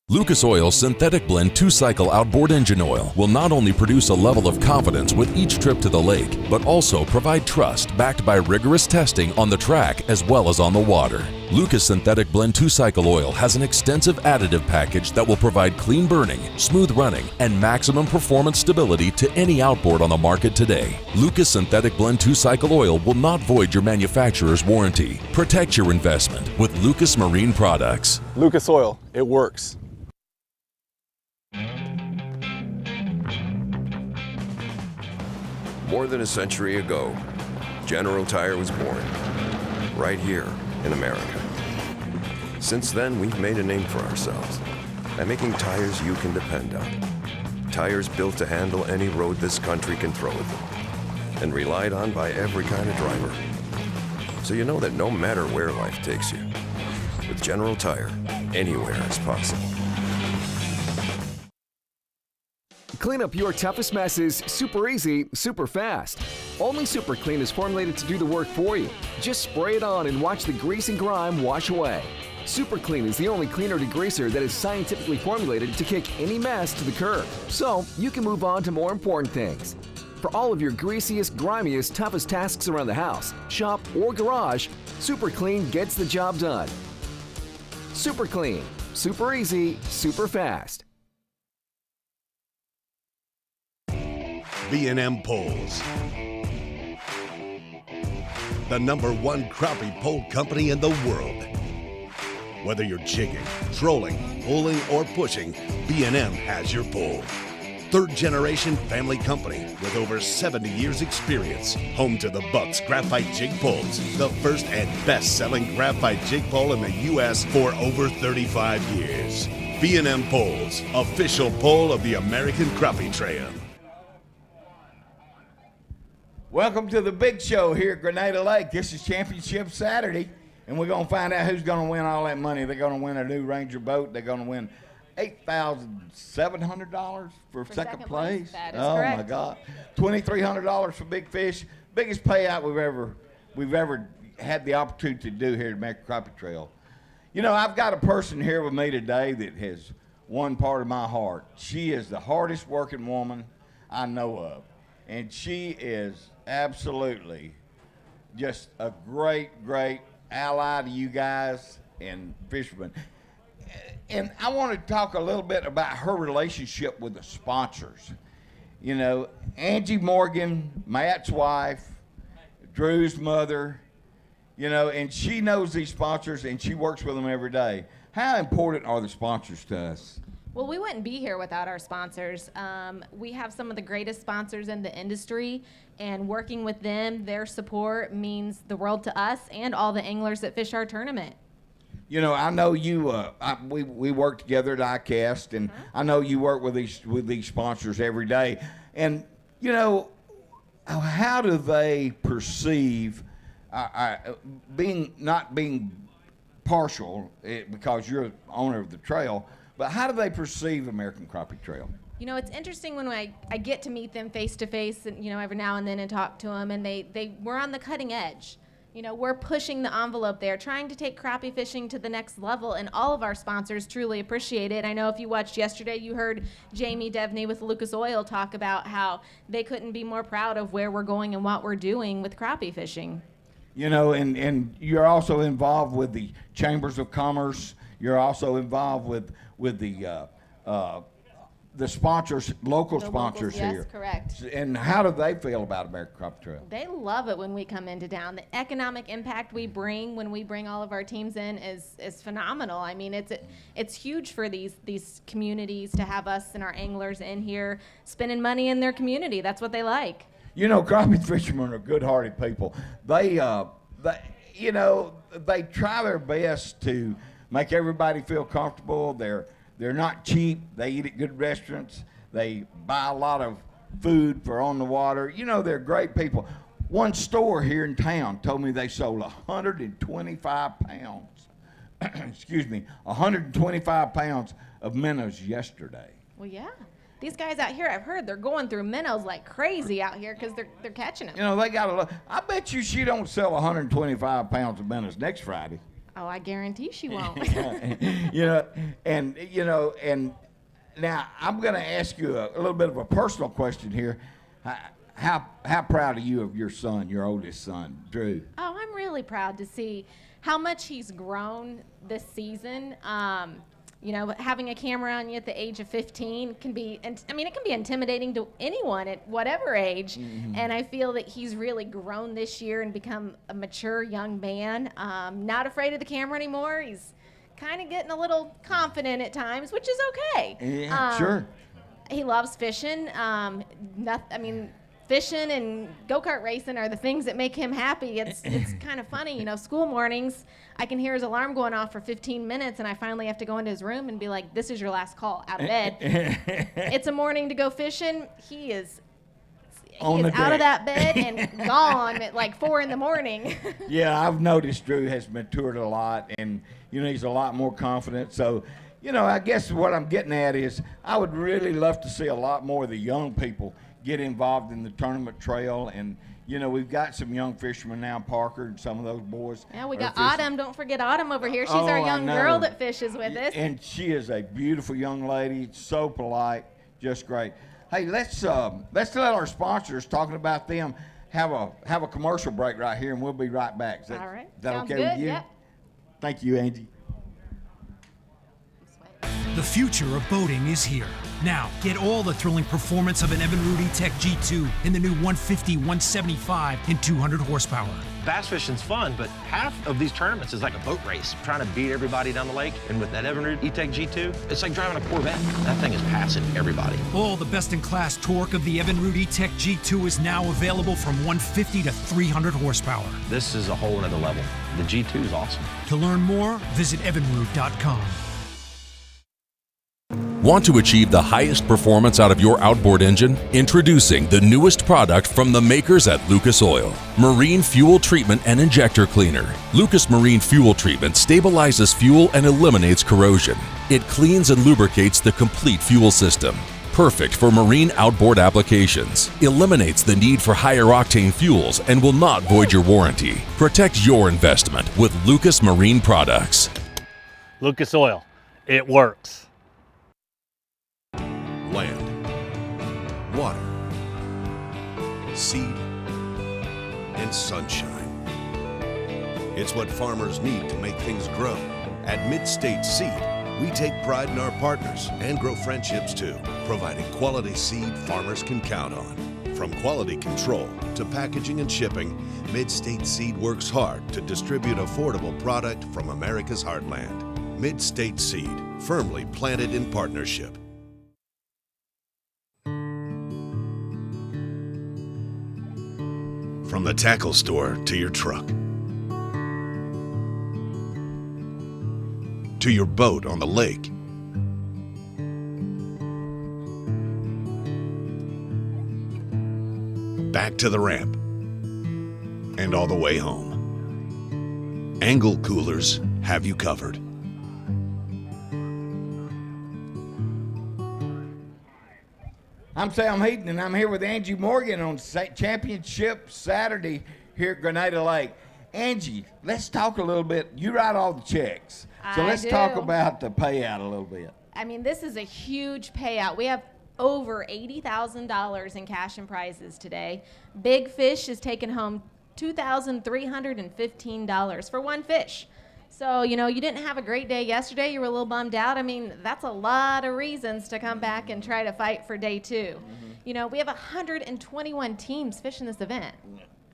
Lucas Oil's Synthetic Blend 2-Cycle Outboard Engine Oil will not only produce a level of confidence with each trip to the lake, but also provide trust backed by rigorous testing on the track as well as on the water. Lucas Synthetic Blend 2-Cycle Oil has an extensive additive package that will provide clean burning, smooth running, and maximum performance stability to any outboard on the market today. Lucas Synthetic Blend 2-Cycle Oil will not void your manufacturer's warranty. Protect your investment with Lucas Marine Products. Lucas Oil, it works. More than a century ago, General Tire was born, right here in America. Since then, we've made a name for ourselves by making tires you can depend on. Tires built to handle any road this country can throw at them, and relied on by every kind of driver. So you know that no matter where life takes you, with General Tire, anywhere is possible. Clean up your toughest messes super easy, super fast. Only Super Clean is formulated to do the work for you. Just spray it on and watch the grease and grime wash away. Super Clean is the only cleaner degreaser that is scientifically formulated to kick any mess to the curb, so you can move on to more important things. For all of your greasiest, grimiest, toughest tasks around the house, shop, or garage, Super Clean gets the job done. Super Clean. Super easy, super fast. B&M Poles, the #1 crappie pole company in the world. Whether you're jigging, trolling, pulling, or pushing, B&M has your pole. Third-generation family company with over 70 years experience. Home to the Bucks Graphite Jig Poles, the first and best-selling graphite jig pole in the U.S. for over 35 years. B&M Poles, official pole of the American Crappie Trail. Welcome to the big show here at Grenada Lake. This is Championship Saturday, and we're going to find out who's going to win all that money. They're going to win a new Ranger boat. They're going to win $8,700 for second place. That is correct. My God. $2,300 for big fish. Biggest payout we've ever had the opportunity to do here at American Crappie Trail. You know, I've got a person here with me today that has won part of my heart. She is the hardest working woman I know of, and she is absolutely just a great ally to you guys and fishermen. And I want to talk a little bit about her relationship with the sponsors. You know, Angie Morgan, Matt's wife, Drew's mother, you know, and she knows these sponsors and she works with them every day. How important are the sponsors to us? Well, we wouldn't be here without our sponsors. We have some of the greatest sponsors in the industry, and working with them, their support means the world to us and all the anglers that fish our tournament. You know, I know you. We work together at ICAST, and I know you work with these sponsors every day. And you know, how do they perceive not being partial because you're the owner of the trail? But how do they perceive American Crappie Trail? You know, it's interesting when I get to meet them face to face, and you know, every now and then, and talk to them, and we're on the cutting edge. You know, we're pushing the envelope there, trying to take crappie fishing to the next level, and all of our sponsors truly appreciate it. I know if you watched yesterday, you heard Jamie Devney with Lucas Oil talk about how they couldn't be more proud of where we're going and what we're doing with crappie fishing. You know, and you're also involved with the Chambers of Commerce. You're also involved with the sponsors, local sponsors locals, here. Yes, correct. And how do they feel about American Crappie Trail? They love it when we come into town. The economic impact we bring when we bring all of our teams in is phenomenal. I mean, it's huge for these communities to have us and our anglers in here spending money in their community. That's what they like. You know, crappie fishermen are good-hearted people. They try their best to make everybody feel comfortable. They're not cheap. They eat at good restaurants. They buy a lot of food for on the water. You know, they're great people. One store here in town told me they sold 125 pounds, 125 pounds of minnows yesterday. Well, yeah. These guys out here, I've heard they're going through minnows like crazy out here because they're catching them. You know, they got a lot. I bet you she don't sell 125 pounds of minnows next Friday. Oh, I guarantee she won't. And now I'm going to ask you a little bit of a personal question here. How proud are you of your son, your oldest son, Drew? Oh, I'm really proud to see how much he's grown this season. Having a camera on you at the age of 15 it can be intimidating to anyone at whatever age. Mm-hmm. And I feel that he's really grown this year and become a mature young man. Not afraid of the camera anymore. He's kind of getting a little confident at times, which is okay. Yeah, sure. He loves fishing. Fishing and go-kart racing are the things that make him happy. It's kind of funny, school mornings, I can hear his alarm going off for 15 minutes, and I finally have to go into his room and be like, this is your last call, out of bed. It's a morning to go fishing. He is out of that bed and gone at like 4 in the morning. Yeah, I've noticed Drew has matured a lot, and, he's a lot more confident. So, I guess what I'm getting at is I would really love to see a lot more of the young people get involved in the tournament trail. And, we've got some young fishermen now, Parker and some of those boys. Yeah, we got Autumn. Don't forget Autumn over here. She's our young girl that fishes with us. And she is a beautiful young lady, so polite, just great. Hey, let's let our sponsors, talking about them, have a commercial break right here, and we'll be right back. Is that Sounds okay good. with you? Yep. Thank you, Angie. The future of boating is here. Now, get all the thrilling performance of an Evinrude E-Tech G2 in the new 150, 175, and 200 horsepower. Bass fishing's fun, but half of these tournaments is like a boat race, trying to beat everybody down the lake. And with that Evinrude E-Tech G2, it's like driving a Corvette. That thing is passing everybody. All the best-in-class torque of the Evinrude E-Tech G2 is now available from 150 to 300 horsepower. This is a whole nother level. The G2 is awesome. To learn more, visit evinrude.com. Want to achieve the highest performance out of your outboard engine? Introducing the newest product from the makers at Lucas Oil, Marine Fuel Treatment and Injector Cleaner. Lucas Marine Fuel Treatment stabilizes fuel and eliminates corrosion. It cleans and lubricates the complete fuel system. Perfect for marine outboard applications. Eliminates the need for higher octane fuels and will not void your warranty. Protect your investment with Lucas Marine products. Lucas Oil, it works. Land, water, seed, and sunshine. It's what farmers need to make things grow. At Mid-State Seed, we take pride in our partners and grow friendships too, providing quality seed farmers can count on. From quality control to packaging and shipping, Mid-State Seed works hard to distribute affordable product from America's heartland. Mid-State Seed, firmly planted in partnership. From the tackle store to your truck, to your boat on the lake, back to the ramp, and all the way home, Angle Coolers have you covered. I'm Sam Heaton, and I'm here with Angie Morgan on Championship Saturday here at Grenada Lake. Angie, let's talk a little bit. You write all the checks. So let's talk about the payout a little bit. I mean, this is a huge payout. We have over $80,000 in cash and prizes today. Big Fish is taking home $2,315 for one fish. So, you didn't have a great day yesterday. You were a little bummed out. I mean, that's a lot of reasons to come back and try to fight for day two. Mm-hmm. We have 121 teams fishing this event.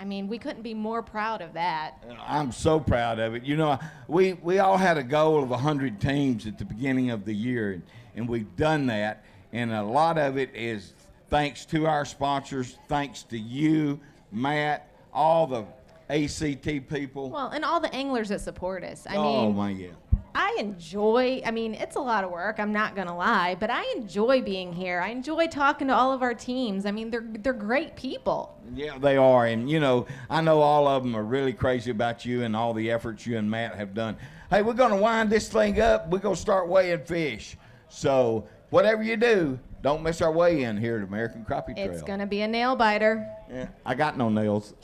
I mean, we couldn't be more proud of that. I'm so proud of it. We all had a goal of 100 teams at the beginning of the year, and we've done that. And a lot of it is thanks to our sponsors, thanks to you, Matt, all the ACT people. Well, and all the anglers that support us. I mean, it's a lot of work, I'm not going to lie, but I enjoy being here. I enjoy talking to all of our teams. I mean, they're great people. Yeah, they are. And, I know all of them are really crazy about you and all the efforts you and Matt have done. Hey, we're going to wind this thing up. We're going to start weighing fish. So whatever you do, don't miss our weigh-in here at American Crappie Trail. It's going to be a nail biter. Yeah, I got no nails.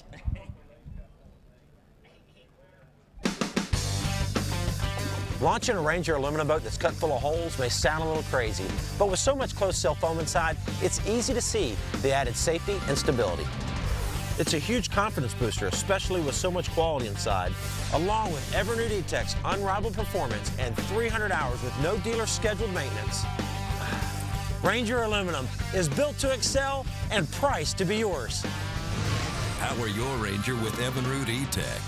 Launching a Ranger aluminum boat that's cut full of holes may sound a little crazy, but with so much closed-sail foam inside, it's easy to see the added safety and stability. It's a huge confidence booster, especially with so much quality inside, along with Evinrude E-Tech's unrivaled performance and 300 hours with no dealer scheduled maintenance. Ranger aluminum is built to excel and priced to be yours. Power your Ranger with Evinrude E-Tech.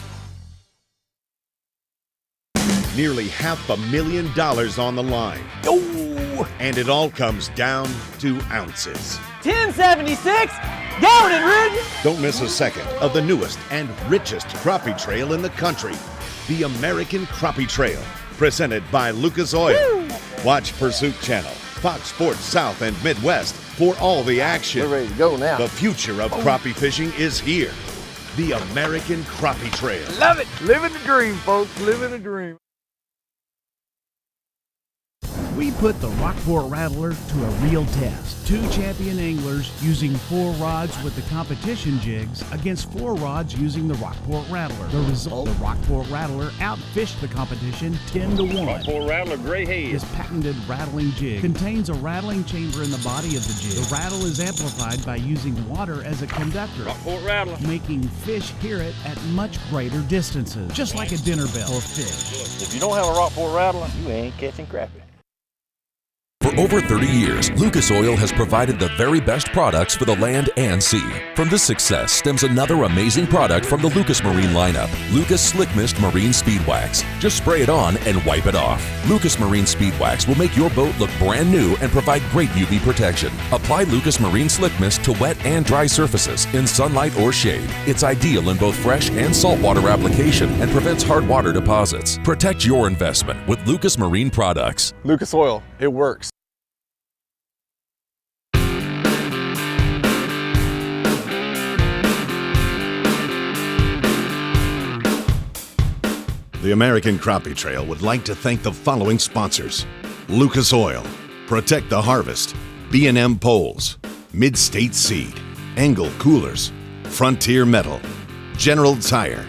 Nearly $500,000 on the line. Oh! And it all comes down to ounces. 1076, going and ridden. Don't miss a second of the newest and richest crappie trail in the country, the American Crappie Trail, presented by Lucas Oil. Woo! Watch Pursuit Channel, Fox Sports South and Midwest for all the action. We're ready to go now. The future of crappie fishing is here. The American Crappie Trail. Love it. Living the dream, folks. Living the dream. We put the Rockport Rattler to a real test. 2 champion anglers using 4 rods with the competition jigs against 4 rods using the Rockport Rattler. The result, the Rockport Rattler outfished the competition 10-1. Rockport Rattler Gray Head. This patented rattling jig contains a rattling chamber in the body of the jig. The rattle is amplified by using water as a conductor, Rockport Rattler, making fish hear it at much greater distances, just like a dinner bell for fish. if you don't have a Rockport Rattler, you ain't catching crappie. For over 30 years, Lucas Oil has provided the very best products for the land and sea. From this success stems another amazing product from the Lucas Marine lineup, Lucas Slick Mist Marine Speed Wax. Just spray it on and wipe it off. Lucas Marine Speed Wax will make your boat look brand new and provide great UV protection. Apply Lucas Marine Slick Mist to wet and dry surfaces in sunlight or shade. It's ideal in both fresh and saltwater application and prevents hard water deposits. Protect your investment with Lucas Marine products. Lucas Oil, it works. The American Crappie Trail would like to thank the following sponsors: Lucas Oil, Protect the Harvest, B&M Poles, Mid-State Seed, Angle Coolers, Frontier Metal, General Tire,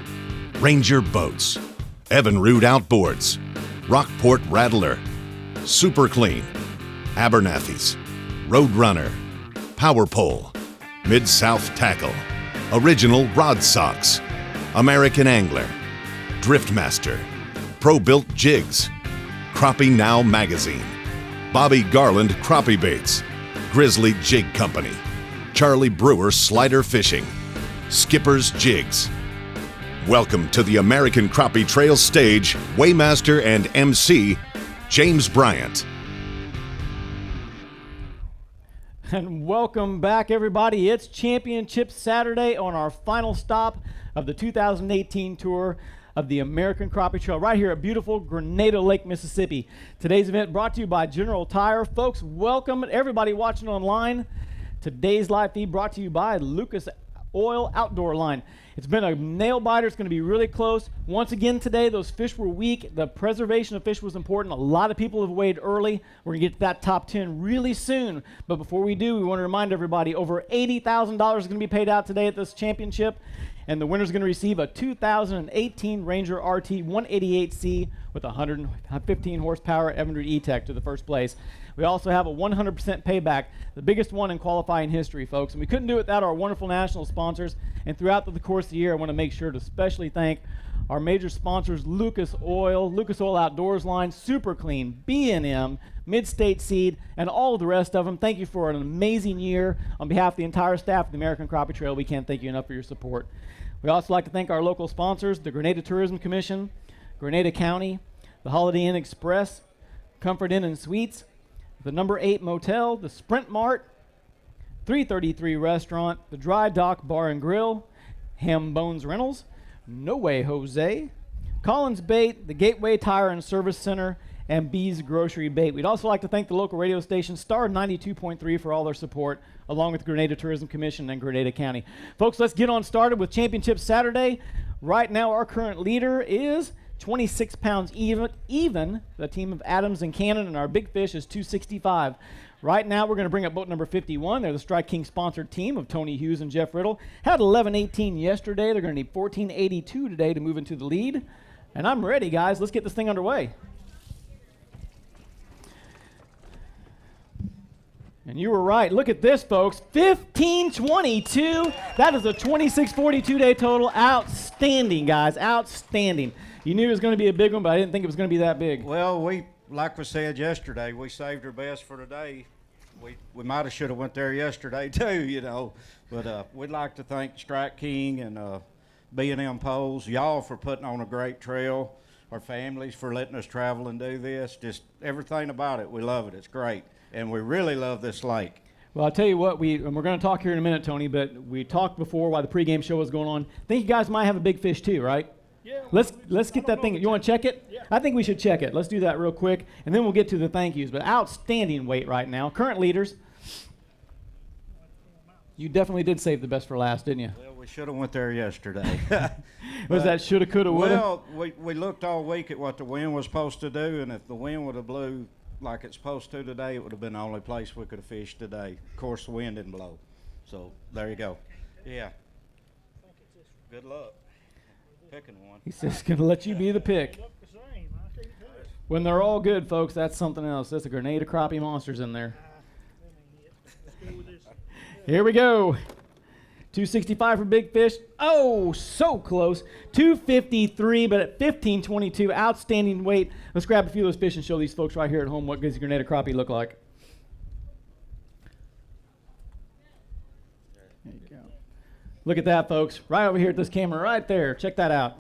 Ranger Boats, Evinrude Outboards, Rockport Rattler, Super Clean, Abernathy's, Roadrunner, Power Pole, Mid-South Tackle, Original Rod Socks, American Angler, Driftmaster, Pro-Built Jigs, Crappie Now Magazine, Bobby Garland Crappie Baits, Grizzly Jig Company, Charlie Brewer Slider Fishing, Skipper's Jigs. Welcome to the American Crappie Trail stage, Waymaster and MC, James Bryant. And welcome back, everybody. It's Championship Saturday on our final stop of the 2018 tour of the American Crappie Trail right here at beautiful Grenada Lake, Mississippi. Today's event brought to you by General Tire. Folks, welcome everybody watching online. Today's live feed brought to you by Lucas Oil Outdoor Line. It's been a nail biter. It's going to be really close. Once again today, those fish were weak. The preservation of fish was important. A lot of people have weighed early. We're going to get to that top 10 really soon. But before we do, we want to remind everybody over $80,000 is going to be paid out today at this championship. And the winner's going to receive a 2018 Ranger RT 188C with 115 horsepower Evinrude E-Tech to the first place. We also have a 100% payback, the biggest one in qualifying history, folks. And we couldn't do it without our wonderful national sponsors. And throughout the course of the year, I want to make sure to especially thank our major sponsors, Lucas Oil Outdoors Line, Super Clean, B&M, Mid-State Seed, and all of the rest of them. Thank you for an amazing year. On behalf of the entire staff of the American Crappie Trail, we can't thank you enough for your support. We also like to thank our local sponsors, the Grenada Tourism Commission, Grenada County, the Holiday Inn Express, Comfort Inn and Suites, the Number 8 Motel, the Sprint Mart, 333 Restaurant, the Dry Dock Bar and Grill, Ham Bones Rentals, No Way Jose, Collins Bait, the Gateway Tire and Service Center, and B's Grocery Bait. We'd also like to thank the local radio station, Star 92.3, for all their support, along with Grenada Tourism Commission and Grenada County. Folks, let's get on started with Championship Saturday. Right now, our current leader is 26 pounds even, the team of Adams and Cannon, and our big fish is 265. Right now, we're going to bring up boat number 51. They're the Strike King sponsored team of Tony Hughes and Jeff Riddle. Had 11.18 yesterday. They're going to need 14.82 today to move into the lead. And I'm ready, guys. Let's get this thing underway. And you were right. Look at this, folks. 1522. That is a 2642 day total. Outstanding, guys. Outstanding. You knew it was going to be a big one, but I didn't think it was going to be that big. Well, like we said yesterday, we saved our best for today. We might have should have went there yesterday too, you know. But we'd like to thank Strike King and B&M Poles, y'all for putting on a great trail, our families for letting us travel and do this. Just everything about it, we love it. It's great. And we really love this lake. Well, I'll tell you what, and we're going to talk here in a minute, Tony, but we talked before while the pregame show was going on. I think you guys might have a big fish too, right? Yeah. Let's get that thing. You want to check it? Yeah. I think we should check it. Let's do that real quick, and then we'll get to the thank yous. But outstanding weight right now. Current leaders. You definitely did save the best for last, didn't you? Well, we should have went there yesterday. Was that shoulda, coulda, woulda? Well, we looked all week at what the wind was supposed to do, and if the wind would have blew like it's supposed to today, it would have been the only place we could have fished today. Of course, the wind didn't blow. So there you go. Yeah. Good luck picking one. He's just going to let you be the pick. When they're all good, folks, that's something else. That's a Grenada Crappie monsters in there. Here we go. 265 for big fish. Oh, so close. 253, but at 1522, outstanding weight. Let's grab a few of those fish and show these folks right here at home what does Grenada Crappie look like. There you go. Look at that, folks. Right over here at this camera right there. Check that out.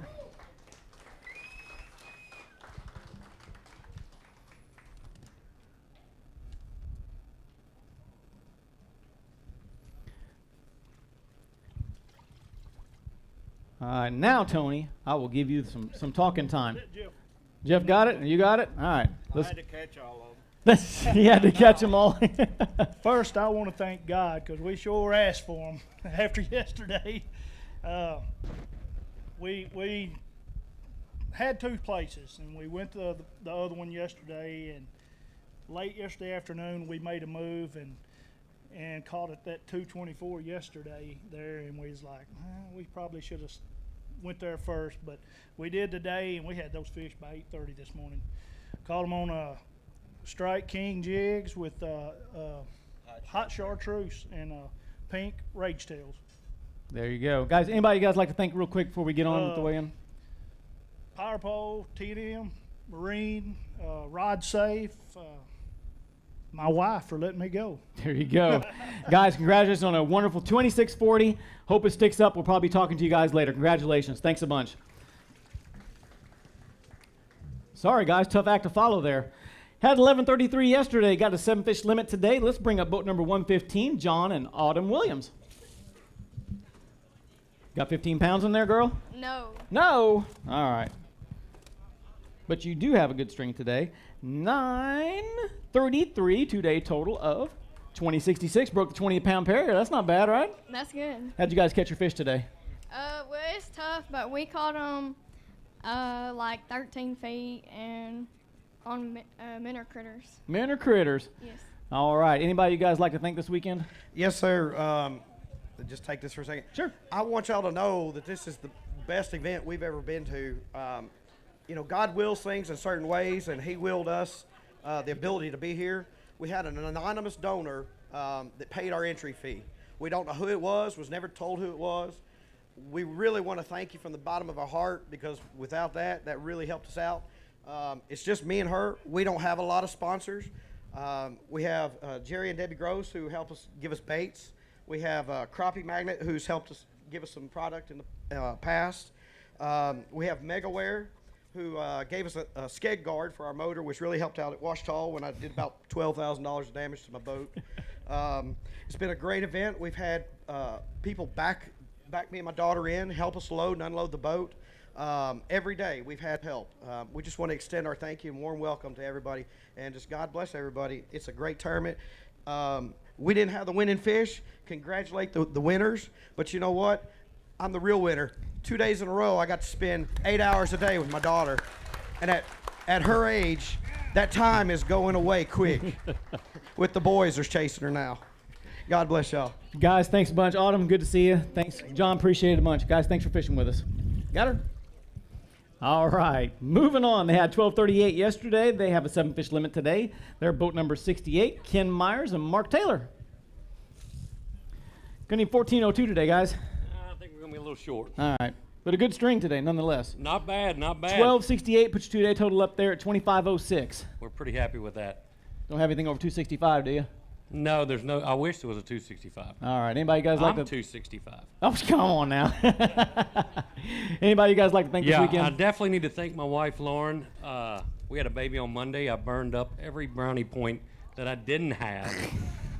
Now, Tony, I will give you some talking time. Jeff got it? You got it? All right. I had to catch all of them. He had to catch them all. First, I want to thank God because we sure asked for them after yesterday. We had two places, and we went to the other one yesterday, and late yesterday afternoon we made a move and caught it that 224 yesterday there, and we was like, we probably should have went there first, but we did today, and we had those fish by 8:30 this morning. Caught them on Strike King jigs with hot chartreuse and pink rage tails. There you go. Guys, anybody you guys like to thank real quick before we get on with the weigh-in? Power Pole, T&M, Marine, Rod Safe, my wife for letting me go. There you go. Guys, congratulations on a wonderful 2640. Hope it sticks up. We'll probably be talking to you guys later. Congratulations. Thanks a bunch. Sorry, guys. Tough act to follow there. Had 1133 yesterday. Got a 7-fish limit today. Let's bring up boat number 115, John and Autumn Williams. Got 15 pounds in there, girl? No. No? All right. But you do have a good string today. 933, 2-day total of 2066. Broke the 20-pound pair. That's not bad, right? That's good. How'd you guys catch your fish today? Well, it's tough, but we caught them like 13 feet and on minnow critters. Minnow critters. Yes. All right. Anybody you guys like to thank this weekend? Yes, sir. Just take this for a second. Sure. I want y'all to know that this is the best event we've ever been to. You know, God wills things in certain ways, and He willed us the ability to be here. We had an anonymous donor that paid our entry fee. We don't know who it was never told who it was. We really want to thank you from the bottom of our heart, because without that really helped us out. It's just me and her. We don't have a lot of sponsors. We have Jerry and Debbie Gross, who help us give us baits. We have Crappie Magnet, who's helped us give us some product in the past. We have Megaware, who gave us a skeg guard for our motor, which really helped out at Ouachita when I did about $12,000 of damage to my boat. It's been a great event. We've had people back me and my daughter in, help us load and unload the boat. Every day we've had help. We just want to extend our thank you and warm welcome to everybody, and just God bless everybody. It's a great tournament. We didn't have the winning fish. Congratulate the winners, but you know what? I'm the real winner. 2 days in a row, I got to spend 8 hours a day with my daughter. And at her age, that time is going away quick. With the boys are chasing her now. God bless y'all. Guys, thanks a bunch. Autumn, good to see you. Thanks. John, appreciate it a bunch. Guys, thanks for fishing with us. Got her? All right, moving on. They had 1238 yesterday. They have a 7-fish limit today. They're boat number 68, Ken Myers and Mark Taylor. Gonna need 1402 today, guys. I think we're going to be a little short. All right, but a good string today, nonetheless. Not bad, not bad. 1268 puts your 2-day total up there at 2506. We're pretty happy with that. Don't have anything over 265, do you? No, there's no. I wish there was a 265. All right, anybody you guys like to? 265. Oh, come on now. Anybody you guys like to thank this weekend? I definitely need to thank my wife, Lauren. We had a baby on Monday. I burned up every brownie point that I didn't have.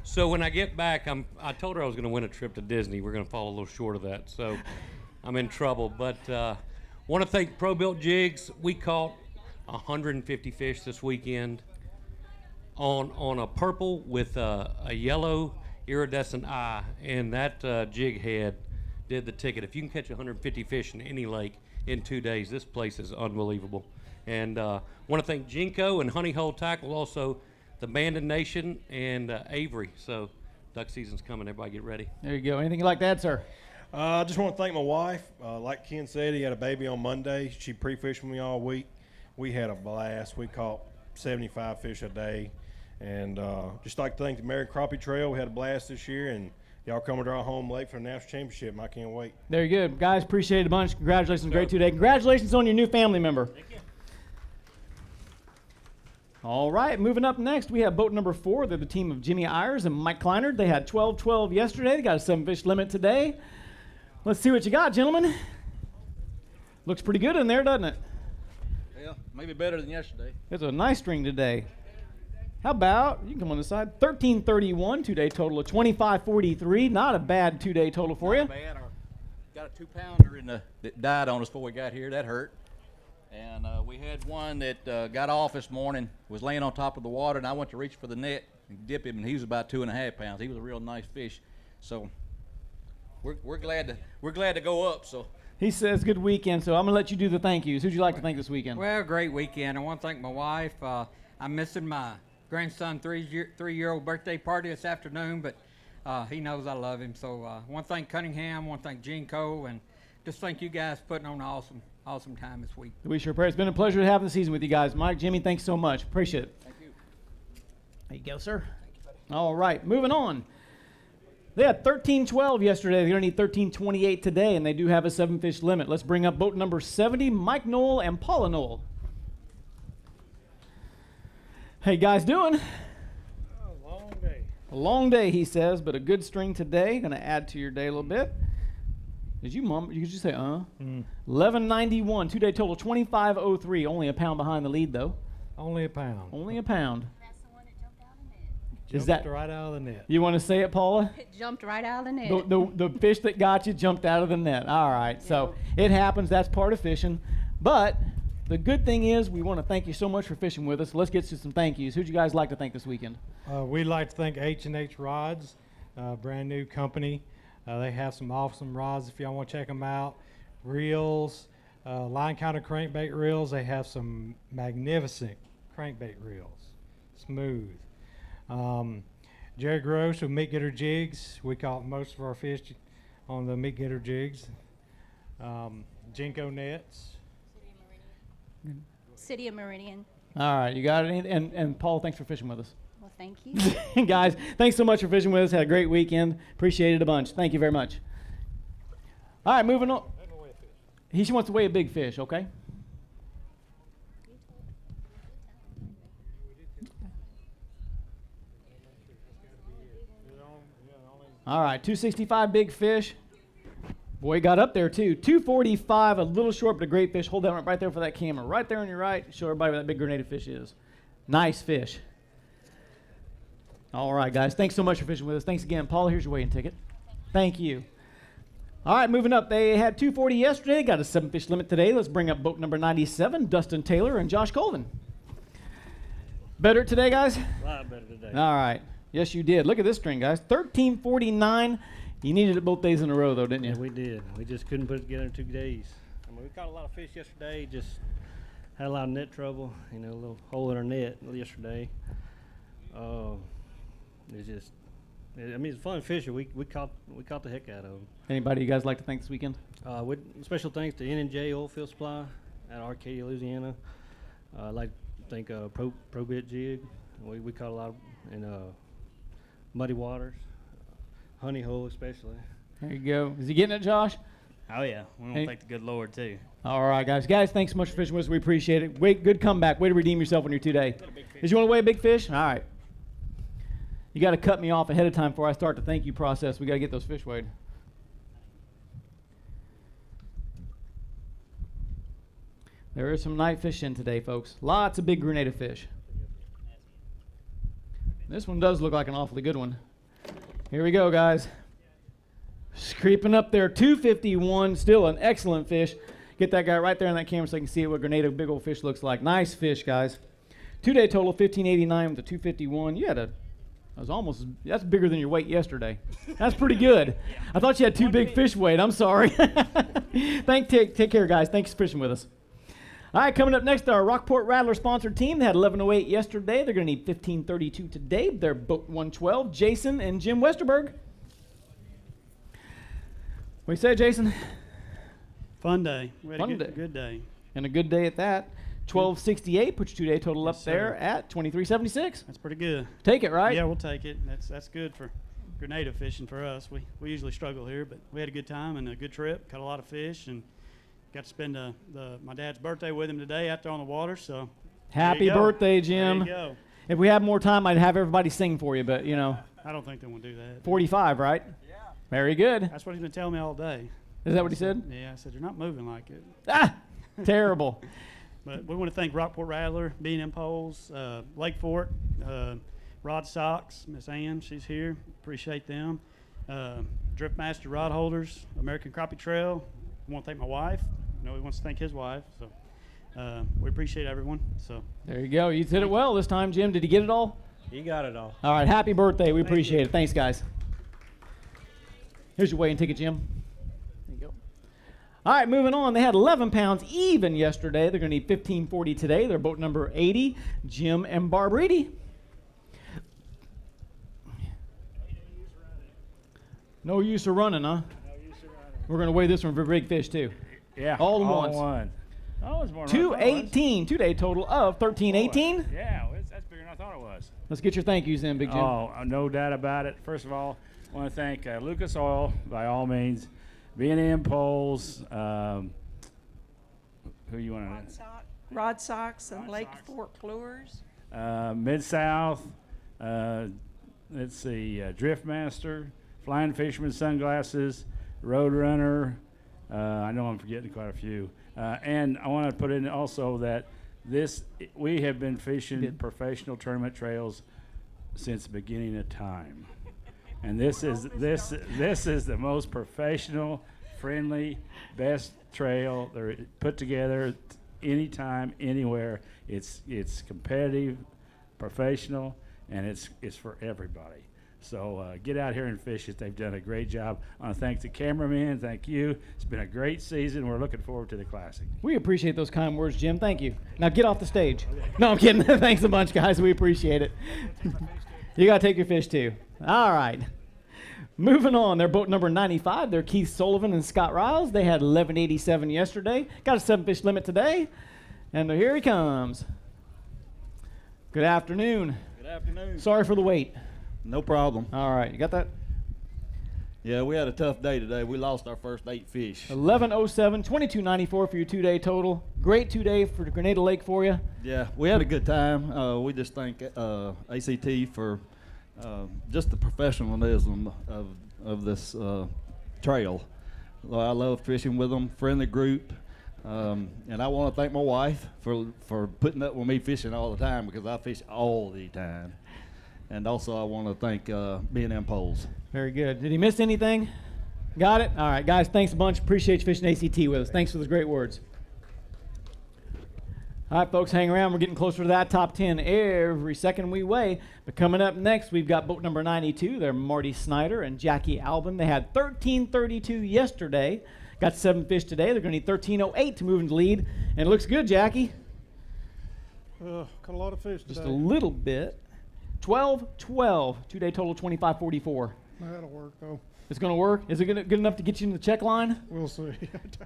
So when I get back, I told her I was going to win a trip to Disney. We're going to fall a little short of that, so I'm in trouble. But want to thank Pro Built Jigs. We caught 150 fish this weekend on a purple with a yellow iridescent eye, and that jig head did the ticket. If you can catch 150 fish in any lake in 2 days, this place is unbelievable. And want to thank Jinko and Honey Hole Tackle, also the Banded Nation and Avery. So duck season's coming. Everybody get ready. There you go. Anything you like to add, sir? I just want to thank my wife. Like Ken said, he had a baby on Monday. She pre-fished with me all week. We had a blast. We caught 75 fish a day. And just like to thank the American Crappie Trail. We had a blast this year, and y'all coming to our home lake for the national championship, and I can't wait. There you go. Guys, appreciate it a bunch. Congratulations. Great 2 day. Congratulations on your new family member. Thank you. All right, moving up next, we have boat number 4. They're the team of Jimmy Ayers and Mike Kleinert. They had 12-12 yesterday. They got a 7-fish limit today. Let's see what you got, gentlemen. Looks pretty good in there, doesn't it? Yeah, maybe better than yesterday. It's a nice string today. How about, you can come on this side, 1331, 2 day total of 2543. Not a bad 2 day total for you. Not bad. Got a 2-pounder that died on us before we got here. That hurt. And we had one that got off this morning, was laying on top of the water, and I went to reach for the net and dip him, and he was about 2.5 pounds. He was a real nice fish. So we're glad to go up. So he says good weekend, so I'm gonna let you do the thank yous. Who'd you like to thank this weekend? Well, great weekend. I want to thank my wife. I'm missing my grandson 3-year-old birthday party this afternoon, but he knows I love him. So I want to thank Cunningham, I want to thank Gene Cole, and just thank you guys for putting on an awesome time this week. We sure pray. It's been a pleasure to have the season with you guys. Mike, Jimmy, thanks so much. Appreciate it. Thank you. There you go, sir. Thank you, buddy. All right, moving on. They had 13-12 yesterday. They're going to need 13-28 today, and they do have a 7-fish limit. Let's bring up boat number 70, Mike Knoll and Paula Knoll. How you guys doing? A long day. A long day, he says, but a good string today. Going to add to your day a little bit. Did you say 1191, 2 day total, 2503. Only a pound behind the lead, though. Only a pound. Only a pound. That's the one that jumped out of the net. Is that right out of the net? You want to say it, Paula? It jumped right out of the net. The fish that got you jumped out of the net. All right, so it happens. That's part of fishing. But the good thing is we want to thank you so much for fishing with us. Let's get to some thank yous. Who'd you guys like to thank this weekend? We'd like to thank H&H Rods, brand new company. They have some awesome rods if y'all want to check them out. Reels, line counter crankbait reels. They have some magnificent crankbait reels, smooth. Jerry Gross with Meat Getter Jigs. We caught most of our fish on the Meat Getter Jigs. Jinko Nets. City of Meridian. All right, you got it. And Paul, thanks for fishing with us. Well, thank you. Guys, thanks so much for fishing with us. Had a great weekend. Appreciate it a bunch. Thank you very much. All right, moving on. He wants to weigh a big fish, okay? All right, 265 big fish. Boy, he got up there too. 245, a little short, but a great fish. Hold that right there for that camera. Right there on your right. Show everybody where that big Grenada fish is. Nice fish. All right, guys. Thanks so much for fishing with us. Thanks again. Paula, here's your weighing ticket. Thank you. All right, moving up. They had 240 yesterday. Got a 7-fish limit today. Let's bring up boat number 97, Dustin Taylor and Josh Colvin. Better today, guys? A lot better today. All right. Yes, you did. Look at this string, guys. 1349. You needed it both days in a row, though, didn't you? Yeah, we did. We just couldn't put it together in 2 days. I mean, we caught a lot of fish yesterday. Just had a lot of net trouble. You know, a little hole in our net yesterday. It's just, I mean, it's fun fishing. We caught the heck out of them. Anybody you guys like to thank this weekend? With special thanks to N&J Oilfield Supply. out of Arcadia, Louisiana. I like to think Pro Bit Jig. We caught a lot in muddy waters, honey hole especially. There you go. Is he getting it, Josh? Oh, yeah. We want to thank the good Lord, too. All right, guys. Guys, thanks so much for fishing with us. We appreciate it. Wait, good comeback. Way to redeem yourself on your 2 day. Did you want to weigh a big fish? All right. You got to cut me off ahead of time before I start the thank you process. We got to get those fish weighed. There is some night fishing today, folks. Lots of big Grenada fish. This one does look like an awfully good one. Here we go, guys. Creeping up there, 251, still an excellent fish. Get that guy right there on that camera so I can see what Grenada big old fish looks like. Nice fish, guys. 2 day total, 1589 with a 251. You had that's bigger than your weight yesterday. That's pretty good. I thought you had too big fish weight. I'm sorry. Take care, guys. Thanks for fishing with us. All right, coming up next, our Rockport Rattler sponsored team. They had 11:08 yesterday. They're going to need 15:32 today. They're boat 112, Jason and Jim Westerberg. What do you say, Jason? Fun day. We had Fun a day. good day. And a good day at that. 1268 puts your 2 day total up there at 2376. That's pretty good. Take it, right? Yeah, we'll take it. That's good for Grenada fishing for us. We usually struggle here, but we had a good time and a good trip. Caught a lot of fish and got to spend my dad's birthday with him today out there on the water. So happy birthday, Jim. There you go. If we had more time, I'd have everybody sing for you, but you know. I don't think they want to do that. 45, right? Yeah. Very good. That's what he's been telling me all day. Is that what he said? Yeah, I said, you're not moving like it. Ah, terrible. But we want to thank Rockport Rattler, B&M Poles, Lake Fort, Rod Socks, Miss Ann, she's here. Appreciate them. Driftmaster Rod Holders, American Crappie Trail. I want to thank my wife. I know he wants to thank his wife. So we appreciate everyone. So there you go. You did it well this time, Jim. Did he get it all? He got it all. All right. Happy birthday. We appreciate it. Thanks, guys. Here's your weigh-in ticket, Jim. There you go. All right, moving on. They had 11 pounds even yesterday. They're going to need 1540 today. They're boat number 80, Jim and Barb Reedy. No use of running, huh? We're going to weigh this one for big fish, too. Yeah. All in all once. One. Oh, it's more than 218, 2 day total of 1318. Yeah, that's bigger than I thought it was. Let's get your thank yous in, Big Jim. Oh, no doubt about it. First of all, I want to thank Lucas Oil, by all means, B&M Poles, who you want to Rod Socks and Lake Fort Lures. Mid-South, let's see, Driftmaster, Flying Fisherman Sunglasses, Roadrunner. I know I'm forgetting quite a few. And I want to put in also that we have been fishing professional tournament trails since the beginning of time. And this is the most professional, friendly, best trail they're put together anytime, anywhere. It's competitive, professional, and it's for everybody. So get out here and fish it. They've done a great job. I want to thank the cameraman. Thank you. It's been a great season. We're looking forward to the Classic. We appreciate those kind words, Jim. Thank you. Now get off the stage. No, I'm kidding. Thanks a bunch, guys. We appreciate it. You got to take your fish, too. All right. Moving on. They're boat number 95. They're Keith Sullivan and Scott Riles. They had 1187 yesterday. Got a 7-fish limit today. And here he comes. Good afternoon. Good afternoon. Sorry for the wait. No problem. All right, you got that? Yeah, we had a tough day today. We lost our first 8 fish. 1107, 2294 for your 2 day total. Great 2 day for Grenada Lake for you. Yeah, we had a good time. We just thank ACT for just the professionalism of this trail. I love fishing with them, friendly group. And I want to thank my wife for putting up with me fishing all the time, because I fish all the time. And also I want to thank B&M Poles. Very good. Did he miss anything? Got it? All right, guys, thanks a bunch. Appreciate you fishing ACT with us. Thanks for those great words. All right, folks, hang around. We're getting closer to that top 10 every second we weigh. But coming up next, we've got boat number 92. They're Marty Snyder and Jackie Albin. They had 1332 yesterday. Got 7 fish today. They're going to need 1308 to move into lead. And it looks good, Jackie. Caught a lot of fish today. Just a little bit. 12-12. 2 day total 2544. That'll work, though. It's going to work? Is it good enough to get you in the check line? We'll see.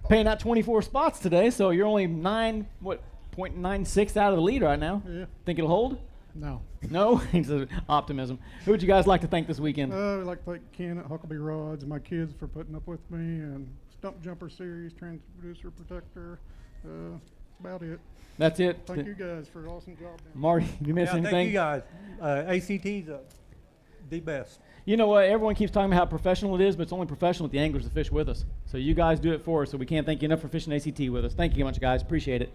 Paying out 24 spots today, so you're only 0.96 out of the lead right now. Yeah. Think it'll hold? No. No? He's optimism. Who would you guys like to thank this weekend? I'd like to thank Ken at Huckabee Rods and my kids for putting up with me, and Stump Jumper Series, Transducer Protector. About it. That's it. Thank you guys for an awesome job. Marty, you miss anything? Thank you guys. ACT's the best. You know what? Everyone keeps talking about how professional it is, but it's only professional with the anglers that fish with us. So you guys do it for us, so we can't thank you enough for fishing ACT with us. Thank you much, guys. Appreciate it.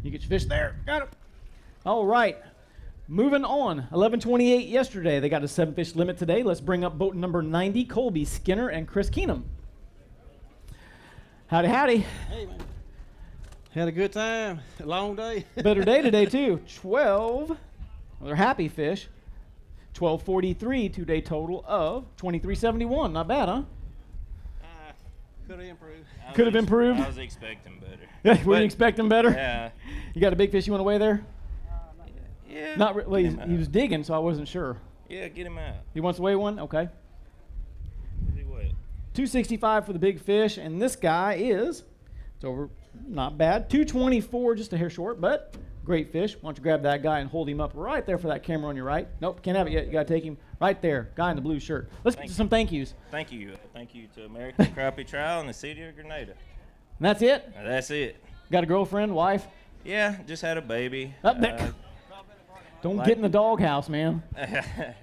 You get your fish there. Got it. All right. Moving on. 11:28 yesterday. They got a 7-fish limit today. Let's bring up boat number 90, Colby Skinner and Chris Keenum. Howdy, howdy. Hey, man. Had a good time. A long day. Better day today, too. 12. Well, they're happy fish. 12:43, 2-day total of 23.71. Not bad, huh? Could have improved. Could have improved. I was expecting better. Were you expecting better? Yeah. You got a big fish you want to weigh there? Yeah. Not really. He was digging, so I wasn't sure. Yeah, get him out. He wants to weigh one? Okay. See what? 265 for the big fish, and this guy is, it's over, not bad. 224, just a hair short, but great fish. Why don't you grab that guy and hold him up right there for that camera on your right. Nope, can't have it yet. You got to take him right there. Guy in the blue shirt. Let's get to some thank yous. Thank you. Thank you to American Crappie Trial in the city of Grenada. And that's it? That's it. Got a girlfriend, wife? Yeah, just had a baby. Up there. Don't get in the doghouse, man. Yeah.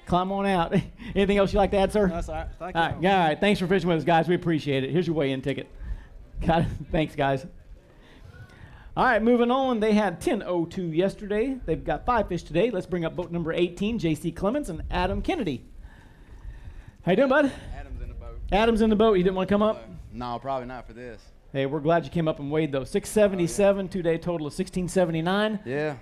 Climb on out. Anything else you'd like to add, sir? That's all right. Thank you. All right, thanks for fishing with us, guys. We appreciate it. Here's your weigh-in ticket. Got it. Thanks, guys. All right, moving on. They had 10:02 yesterday. They've got 5 fish today. Let's bring up boat number 18, J.C. Clements and Adam Kennedy. How you doing, bud? Adam's in the boat. Adam's in the boat. You didn't want to come up? No, probably not for this. Hey, we're glad you came up and weighed, though. 677, 2-day total of 1679. Yeah,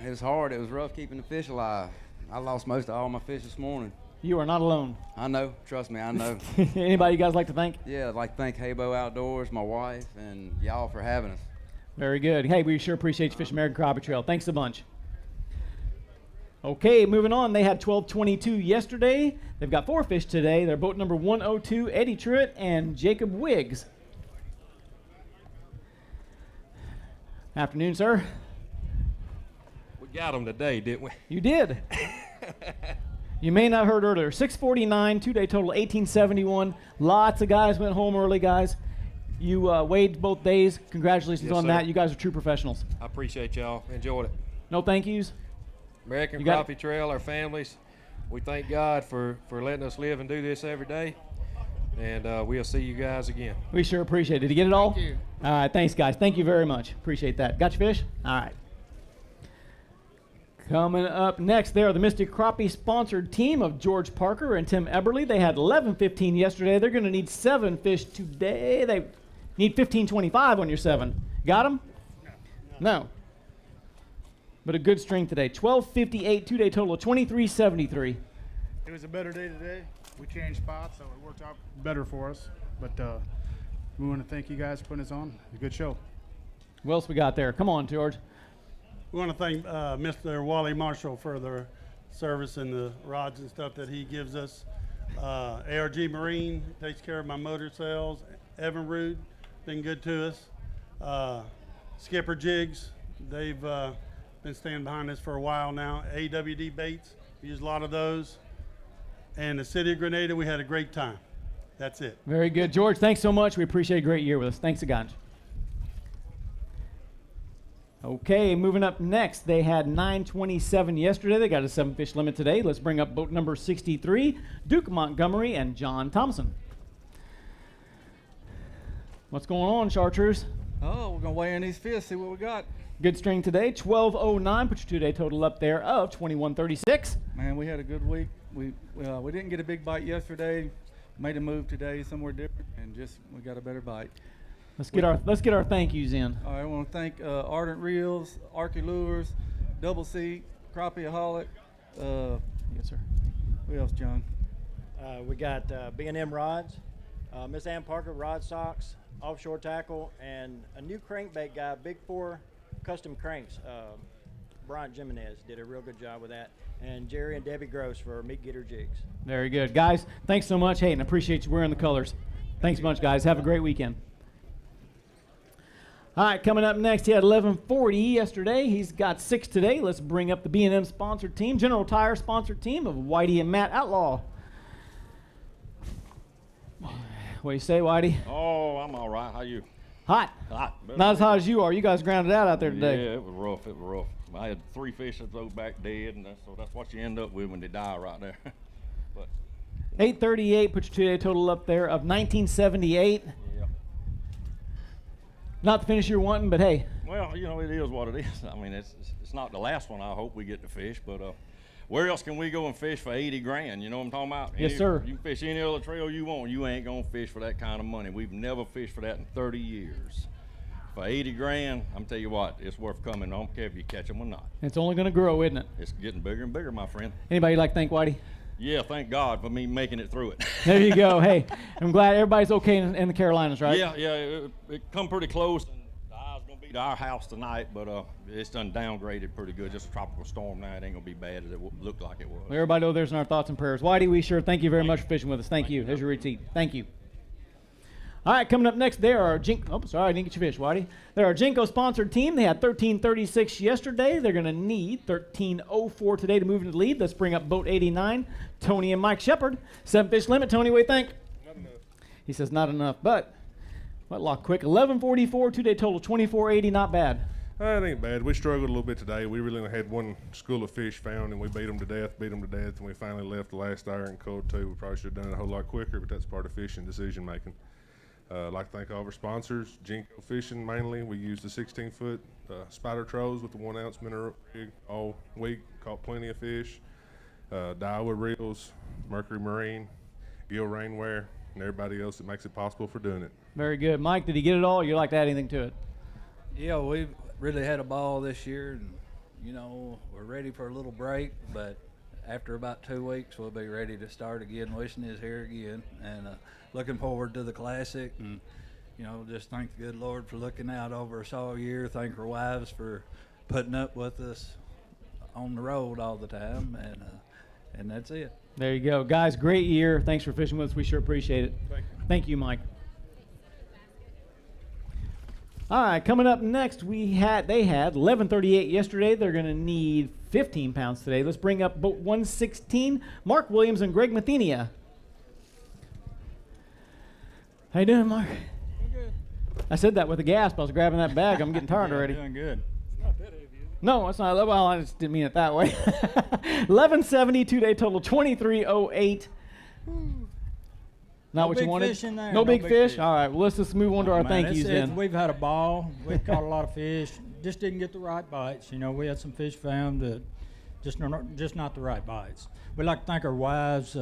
it was hard. It was rough keeping the fish alive. I lost most of all my fish this morning. You are not alone. I know. Trust me, I know. Anybody you guys like to thank? Yeah, I'd like to thank Haybo Outdoors, my wife, and y'all for having us. Very good. Hey, we sure appreciate you fishing American Crappie Trail. Thanks a bunch. Okay, moving on. They had 12:22 yesterday. They've got 4 fish today. They're boat number 102, Eddie Truitt and Jacob Wiggs. Afternoon, sir. We got them today, didn't we? You did. You may not have heard earlier. 649, 2-day total, 1871. Lots of guys went home early, guys. You weighed both days. Congratulations on that. You guys are true professionals. I appreciate y'all. Enjoyed it. No thank yous? American Crappie Trail, our families, we thank God for letting us live and do this every day. And we'll see you guys again. We sure appreciate it. Did you get it all? Thank you. All right, thanks, guys. Thank you very much. Appreciate that. Got your fish? All right. Coming up next, they are the Mystic Crappie sponsored team of George Parker and Tim Eberly. They had 11:15 yesterday. They're going to need 7 fish today. They need 15:25 on your 7. Got them? No. But a good string today. 12:58, 2-day total of 23.73. It was a better day today. We changed spots, so it worked out better for us. But we want to thank you guys for putting us on. A good show. What else we got there? Come on, George. We want to thank Mr. Wally Marshall for their service and the rods and stuff that he gives us. ARG Marine takes care of my motor sales. Evan Rood, been good to us. Skipper Jigs, they've been standing behind us for a while now. AWD Baits, we use a lot of those. And the city of Grenada, we had a great time. That's it. Very good. George, thanks so much. We appreciate a great year with us. Thanks again. Okay, moving up next, they had 9:27 yesterday. They got a 7-fish limit today. Let's bring up boat number 63, Duke Montgomery and John Thompson. What's going on, Chartreuse? Oh, we're going to weigh in these fish, see what we got. Good string today, 12:09. Put your 2-day total up there of 21.36. Man, we had a good week. We didn't get a big bite yesterday. Made a move today somewhere different, and we got a better bite. Let's get our thank yous in. All right, I want to thank Ardent Reels, Arky Lures, Double C, Crappieaholic. Yes, sir. Who else, John? We got B&M Rods, Miss Ann Parker Rod Socks, Offshore Tackle, and a new crankbait guy, Big 4 Custom Cranks. Brian Jimenez did a real good job with that. And Jerry and Debbie Gross for Meat Getter Jigs. Very good. Guys, thanks so much. Hey, and I appreciate you wearing the colors. Thanks a bunch, guys. Have a great weekend. All right, coming up next, he had 1140 yesterday. He's got 6 today. Let's bring up the B&M sponsored team, General Tire sponsored team of Whitey and Matt Outlaw. What do you say, Whitey? Oh, I'm all right. How you? Hot. Hot. Not as hot as you are. You guys grounded out there today. Yeah, it was rough. It was rough. I had 3 fish that throw back dead, and so that's what you end up with when they die right there. But 838 puts your two-day total up there of 1978. yeah. Not the finish you're wanting, but hey. Well, you know, it is what it is. I mean, it's not the last one I hope we get to fish, but where else can we go and fish for 80 grand? You know what I'm talking about? Yes, sir. You can fish any other trail you want. You ain't gonna fish for that kind of money. We've never fished for that in 30 years. For 80 grand, I'm tell you what, it's worth coming. I don't care if you catch them or not. It's only going to grow, isn't it? It's getting bigger and bigger, my friend. Anybody like to thank Whitey? Yeah, thank God for me making it through it. There you go. Hey, I'm glad everybody's okay in the Carolinas, right? Yeah, it come pretty close. And the eye's gonna be to our house tonight, but it's done downgraded pretty good. Just a tropical storm now. It ain't gonna be bad as it looked like it was. Well, everybody over there's in our thoughts and prayers. Whitey, we sure thank you very much for fishing with us. Thank you. There's your receipt. Thank you. All right, coming up next, there are Jinko. Oh, sorry, I didn't get your fish, Whitey. They're our Jinko sponsored team. They had 1336 yesterday. They're going to need 1304 today to move into the lead. Let's bring up boat 89, Tony and Mike Shepard. 7 fish limit. Tony, what do you think? Not enough. He says not enough, but lock quick. 1144, 2-day total 2480. Not bad. It ain't bad. We struggled a little bit today. We really only had one school of fish found, and we beat them to death, and we finally left the last iron cold too. We probably should have done it a whole lot quicker, but that's part of fishing decision making. I'd like to thank all of our sponsors, Jinko Fishing mainly. We used the 16-foot spider trolls with the 1-ounce mineral rig all week, caught plenty of fish. Daiwa reels, Mercury Marine, Gill Rainwear, and everybody else that makes it possible for doing it. Very good. Mike, did he get it all? You'd like to add anything to it? Yeah, we've really had a ball this year, and, you know, we're ready for a little break, but after about 2 weeks, we'll be ready to start again. Wishing is here again, and looking forward to the Classic. And, you know, just thank the good Lord for looking out over us all year. Thank our wives for putting up with us on the road all the time, and that's it. There you go. Guys, great year. Thanks for fishing with us. We sure appreciate it. Thank you, Mike. All right, coming up next, they had 1138 yesterday. They're going to need 15 pounds today. Let's bring up boat 116, Mark Williams and Greg Mathenia. How you doing, Mark? Doing good. I said that with a gasp. I was grabbing that bag. I'm getting tired already. Doing good. It's not that heavy, is it? No, it's not. Well, I just didn't mean it that way. 1170, 2-day total 2308. Not No what you big wanted? fish in there, No no big big fish? fish. All right, well, let's just move on to our thank yous then. We've had a ball. We've caught a lot of fish. Just didn't get the right bites. You know, we had some fish found that just not the right bites. We'd like to thank our wives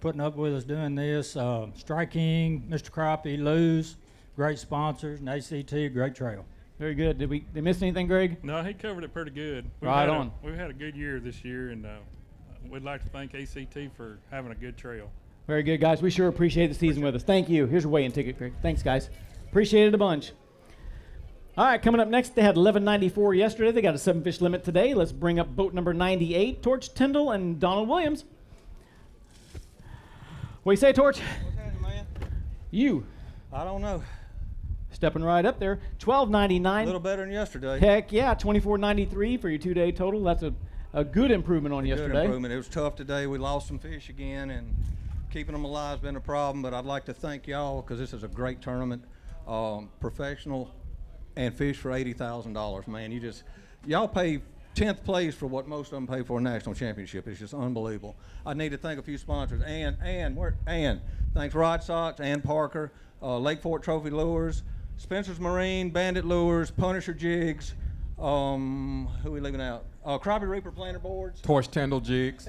putting up with us doing this. Strike King, Mr. Crappie, Lou's, great sponsors, and ACT, great trail. Very good. Did they miss anything, Greg? No, he covered it pretty good. Right on. We've had a good year this year, and we'd like to thank ACT for having a good trail. Very good, guys. We sure appreciate the season with us. Thank you. Here's your weigh-in ticket, Greg. Thanks, guys. Appreciate it a bunch. All right, coming up next, they had 1194 yesterday. They got a 7-fish limit today. Let's bring up boat number 98, Torch Tyndall and Donald Williams. What do you say, Torch? What's happening, man? You. I don't know. Stepping right up there. 1299. A little better than yesterday. Heck yeah, 2493 for your 2-day total. That's a good improvement on yesterday. Good improvement. It was tough today. We lost some fish again, and keeping them alive has been a problem, but I'd like to thank y'all because this is a great tournament. Professional and fish for $80,000, man. Y'all pay 10th place for what most of them pay for a national championship. It's just unbelievable. I need to thank a few sponsors. Thanks Rod Sox, Ann Parker, Lake Fort Trophy Lures, Spencer's Marine, Bandit Lures, Punisher Jigs, who are we leaving out? Crappie Reaper Planter Boards. Torch Tyndall Jigs.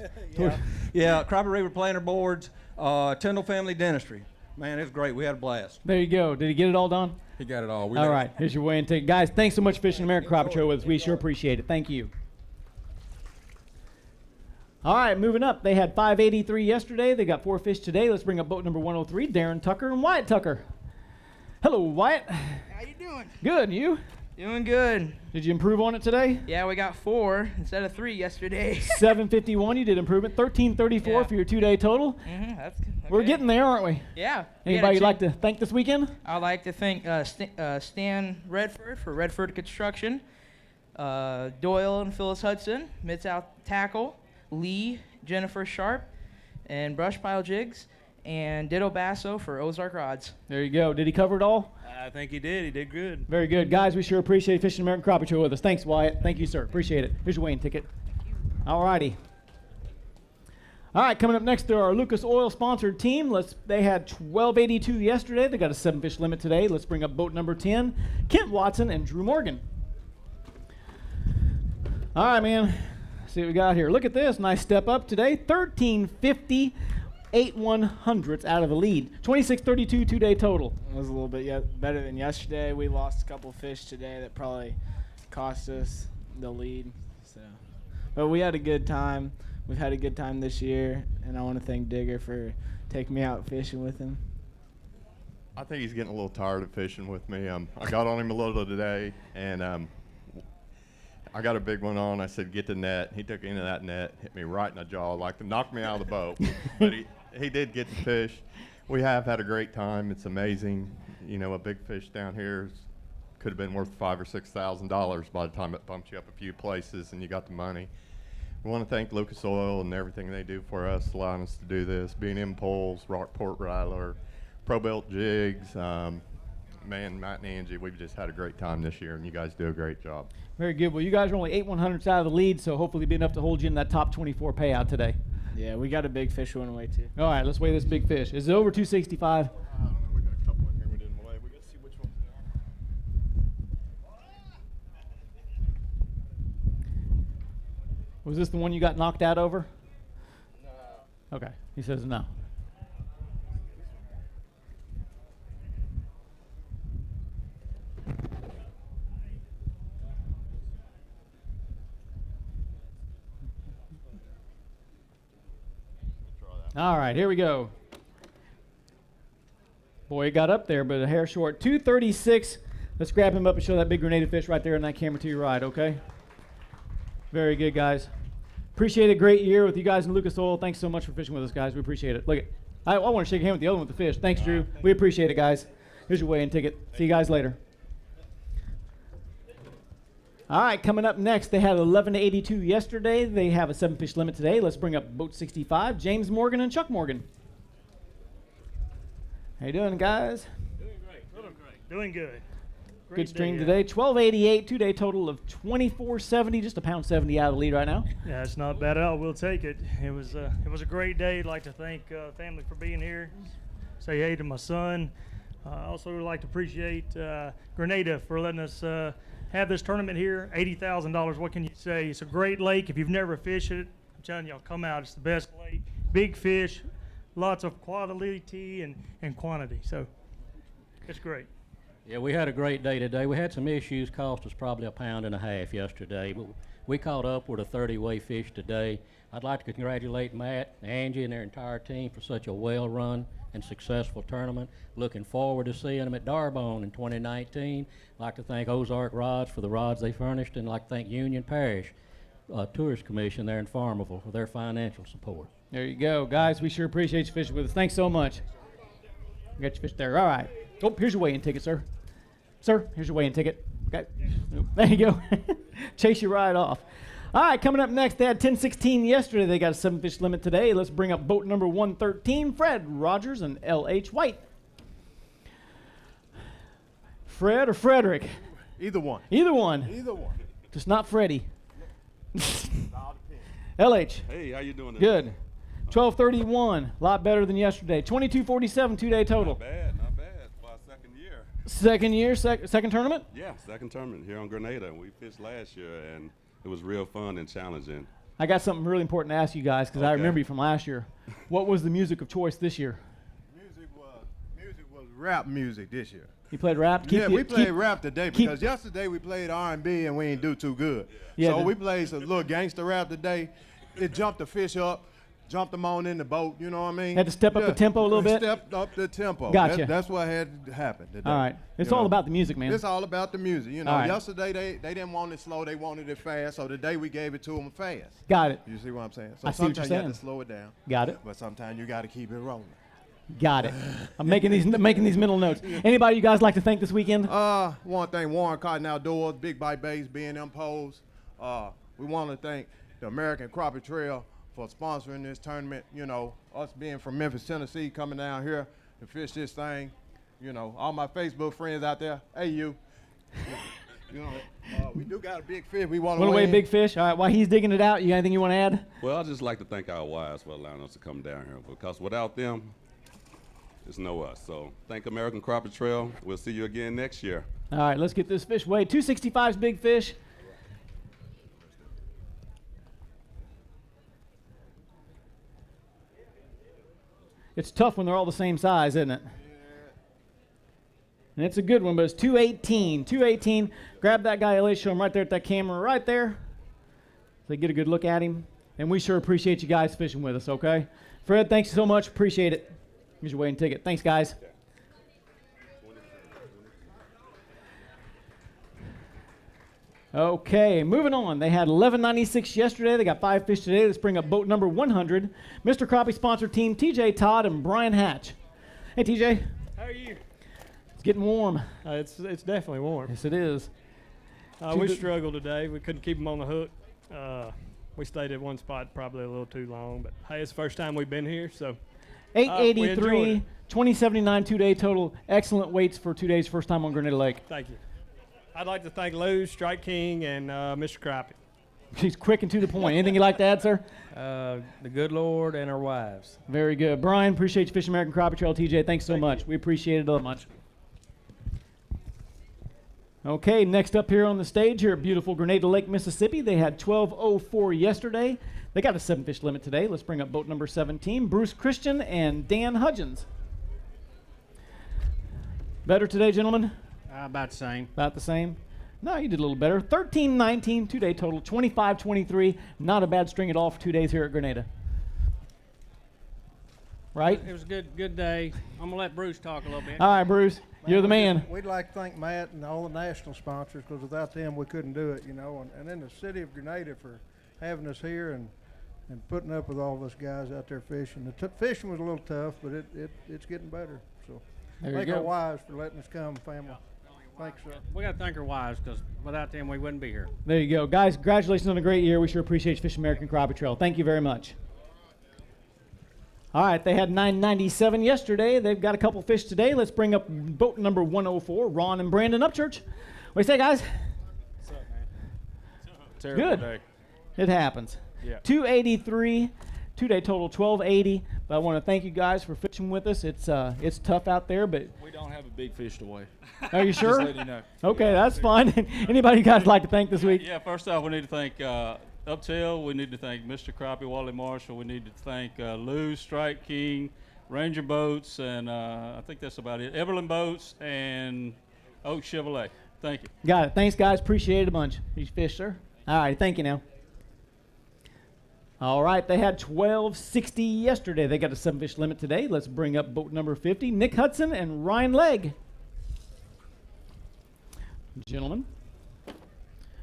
Yeah, Crappie Reaper Planter Boards, Tyndall Family Dentistry. Man, it's great. We had a blast. There you go. Did he get it all done? He got it all. All right, here's your weigh-in ticket. Guys, thanks so much for Fishing America Crappie Trail with us. We sure appreciate it. Thank you. All right, moving up. They had 583 yesterday. They got 4 fish today. Let's bring up boat number 103, Darren Tucker and Wyatt Tucker. Hello, Wyatt. How you doing? Good, you? Doing good. Did you improve on it today? Yeah, we got 4 instead of 3 yesterday. 751, you did improvement. 1334 for your 2-day total. That's We're getting there, aren't we? Yeah. Anybody you'd like to thank this weekend? I'd like to thank Stan Redford for Redford Construction, Doyle and Phyllis Hudson, Mid-South Tackle, Lee, Jennifer Sharp, and Brush Pile Jigs, and Ditto Basso for Ozark Rods. There you go. Did he cover it all? I think he did. He did good. Very good. Guys, we sure appreciate Fishing American Crappie Trail with us. Thanks, Wyatt. Thank you, sir. Appreciate it. Here's your weighing ticket. All righty. All right, coming up next, they're our Lucas Oil sponsored team. They had 1282 yesterday. They got a 7-fish limit today. Let's bring up boat number 10, Kent Watson and Drew Morgan. All right, man. Let's see what we got here. Look at this. Nice step up today. 1350. 8/100ths out of the lead. 2632 2-day total. It was a little bit better than yesterday. We lost a couple fish today that probably cost us the lead. But we had a good time. We've had a good time this year, and I want to thank Digger for taking me out fishing with him. I think he's getting a little tired of fishing with me. I got on him a little today, and I got a big one on. I said, get the net. He took into that net, hit me right in the jaw, like to knock me out of the boat. But he did get the fish. We have had a great time. It's amazing. You know, a big fish down here could have been worth $5,000 or $6,000 by the time it bumped you up a few places and you got the money. We want to thank Lucas Oil and everything they do for us, allowing us to do this. B&M Poles, Rockport Ryler, Pro-Built Jigs, man, Matt and Angie, we've just had a great time this year, and you guys do a great job. Very good. Well, you guys are only 8/100ths out of the lead, so hopefully be enough to hold you in that top 24 payout today. Yeah, we got a big fish one away too. All right, let's weigh this big fish. Is it over 265? I don't know. We got a couple in here we didn't weigh. We got to see which ones they are. Was this the one you got knocked out over? No. Okay. He says no. All right, here we go. Boy, it got up there, but a hair short. 236. Let's grab him up and show that big Grenada fish right there in that camera to your right, okay? Very good, guys. Appreciate a great year with you guys in Lucas Oil. Thanks so much for fishing with us, guys. We appreciate it. Look, I want to shake your hand with the other one with the fish. Thanks, Drew. We appreciate it, guys. Here's your weigh-in ticket. See you guys later. All right, coming up next, they had 1182 yesterday. They have a 7-fish limit today. Let's bring up boat 65, James Morgan and Chuck Morgan. How you doing, guys? Doing great. Doing good. Good stream today. 1288, 2-day total of 2470, just a £1.70 out of the lead right now. Yeah, it's not bad at all. We'll take it. It was a great day. I'd like to thank family for being here. Say hey to my son. I also would like to appreciate Grenada for letting us have this tournament here. $80,000. What can you say? It's a great lake. If you've never fished it, I'm telling y'all, come out. It's the best lake. Big fish, lots of quality and quantity. So it's great. Yeah, we had a great day today. We had some issues, cost us probably a pound and a half yesterday, but we caught up with a 30-weight fish today. I'd like to congratulate Matt, Angie, and their entire team for such a well-run and successful tournament. Looking forward to seeing them at Darbone in 2019. I'd like to thank Ozark Rods for the rods they furnished, and I'd like to thank Union Parish Tourist Commission there in Farmerville for their financial support. There you go. Guys, we sure appreciate you fishing with us. Thanks so much. You got your fish there. All right. Oh, here's your weigh-in ticket, sir. Sir, here's your weigh-in ticket. Okay. There you go. Chase you right off. All right, coming up next, they had 1016 yesterday. They got a 7-fish limit today. Let's bring up boat number 113, Fred Rogers and L.H. White. Fred or Frederick? Either one. Either one. Either one. Just not Freddie. L.H. Hey, how you doing today? Good. 1231, a lot better than yesterday. 2247, 2-day total. Not bad, not bad. For our second year. Second year, second tournament? Yeah, second tournament here on Grenada. We fished last year, and it was real fun and challenging. I got something really important to ask you guys because I remember you from last year. What was the music of choice this year? Music was rap music this year. You played rap? We played rap today because yesterday we played R&B and we ain't do too good. Yeah, so we played some little gangster rap today. It jumped the fish up. jumped them on in the boat, you know what I mean? Had to step up the tempo a little bit? Stepped up the tempo. Gotcha. That's what had to happen today. All right. It's you all know? about the music, man. It's all about the music. You know, All right. yesterday they didn't want it slow, they wanted it fast, so today we gave it to them fast. Got it. You see what I'm saying? So I see what you're sometimes you have saying. to slow it down. Got it. But sometimes you got to keep it rolling. Got it. I'm making these mental notes. Anybody you guys like to thank this weekend? Want to thank Warren Cotton Outdoors, Big Bite Bass, B&M Poles. We want to thank the American Crappie Trail for sponsoring this tournament. You know, us being from Memphis, Tennessee, coming down here to fish this thing. You know, all my Facebook friends out there, hey you. You know, we do got a big fish. We want to Away win. big fish. All right, while he's digging it out, you got anything you want to add? Well, I'd just like to thank our wives for allowing us to come down here, because without them, it's no us. So thank American Crappie Trail. We'll see you again next year. All right, let's get this fish weighed. 265's big fish. It's tough when they're all the same size, isn't it? And it's a good one, but it's 218. 218. Grab that guy, Elliot. Show him right there at that camera right there. So they get a good look at him. And we sure appreciate you guys fishing with us, okay? Fred, thanks so much. Appreciate it. Here's your weighing ticket. Thanks, guys. Okay, moving on. They had 1196 yesterday. They got 5 fish today. Let's bring up boat number 100. Mr. Crappie sponsor team, TJ Todd and Brian Hatch. Hey, TJ. How are you? It's getting warm. It's definitely warm. Yes, it is. We struggled today. We couldn't keep them on the hook. We stayed at one spot probably a little too long, but hey, it's the first time we've been here, so 883, 2079 2-day total. Excellent weights for 2 days. First time on Grenada Lake. Thank you. I'd like to thank Lou, Strike King, and Mr. Crappie. He's quick and to the point. Anything you'd like to add, sir? The good Lord and our wives. Very good. Brian, appreciate you fishing American Crappie Trail. TJ, thanks so much. We appreciate it so much. Okay, next up here on the stage here at beautiful Grenada Lake, Mississippi. They had 1204 yesterday. They got a 7-fish limit today. Let's bring up boat number 17, Bruce Christian and Dan Hudgens. Better today, gentlemen? About the same. About the same? No, you did a little better. 1319, 2-day total, 2523. Not a bad string at all for 2 days here at Grenada. Right? It was a good day. I'm going to let Bruce talk a little bit. All right, Bruce. You're the man. We'd like to thank Matt and all the national sponsors, because without them we couldn't do it, you know, and then the city of Grenada for having us here and putting up with all of us guys out there fishing. The fishing was a little tough, but it's getting better. So thank our wives for letting us come, family. Thanks, sir. We got to thank our wives, because without them we wouldn't be here. There you go. Guys, congratulations on a great year. We sure appreciate you fishing American Crappie Trail. Thank you very much. All right, they had 997 yesterday. They've got a couple fish today. Let's bring up boat number 104, Ron and Brandon Upchurch. What do you say, guys? What's up, man? Terrible Good. Day. It happens. Yeah. 283, 2-day total 1280. But I want to thank you guys for fishing with us. It's tough out there, but we don't have a big fish to weigh. Are you sure? Just letting you know. Okay, that's fine. Anybody you guys like to thank this week? Yeah, first off, we need to thank Uptail. We need to thank Mr. Crappie, Wally Marshall. We need to thank Lou, Strike King, Ranger Boats, and I think that's about it. Everland Boats and Oak Chevrolet. Thank you. Got it. Thanks, guys. Appreciate it a bunch. These fish, sir. All right, thank you now. All right, they had 1260 yesterday. They got a 7-fish limit today. Let's bring up boat number 50, Nick Hudson and Ryan Legg. Gentlemen.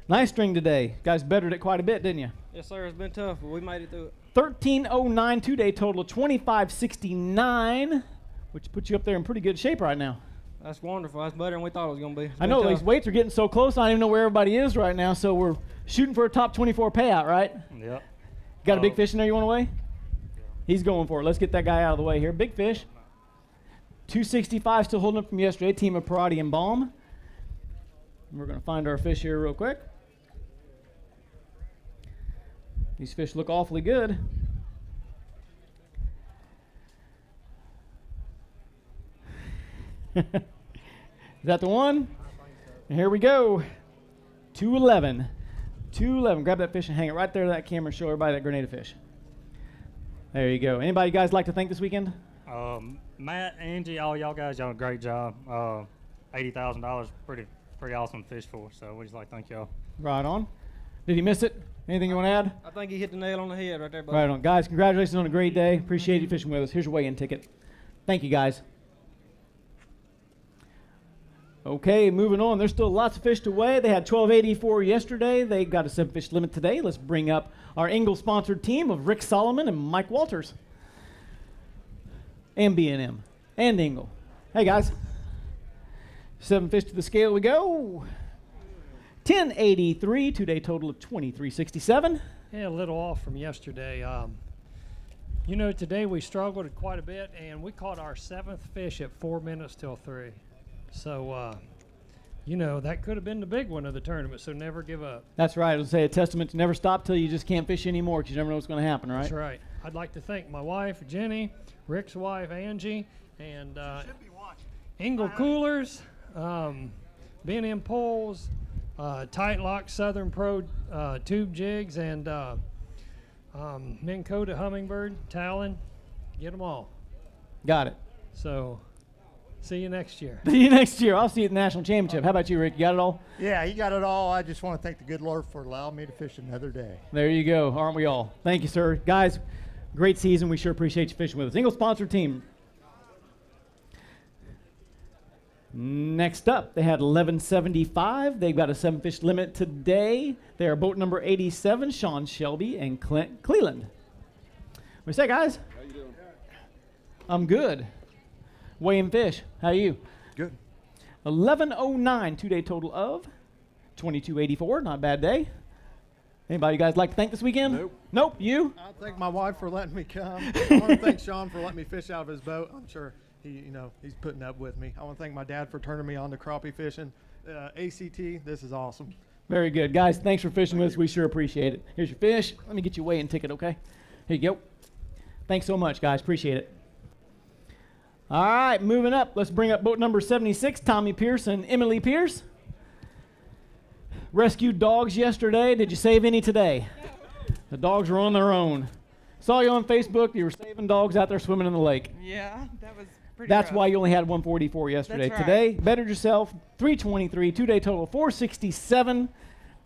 Nice string today. Guys bettered it quite a bit, didn't you? Yes, sir. It's been tough, but we made it through it. 1309, 2-day total of 2569, which puts you up there in pretty good shape right now. That's wonderful. That's better than we thought it was going to be. I know these weights are getting so close. I don't even know where everybody is right now. So we're shooting for a top 24 payout, right? Yep. Got a big fish in there you want to weigh? He's going for it. Let's get that guy out of the way here. Big fish. 265 still holding up from yesterday. Team of Parati and Baum. We're going to find our fish here real quick. These fish look awfully good. Is that the one? And here we go. 211. 211. Grab that fish and hang it right there to that camera and show everybody that Grenada fish. There you go. Anybody you guys like to thank this weekend? Matt, Angie, all y'all guys, y'all did a great job. $80,000, pretty awesome fish for us. So we just like to thank y'all. Right on. Did he miss it? Anything you want to add? I think he hit the nail on the head right there, buddy. Right on. Guys, congratulations on a great day. Appreciate you fishing with us. Here's your weigh-in ticket. Thank you, guys. Okay, moving on. There's still lots of fish to weigh. They had 1284 yesterday. They got a 7-fish limit today. Let's bring up our Engel-sponsored team of Rick Solomon and Mike Walters. And B&M. And Engel. Hey, guys. 7 fish to the scale we go. 1083, two-day total of 2367. Yeah, a little off from yesterday. You know, today we struggled quite a bit, and we caught our 7th fish at 4 minutes till 3. So, you know, that could have been the big one of the tournament, so never give up. That's right. It'll say a testament to never stop till you just can't fish anymore because you never know what's going to happen, right? That's right. I'd like to thank my wife, Jenny, Rick's wife, Angie, and Engel Coolers, B&M Poles, Tight Lock Southern Pro Tube Jigs, and Minn Kota Hummingbird, Talon. Get them all. Got it. So, see you next year. See you next year. I'll see you at the National Championship. How about you, Rick? You got it all? Yeah, he got it all. I just want to thank the good Lord for allowing me to fish another day. There you go. Aren't we all? Thank you, sir. Guys, great season. We sure appreciate you fishing with us. Engel-sponsored team. Next up, they had 1175. They've got a 7-fish limit today. They are boat number 87, Sean Shelby and Clint Cleland. What do you say, guys? How you doing? I'm good. Weighing fish. How are you? Good. 1109, two-day total of 2284. Not a bad day. Anybody you guys like to thank this weekend? Nope. Nope. You? I thank my wife for letting me come. I want to thank Sean for letting me fish out of his boat. I'm sure he's putting up with me. I want to thank my dad for turning me on to crappie fishing. ACT, this is awesome. Very good. Guys, thanks for fishing with us. We sure appreciate it. Here's your fish. Let me get you a weigh-in ticket, okay? Here you go. Thanks so much, guys. Appreciate it. All right, moving up. Let's bring up boat number 76, Tommy Pierce and Emily Pierce. Rescued dogs yesterday. Did you save any today? The dogs were on their own. Saw you on Facebook. You were saving dogs out there swimming in the lake. Yeah, that was pretty That's rough. why you only had 144 yesterday. That's right. Today, bettered yourself, 323, two-day total, 467.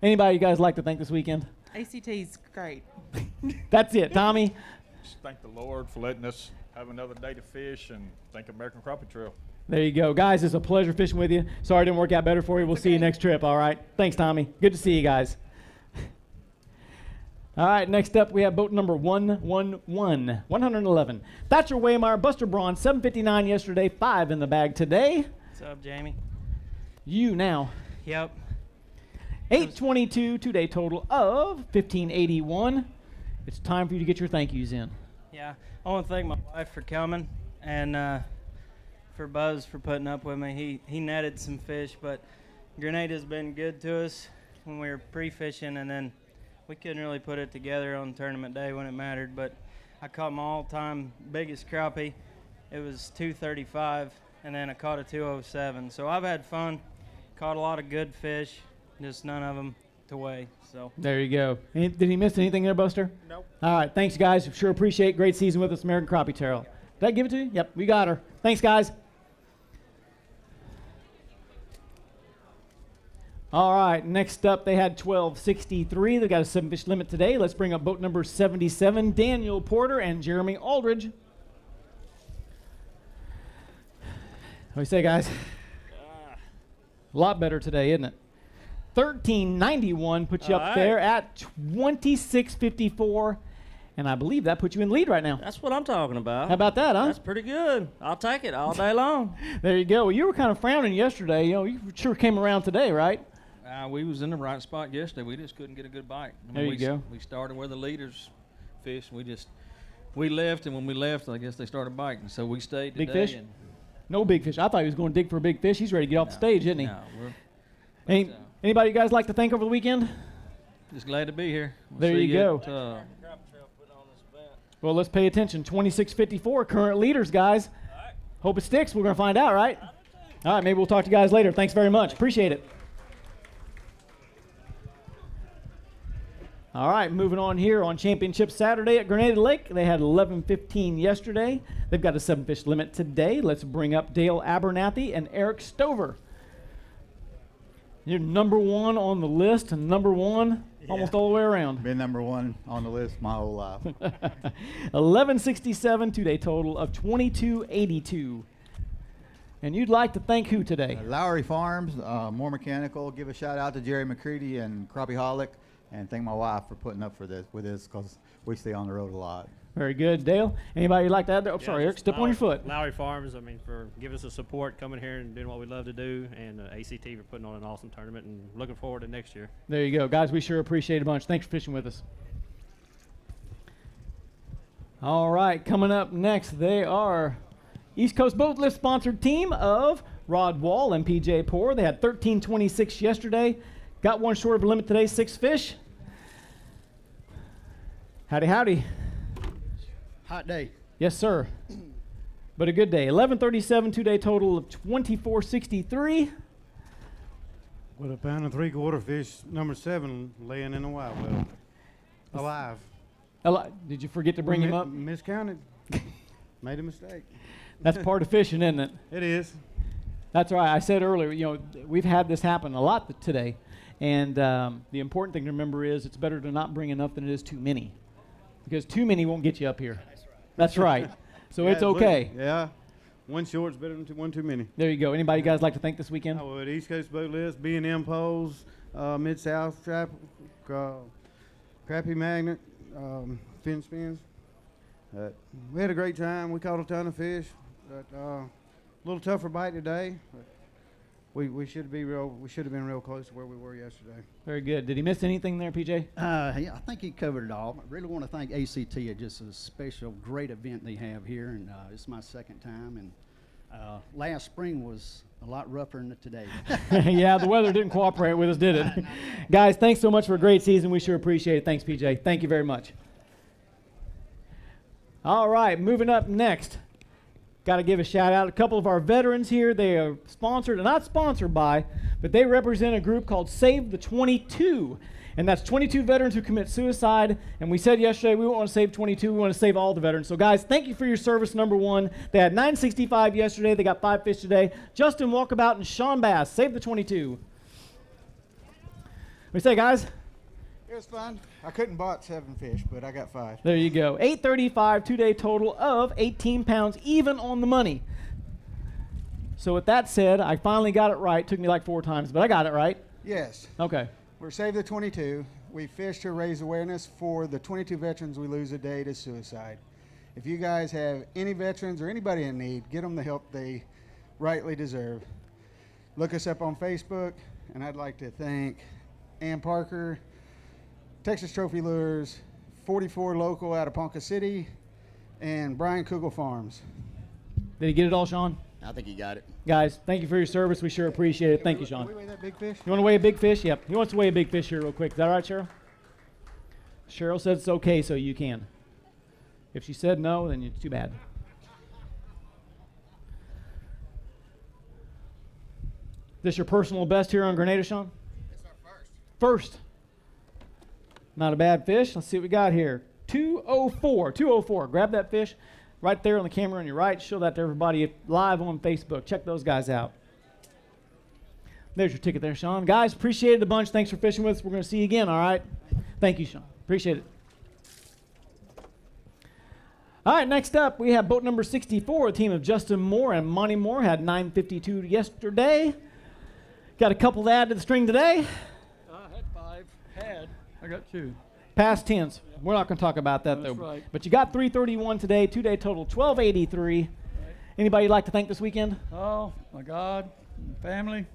Anybody you guys like to thank this weekend? ACT's great. That's it. Tommy? Just thank the Lord for letting us have another day to fish, and thank American Crappie Trail. There you go. Guys, it's a pleasure fishing with you. Sorry it didn't work out better for you. We'll see you next trip, all right? Thanks, Tommy. Good to see you guys. All right, next up we have boat number 111. Thatcher Waymire, Buster Braun, 759 yesterday, 5 in the bag today. What's up, Jamie? You now. Yep. 822, two-day total of 1581. It's time for you to get your thank yous in. Yeah, I want to thank my wife for coming and for Buzz for putting up with me. He netted some fish, but Grenada's been good to us when we were pre-fishing, and then we couldn't really put it together on tournament day when it mattered. But I caught my all-time biggest crappie. It was 235, and then I caught a 207. So I've had fun, caught a lot of good fish, just none of them to weigh. So There you go. Did he miss anything there, Buster? Nope. All right, thanks, guys. Sure appreciate great season with us, American Crappie Trail. Did I give it to you? Yep, we got her. Thanks, guys. All right, next up, they had 1263. They got a 7-fish limit today. Let's bring up boat number 77, Daniel Porter and Jeremy Aldridge. What do you say, guys? A lot better today, isn't it? 1391 puts you up there at 2654, and I believe that puts you in lead right now. That's what I'm talking about. How about that, huh? That's pretty good. I'll take it all day long. There you go. Well, you were kind of frowning yesterday. You know, you sure came around today, right? We was in the right spot yesterday. We just couldn't get a good bite. There you go. We started where the leaders fish. We left, and when we left, I guess they started biting. So we stayed today. Big fish? And No big fish. I thought he was going to dig for a big fish. He's ready to get off the stage, isn't he? No, Anybody you guys like to thank over the weekend? just glad to be here. We'll There see you go. at, Well, let's pay attention. 2654 current leaders, guys. Hope it sticks. We're going to find out, right? All right, maybe we'll talk to you guys later. Thanks very much. Appreciate it. All right, moving on here on Championship Saturday at Grenada Lake. They had 11:15 yesterday. They've got a 7-fish limit today. Let's bring up Dale Abernathy and Eric Stover. You're number one on the list, and number one almost all the way around. Been number one on the list my whole life. 1167 two-day total of 2282. And you'd like to thank who today? Lowry Farms, More Mechanical. Give a shout out to Jerry McCready and Crappie Holic, and thank my wife for putting up with this because we stay on the road a lot. Very good. Dale, anybody you'd like to add there? Oh, sorry, Eric, step on your foot. Lowry Farms, for giving us the support, coming here and doing what we love to do, and ACT for putting on an awesome tournament, and looking forward to next year. There you go. Guys, we sure appreciate it a bunch. Thanks for fishing with us. All right, coming up next, they are East Coast Boat Lift sponsored team of Rod Wall and PJ Poor. They had 1326 yesterday. Got one short of a limit today, 6 fish. Howdy, howdy. Hot day. Yes, sir. But a good day. 1137 two-day total of 2463. With a pound and 3/4 fish, number 7, laying in a wild well. Alive. Did you forget to bring him up? Miscounted. Made a mistake. That's part of fishing, isn't it? It is. That's right. I said earlier, we've had this happen a lot today. And the important thing to remember is it's better to not bring enough than it is too many. Because too many won't get you up here. That's right. So Yeah, it's okay. Yeah. One short's better than one too many. There you go. Anybody you guys like to thank this weekend? I would. East Coast Boat List, B&M Poles, Mid-South Trap, Crappie Magnet, Fin Spins. We had a great time. We caught a ton of fish. But, a little tougher bite today. But we should have been real close to where we were yesterday. Very good. Did he miss anything there, PJ? Yeah, I think he covered it all. I really want to thank ACT. It's just a special, great event they have here, and it's my second time. And last spring was a lot rougher than today. Yeah, the weather didn't cooperate with us, did it? Guys, thanks so much for a great season. We sure appreciate it. Thanks, PJ. Thank you very much. All right, moving up next. Got to give a shout out to a couple of our veterans here. They are sponsored, not sponsored by, but they represent a group called Save the 22. And that's 22 veterans who commit suicide. And we said yesterday we want to save 22. We want to save all the veterans. So, guys, thank you for your service, number one. They had 965 yesterday. They got 5 fish today. Justin Walkabout and Sean Bass, Save the 22. What do you say, guys? It was fun. I couldn't bought 7 fish, but I got 5. There you go. 835, two-day total of 18 pounds, even on the money. So with that said, I finally got it right. Took me like 4 times, but I got it right. Yes. Okay. We're Save the 22. We fish to raise awareness for the 22 veterans we lose a day to suicide. If you guys have any veterans or anybody in need, get them the help they rightly deserve. Look us up on Facebook, and I'd like to thank Ann Parker, Texas Trophy Lures, 44 Local out of Ponca City, and Brian Kugel Farms. Did he get it all, Sean? I think he got it. Guys, thank you for your service. We sure appreciate it. Thank you, Sean. Can we weigh that big fish? You want to weigh a big fish? Yep. He wants to weigh a big fish here real quick. Is that all right, Cheryl? Cheryl said it's okay, so you can. If she said no, then it's too bad. This your personal best here on Grenada, Sean? It's our first. First. Not a bad fish. Let's see what we got here. 204. 204. Grab that fish right there on the camera on your right. Show that to everybody live on Facebook. Check those guys out. There's your ticket there, Sean. Guys, appreciate it a bunch. Thanks for fishing with us. We're going to see you again, all right? Thank you, Sean. Appreciate it. All right, next up, we have boat number 64, a team of Justin Moore and Monty Moore. Had 952 yesterday. Got a couple to add to the string today. I had 5. I got 2. Past tense. We're not going to talk about that, That's though. right. But you got 331 today, 2-day total, 1283. Anybody you'd like to thank this weekend? Oh, my God, family,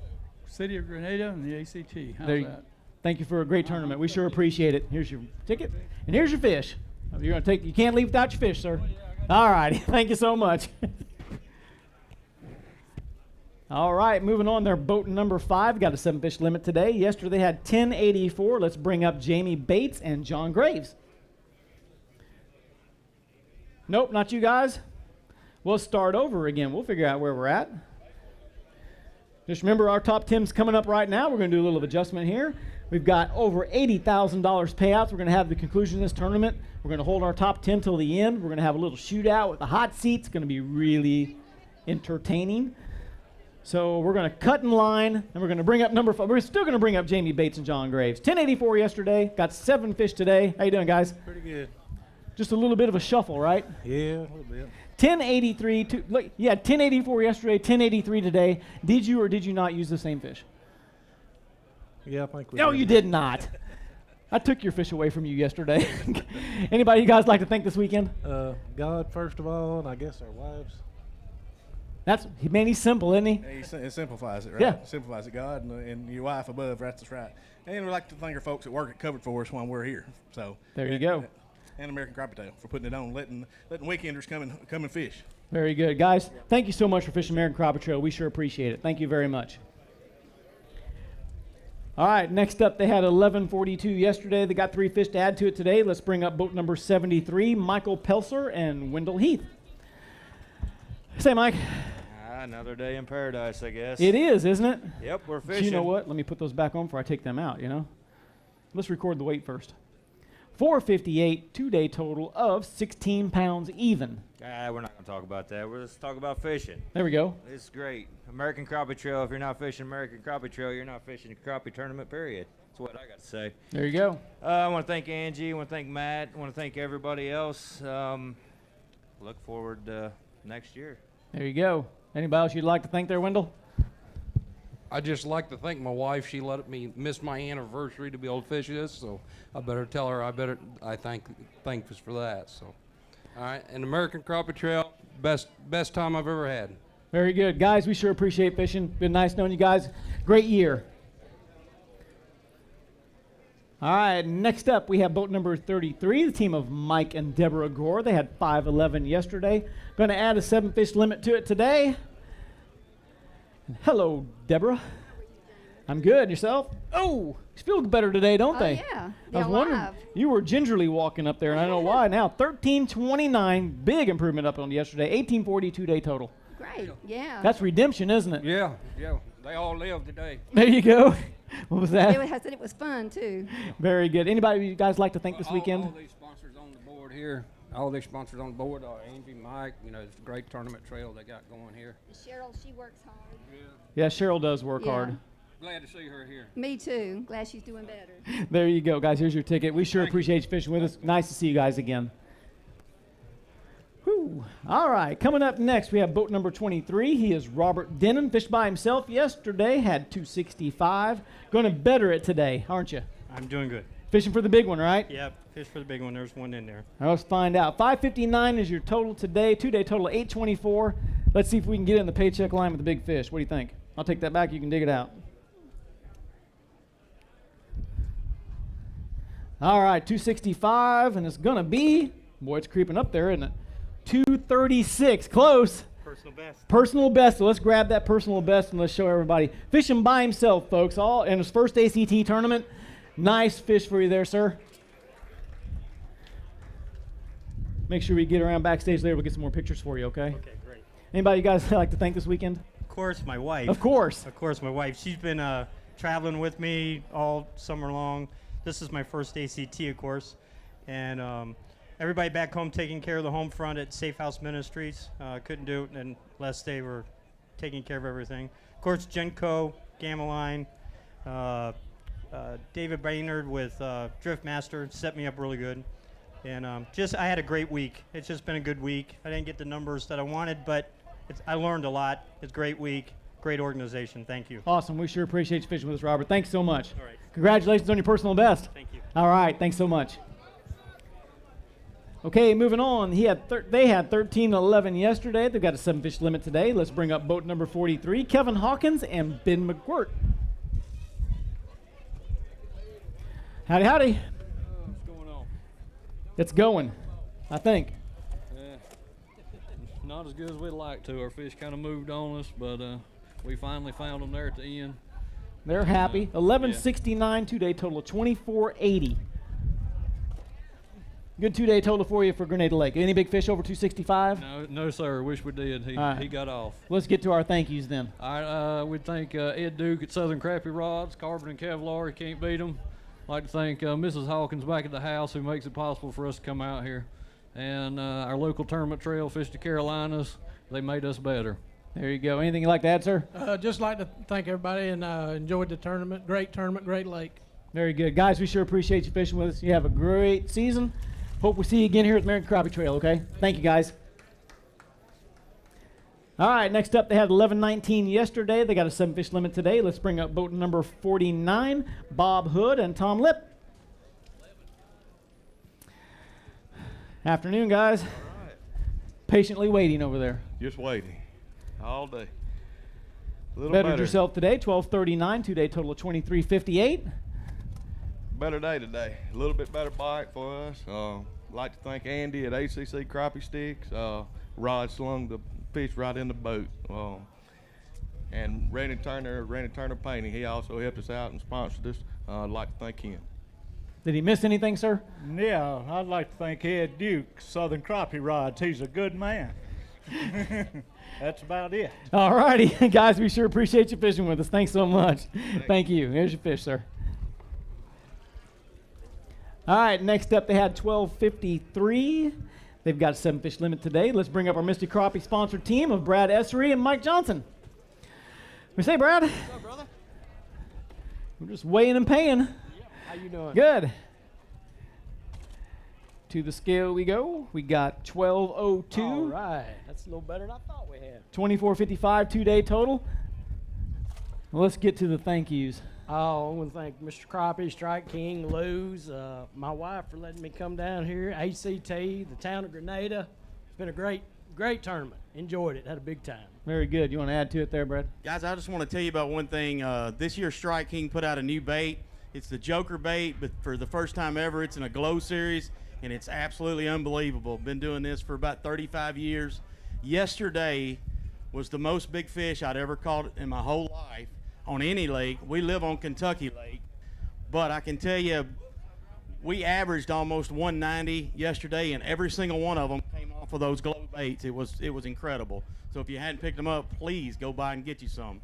City of Grenada, and the ACT. How's There you- that? Thank you for a great tournament. We sure appreciate it. Here's your ticket, and here's your fish. You're gonna take. You can't leave without your fish, sir. All righty. Thank you so much. All right, moving on. They're boat number 5. Got a 7-fish limit today. Yesterday they had 1084. Let's bring up Jamie Bates and John Graves. Nope, not you guys. We'll start over again. We'll figure out where we're at. Just remember our top 10's coming up right now. We're going to do a little adjustment here. We've got over $80,000 payouts. We're going to have the conclusion of this tournament. We're going to hold our top 10 till the end. We're going to have a little shootout with the hot seats. It's going to be really entertaining. So we're going to cut in line, and we're going to bring up number 5. We're still going to bring up Jamie Bates and John Graves. 1084 yesterday, got 7 fish today. How you doing, guys? Pretty good. Just a little bit of a shuffle, right? Yeah, a little bit. 1083, 1084 yesterday, 1083 today. Did you or did you not use the same fish? Yeah, I think we No, did. you did not. I took your fish away from you yesterday. Anybody you guys like to thank this weekend? God, first of all, and I guess our wives. He's simple, isn't he? It simplifies it, right? Yeah. Simplifies it, God, and your wife above, that's right. And we'd like to thank our folks at work that covered for us while we're here. So there you go. And American Crappie Tail for putting it on, letting weekenders come and fish. Very good. Guys, thank you so much for fishing American Crappie Trail. We sure appreciate it. Thank you very much. All right, next up, they had 1142 yesterday. They got 3 fish to add to it today. Let's bring up boat number 73, Michael Pelser and Wendell Heath. Say, Mike. Another day in paradise, I guess. It is, isn't it? Yep, we're But fishing. you know what? Let me put those back on before I take them out, Let's record the weight first. 458, 2-day total of 16 pounds even. We're not going to talk about that. We're just talk about fishing. There we go. It's great. American Crappie Trail, if you're not fishing American Crappie Trail, you're not fishing a crappie tournament, period. That's what I got to say. There you go. I want to thank Angie. I want to thank Matt. I want to thank everybody else. Look forward to next year. There you go. Anybody else you'd like to thank there, Wendell? I'd just like to thank my wife. She let me miss my anniversary to be able to fish this, so I better tell her I thank us for that. So, all right, and American Crappie Trail, best time I've ever had. Very good. Guys, we sure appreciate fishing. Been nice knowing you guys. Great year. All right, next up we have boat number 33, the team of Mike and Deborah Gore. They had 511 yesterday. Going to add a 7-fish limit to it today. Hello, Deborah. I'm good. Yourself? Oh, you feel better today, don't they? Yeah. I was wondering. You were gingerly walking up there, and I know why now. 1329, big improvement up on yesterday. 1840 2-day total. Great. Yeah. That's redemption, isn't it? Yeah. They all live today. There you go. What was that? I said it was fun too. Very good. Anybody you guys like to thank this weekend? All these sponsors on the board here. All these sponsors on the board are Angie, Mike. It's a great tournament trail they got going here. Cheryl, she works hard. Yeah, Cheryl does work hard. Glad to see her here. Me too. Glad she's doing better. There you go, guys. Here's your ticket. We sure appreciate you fishing with us. Nice to see you guys again. Whew. All right, coming up next, we have boat number 23. He is Robert Dennon. Fished by himself yesterday, had 265. Going to better it today, aren't you? I'm doing good. Fishing for the big one, right? Yep, fish for the big one. There's one in there. All right, let's find out. 559 is your total today. 2-day total 824. Let's see if we can get in the paycheck line with the big fish. What do you think? I'll take that back. You can dig it out. All right, 265, and it's going to be, boy, it's creeping up there, isn't it? 236, close. Personal best. Personal best. So let's grab that personal best and let's show everybody. Fishing by himself, folks, all in his first ACT tournament. Nice fish for you there, sir. Make sure we get around backstage later. We'll get some more pictures for you, okay? Okay, great. Anybody you guys like to thank this weekend? Of course, my wife. Of course. Of course, my wife. She's been traveling with me all summer long. This is my first ACT, of course. And everybody back home taking care of the home front at Safe House Ministries. Couldn't do it unless they were taking care of everything. Of course, Genco, Gameline, David Baynard with Driftmaster set me up really good. And I had a great week. It's just been a good week. I didn't get the numbers that I wanted, but I learned a lot. It's a great week. Great organization. Thank you. Awesome. We sure appreciate you fishing with us, Robert. Thanks so much. All right. Congratulations on your personal best. Thank you. All right. Thanks so much. Okay, moving on. They had 13-11 yesterday. They've got a 7-fish limit today. Let's bring up boat number 43, Kevin Hawkins and Ben McGirt. Howdy, howdy. What's going on? It's going, I think. Not as good as we'd like to. Our fish kind of moved on us, but we finally found them there at the end. They're happy. 1169, 2-day total of 2480. Good 2-day total for you for Grenada Lake. Any big fish over 265? No, sir. Wish we did. He got off. Let's get to our thank yous then. All right, we thank Ed Duke at Southern Crappie Rods, Carbon and Kevlar. You can't beat them. Like to thank Mrs. Hawkins back at the house who makes it possible for us to come out here. And our local tournament trail, Fish to Carolinas, they made us better. There you go. Anything you'd like to add, sir? Just like to thank everybody and enjoyed the tournament. Great tournament, great lake. Very good. Guys, we sure appreciate you fishing with us. You have a great season. Hope we see you again here at the American Crappie Trail, okay? Thank you, guys. All right, next up, they had 11-19 yesterday. They got a 7-fish limit today. Let's bring up boat number 49, Bob Hood and Tom Lip. Afternoon, guys. All right. Patiently waiting over there. Just waiting all day. Bettered better. yourself today, 12:39, two-day total of 23:58. Better day today. A little bit better bite for us. Like to thank Andy at ACC Crappie Sticks. Rod slung the fish right in the boat. And Randy Turner Painting, he also helped us out and sponsored us. I'd like to thank him. Did he miss anything, sir? Yeah, I'd like to thank Ed Duke, Southern Crappie Rods. He's a good man. That's about it. All righty, guys, we sure appreciate you fishing with us. Thanks so much. Thank you. Here's your fish, sir. All right, next up, they had 12:53. They've got a 7-fish limit today. Let's bring up our Misty Crappie sponsor team of Brad Essery and Mike Johnson. We say, Brad? What's up, brother? We're just weighing and paying. How you doing? Good. To the scale we go. We got 12:02. All right. That's a little better than I thought we had. 24:55 two-day total. Well, let's get to the thank yous. Oh, I want to thank Mr. Crappie, Strike King, Lou's, my wife for letting me come down here, ACT, the town of Grenada. It's been a great tournament. Enjoyed it. Had a big time. Very good. You want to add to it there, Brad? Guys, I just want to tell you about one thing. This year, Strike King put out a new bait. It's the Joker bait, but for the first time ever, it's in a glow series, and it's absolutely unbelievable. Been doing this for about 35 years. Yesterday was the most big fish I'd ever caught in my whole life on any lake. We live on Kentucky Lake, but I can tell you, we averaged almost 190 yesterday, and every single one of them came off of those glow baits. It was incredible. So if you hadn't picked them up, please go by and get you some.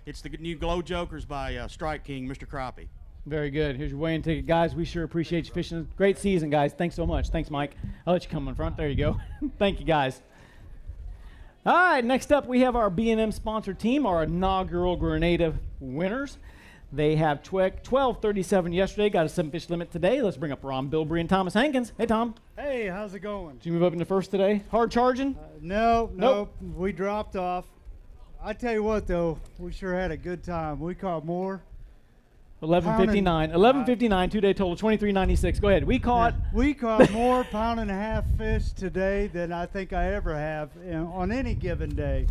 It's the new Glow Jokers by Strike King, Mr. Crappie. Very good. Here's your weighing ticket, guys. We sure appreciate you fishing. Great season, guys. Thanks so much. Thanks, Mike. I'll let you come in front. There you go. Thank you, guys. All right, next up we have our B&M sponsor team, our inaugural Grenada winners. They have 12:37 yesterday, got a 7-fish limit today. Let's bring up Ron Bilbrey and Thomas Hankins. Hey, Tom. Hey, how's it going? Did you move up into first today? Hard charging? No, we dropped off. I tell you what, though, we sure had a good time. We caught more. 11:59, two-day total, 23.96. Go ahead. We caught more pound-and-a-half fish today than I think I ever have on any given day.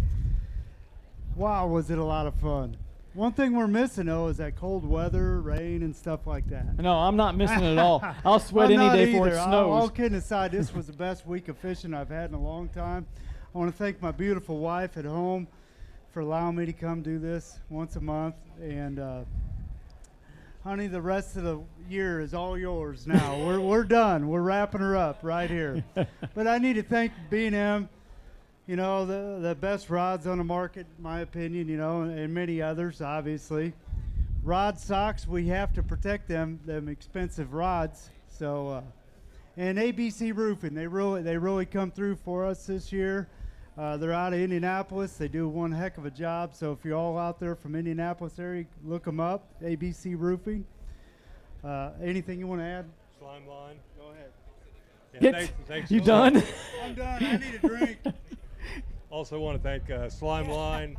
Wow, was it a lot of fun. One thing we're missing, though, is that cold weather, rain, and stuff like that. No, I'm not missing it at all. I'll sweat any day before it snows. All kidding aside, this was the best week of fishing I've had in a long time. I want to thank my beautiful wife at home for allowing me to come do this once a month. And, honey, the rest of the year is all yours now. We're done. We're wrapping her up right here. But I need to thank B&M. You know, the best rods on the market, in my opinion, you know, and many others, obviously. Rod socks, we have to protect them expensive rods. So, and ABC Roofing, they really come through for us this year. They're out of Indianapolis. They do one heck of a job. So if you're all out there from Indianapolis area, look them up, ABC Roofing. Anything you want to add? Slime line. Go ahead. Yeah, thanks you a lot. done? I'm done. I need a drink. Also want to thank Slime Line,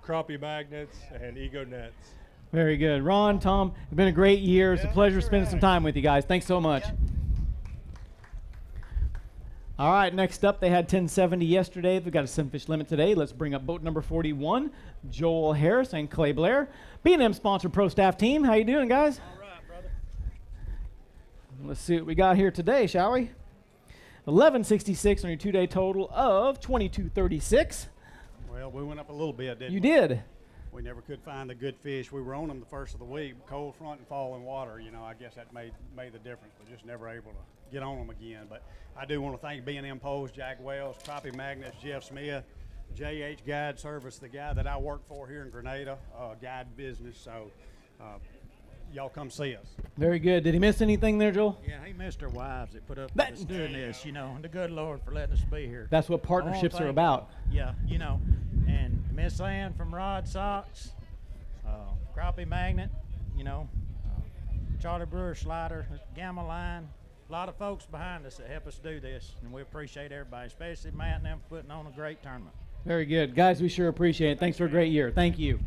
Crappie Magnets, and Ego Nets. Very good. Ron, Tom, it's been a great year. It's a pleasure spending some time with you guys. Thanks so much. All right, next up, they had 1070 yesterday. They've got a 7-fish limit today. Let's bring up boat number 41, Joel Harris and Clay Blair. B&M sponsor pro staff team. How you doing, guys? All right, brother. Let's see what we got here today, shall we? 1166 on your two-day total of 2236. Well, we went up a little bit, didn't we? You did. We never could find the good fish. We were on them the first of the week, cold front and falling water. You know, I guess that made the difference. We're just never able to get on them again. But I do want to thank B&M Poles, Jack Wells, Crappie Magnets, Jeff Smith, JH Guide Service, the guy that I work for here in Grenada, guide business. So y'all come see us. Very good. Did he miss anything there, Joel? Yeah, he missed our wives that put up with us doing this, you know, and the good Lord for letting us be here. That's what partnerships are about. Yeah, you know, Miss Ann from Rod Socks, Crappie Magnet, Charlie Brewer Slider, Gamma Line. A lot of folks behind us that help us do this, and we appreciate everybody, especially Matt and them for putting on a great tournament. Very good. Guys, we sure appreciate it. Thanks for a great year. Thank you.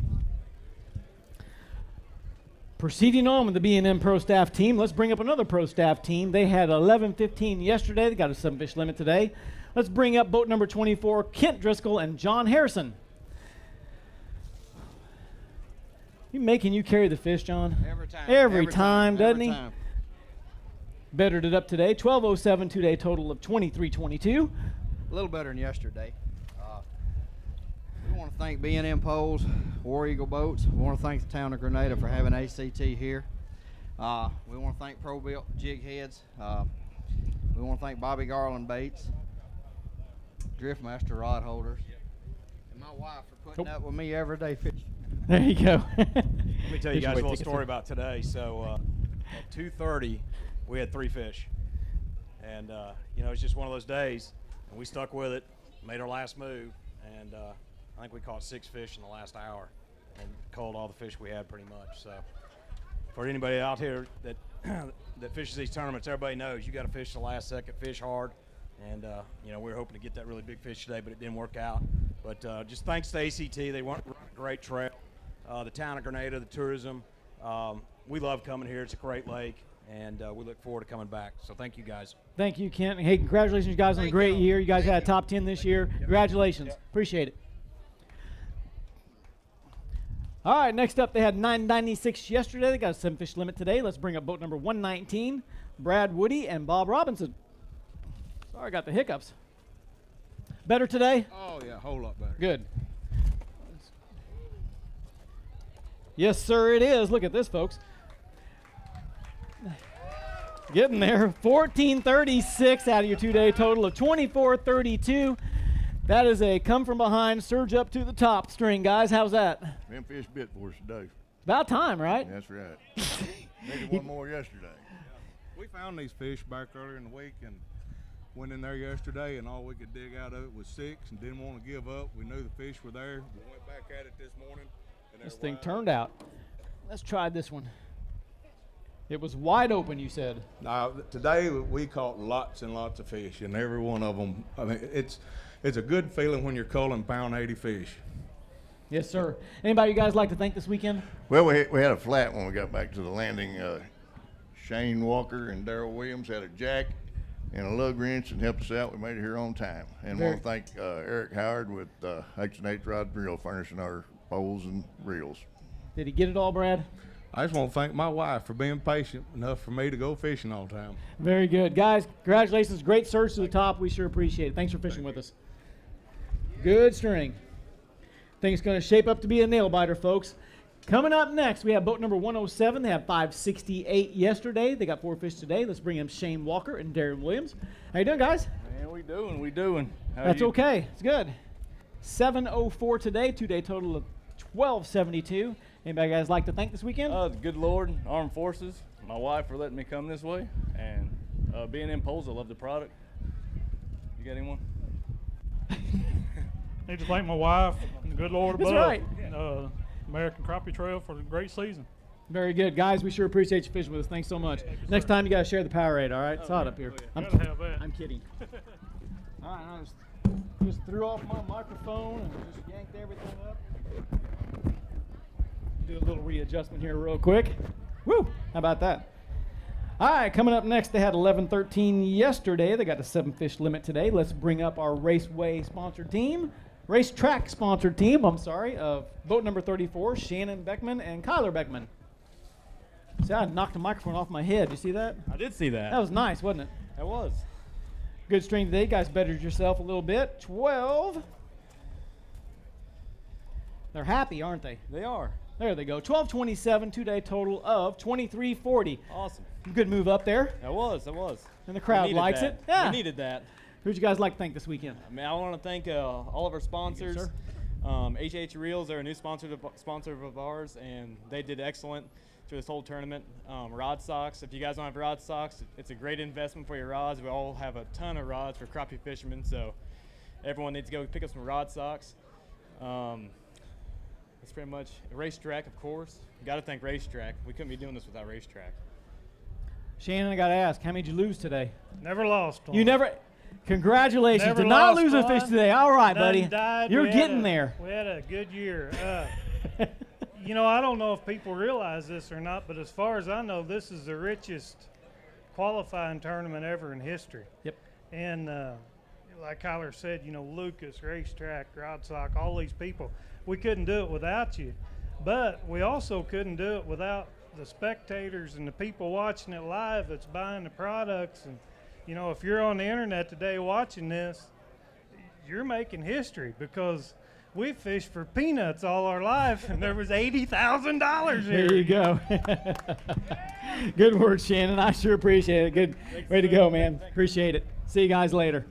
Proceeding on with the B&M Pro Staff team, let's bring up another Pro Staff team. They had 11-15 yesterday. They got a 7-fish limit today. Let's bring up boat number 24, Kent Driscoll and John Harrison. You making you carry the fish, John? Every time. Every time, doesn't every he? Time. Bettered it up today. 12:07 two-day total of 23:22. A little better than yesterday. We want to thank B&M Poles, War Eagle Boats. We want to thank the town of Grenada for having ACT here. We want to thank Pro-Built Jig Heads. We want to thank Bobby Garland Baits, Driftmaster Rod Holders, and my wife for putting up with me every day fishing. There you go. Let me tell you guys a little story about today. So at 2:30, we had 3 fish. And, it's just one of those days, and we stuck with it, made our last move, and I think we caught 6 fish in the last hour and caught all the fish we had pretty much. So for anybody out here that that fishes these tournaments, everybody knows you got to fish the last second, fish hard. And, we were hoping to get that really big fish today, but it didn't work out. But just thanks to ACT. They went a great trail. The town of Grenada, the tourism. We love coming here. It's a great lake, and we look forward to coming back. So thank you, guys. Thank you, Kent. Hey, congratulations, you guys, on a great year. You guys had a top 10 this year. Congratulations. Appreciate it. All right, next up, they had 996 yesterday. They got a 7-fish limit today. Let's bring up boat number 119, Brad Woody and Bob Robinson. Sorry, I got the hiccups. Better today? Oh, yeah, a whole lot better. Good. Yes, sir, it is. Look at this, folks. Getting there. 1436 out of your 2-day total of 2432. That is a come from behind, surge up to the top string, guys. How's that? Them fish bit for us today. About time, right? That's right. Maybe one more yesterday. We found these fish back earlier in the week and went in there yesterday, and all we could dig out of it was 6 and didn't want to give up. We knew the fish were there. We went back at it this morning. And This thing turned out. Let's try this one. It was wide open, you said. Now, today we caught lots and lots of fish, and every one of them, I mean, it's a good feeling when you're culling pound 80 fish. Yes, sir. Anybody you guys like to thank this weekend? Well, we had a flat when we got back to the landing. Shane Walker and Darrell Williams had a jack and a lug wrench and helped us out. We made it here on time. And want to thank Eric Howard with H&H Rod and Reel furnishing our poles and reels. Did he get it all, Brad? I just want to thank my wife for being patient enough for me to go fishing all the time. Very good. Guys, congratulations. Great surge to the top. We sure appreciate it. Thanks for fishing with us. Good string. Think it's going to shape up to be a nail biter, folks. Coming up next, we have boat number 107. They had 568 yesterday. They got 4 fish today. Let's bring in Shane Walker and Darren Williams. How you doing, guys? Man, we doing. How That's you? okay. It's good. 704 today. 2-day total of 1272. Anybody guys like to thank this weekend? The good Lord, Armed Forces, my wife for letting me come this way, and B&M Poles, I love the product. You got anyone? Need to thank my wife and the good Lord above. That's right. American Crappie Trail for the great season. Very good. Guys, we sure appreciate you fishing with us. Thanks so much. Next time, you got to share the Powerade, all right? It's hot up here. I'm kidding. All right, I just threw off my microphone and just yanked everything up. Do a little readjustment here real quick. Woo! How about that? All right, coming up next, they had 11-13 yesterday. They got a 7-fish limit today. Let's bring up our Raceway sponsored team. Racetrack sponsored team, of boat number 34, Shannon Beckman and Kyler Beckman. See, I knocked the microphone off my head. You see that? I did see that. That was nice, wasn't it? It was. Good string today. You guys bettered yourself a little bit. 12. They're happy, aren't they? They are. There they go. 1227, 2-day total of 2340. Awesome. Good move up there. It was. And the crowd likes that. it. Yeah. We needed that. Who'd you guys like to thank this weekend? I mean, I want to thank all of our sponsors. H&H Reels are a new sponsor of ours, and they did excellent through this whole tournament. Rod Socks. If you guys don't have rod socks, it's a great investment for your rods. We all have a ton of rods for crappie fishermen, so everyone needs to go pick up some rod socks. It's pretty much a racetrack, of course. Got to thank racetrack. We couldn't be doing this without racetrack. Shannon, I got to ask, how many did you lose today? Never lost one. You never. Congratulations. Never Did not lost lose a one. fish today. All right, None buddy. died. You're We had getting a- there. We had a good year. You know, I don't know if people realize this or not, but as far as I know, this is the richest qualifying tournament ever in history. Yep. And like Kyler said, you know, Lucas, Racetrack, Rod Sock, all these people, we couldn't do it without you. But we also couldn't do it without the spectators and the people watching it live that's buying the products. And, you know, if you're on the internet today watching this, you're making history because we fished for peanuts all our life, and there was $80,000 here. There you go. Good work, Shannon. I sure appreciate it. Good way to go, man. Appreciate it. See you guys later.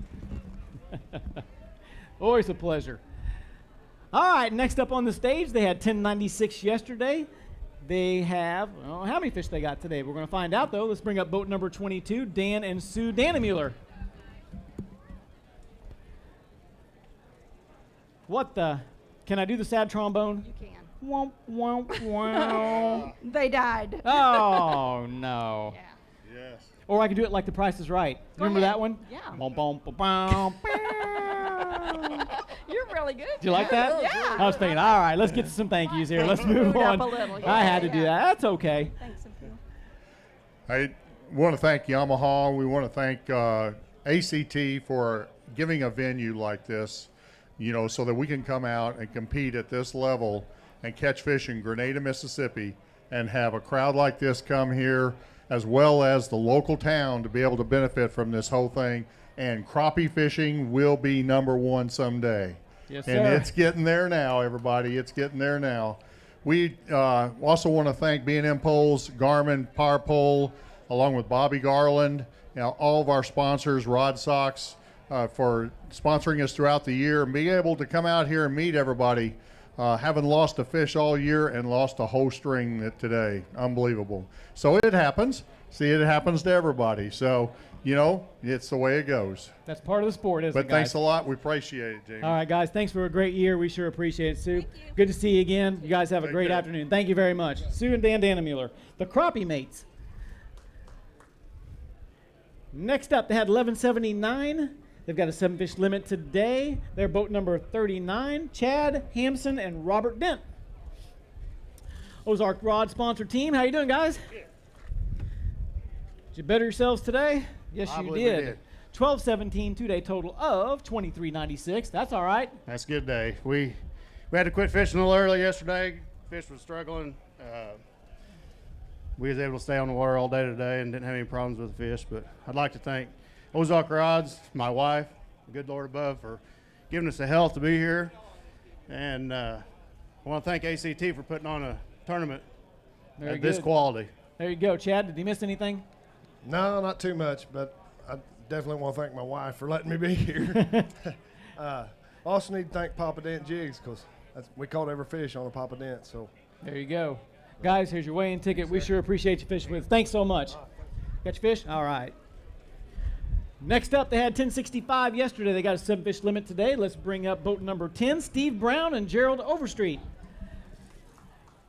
Always a pleasure. All right, next up on the stage, they had 1096 yesterday. They have, well, how many fish they got today? We're going to find out, though. Let's bring up boat number 22, Dan and Sue Danemuller. What the? Can I do the sad trombone? You can. Womp, womp, womp. They died. Oh, no. Yeah. Yes. Or I could do it like The Price is Right. Go Remember ahead. that one? Yeah. Bom, bom, bom, bom. You're really good. Do you like that? Yeah. I was thinking, all right, let's get to some thank yous here. Let's move Moved up on. a little, I had to yeah, do that. That's okay. Thanks, Phil. I want to thank Yamaha. We want to thank ACT for giving a venue like this, you know, so that we can come out and compete at this level and catch fish in Grenada, Mississippi, and have a crowd like this come here, as well as the local town to be able to benefit from this whole thing. And crappie fishing will be #1 someday. Yes, and sir. it's getting there now, everybody. It's getting there now. We also want to thank B&M Poles, Garmin, Power Pole, along with Bobby Garland, you know, all of our sponsors, Rod Socks, for sponsoring us throughout the year and being able to come out here and meet everybody. Having lost a fish all year and lost a whole string today. Unbelievable. So it happens. See, it happens to everybody. So, you know, it's the way it goes. That's part of the sport, isn't But it, guys? thanks a lot. We appreciate it, Jamie. All right, guys, thanks for a great year. We sure appreciate it, Sue. Good to see you again. You guys have a great afternoon. Thank you very much. Sue and Dan Danemuller, the crappie mates. Next up, they had 1179. They've got a 7-fish limit today. They're boat number 39, Chad Hampson and Robert Dent. Ozark Rod sponsor team. How you doing, guys? Did you better yourselves today? Yes, I you believe we did. did. 12-17 two-day total of 23.96. That's all right. That's a good day. We had to quit fishing a little early yesterday. Fish was struggling. We was able to stay on the water all day today and didn't have any problems with the fish. But I'd like to thank Ozark Rods, my wife, the good Lord above, for giving us the health to be here. And I want to thank ACT for putting on a tournament Very at this good. quality. There you go. Chad, did you miss anything? No, not too much, but I definitely want to thank my wife for letting me be here. Also need to thank Papa Dent Jigs because we caught every fish on a Papa Dent. So There you go. Guys, here's your weigh-in ticket. We sure appreciate you fishing with us. Thanks so much. Got your fish? All right. Next up, they had 1065 yesterday. They got a 7-fish limit today. Let's bring up boat number 10, Steve Brown and Gerald Overstreet.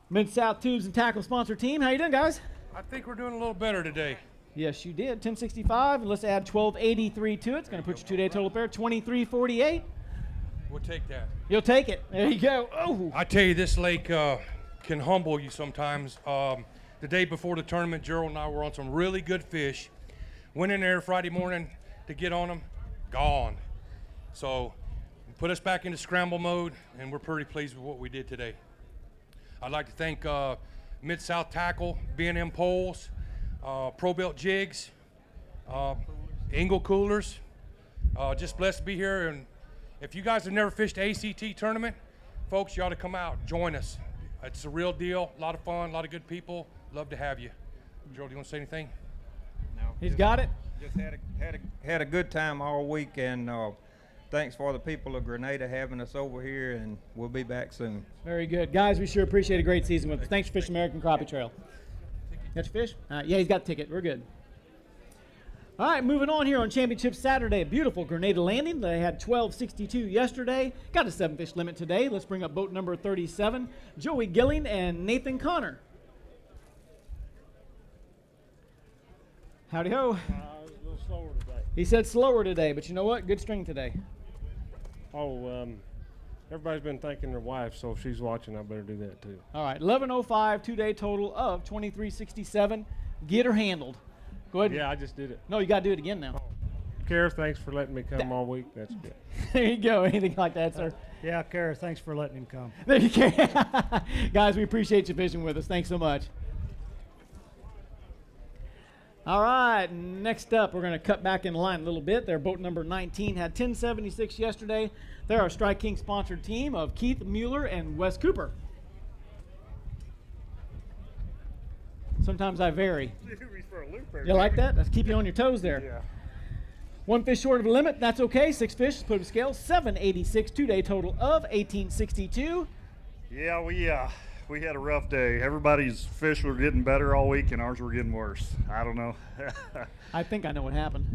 Mid-South Tubes and Tackle sponsor team. How you doing, guys? I think we're doing a little better today. Yes, you did. 1065, and let's add 1283 to it. It's going to put your two-day total pair 2348. We'll take that. You'll take it. There you go. Oh. I tell you, this lake can humble you sometimes. The day before the tournament, Gerald and I were on some really good fish. Went in there Friday morning to get on them, gone. So put us back into scramble mode, and we're pretty pleased with what we did today. I'd like to thank Mid-South Tackle, B&M Poles, Pro Belt Jigs, Engle Coolers. Just blessed to be here. And if you guys have never fished ACT tournament, folks, you ought to come out, join us. It's a real deal, a lot of fun, a lot of good people. Love to have you. Gerald, do you want to say anything? No. He's got it. Just had a good time all week, and thanks for the people of Grenada having us over here, and we'll be back soon. Very good. Guys, we sure appreciate a great season with us. Thanks for fishing American Crappie Trail. Got your fish? Yeah, he's got a ticket. We're good. All right, moving on here on Championship Saturday. Beautiful Grenada Landing. They had 1262 yesterday. Got a 7-fish limit today. Let's bring up boat number 37, Joey Gilling and Nathan Connor. Howdy ho. A little slower today. He said slower today, but you know what? Good string today. Oh, everybody's been thanking their wife, so if she's watching, I better do that too. All right, 1105, 2-day total of 2367. Get her handled. Go ahead. Yeah, I just did it. No, you got to do it again now. Kara, thanks for letting me come all week. That's good. There you go. Anything like that, sir? Yeah, Kara, thanks for letting him come. There you go. Guys, we appreciate you fishing with us. Thanks so much. All right, next up, we're going to cut back in line a little bit. Their boat number 19 had 1076 yesterday. They're our Strike King sponsored team of Keith Mueller and Wes Cooper. Sometimes I vary. You like that? Let's keep you on your toes there. Yeah. 1 fish short of a limit. That's okay. 6 fish. Put up a scale. 786. 2-day total of 1862. Yeah, we had a rough day. Everybody's fish were getting better all week, and ours were getting worse. I don't know. I think I know what happened.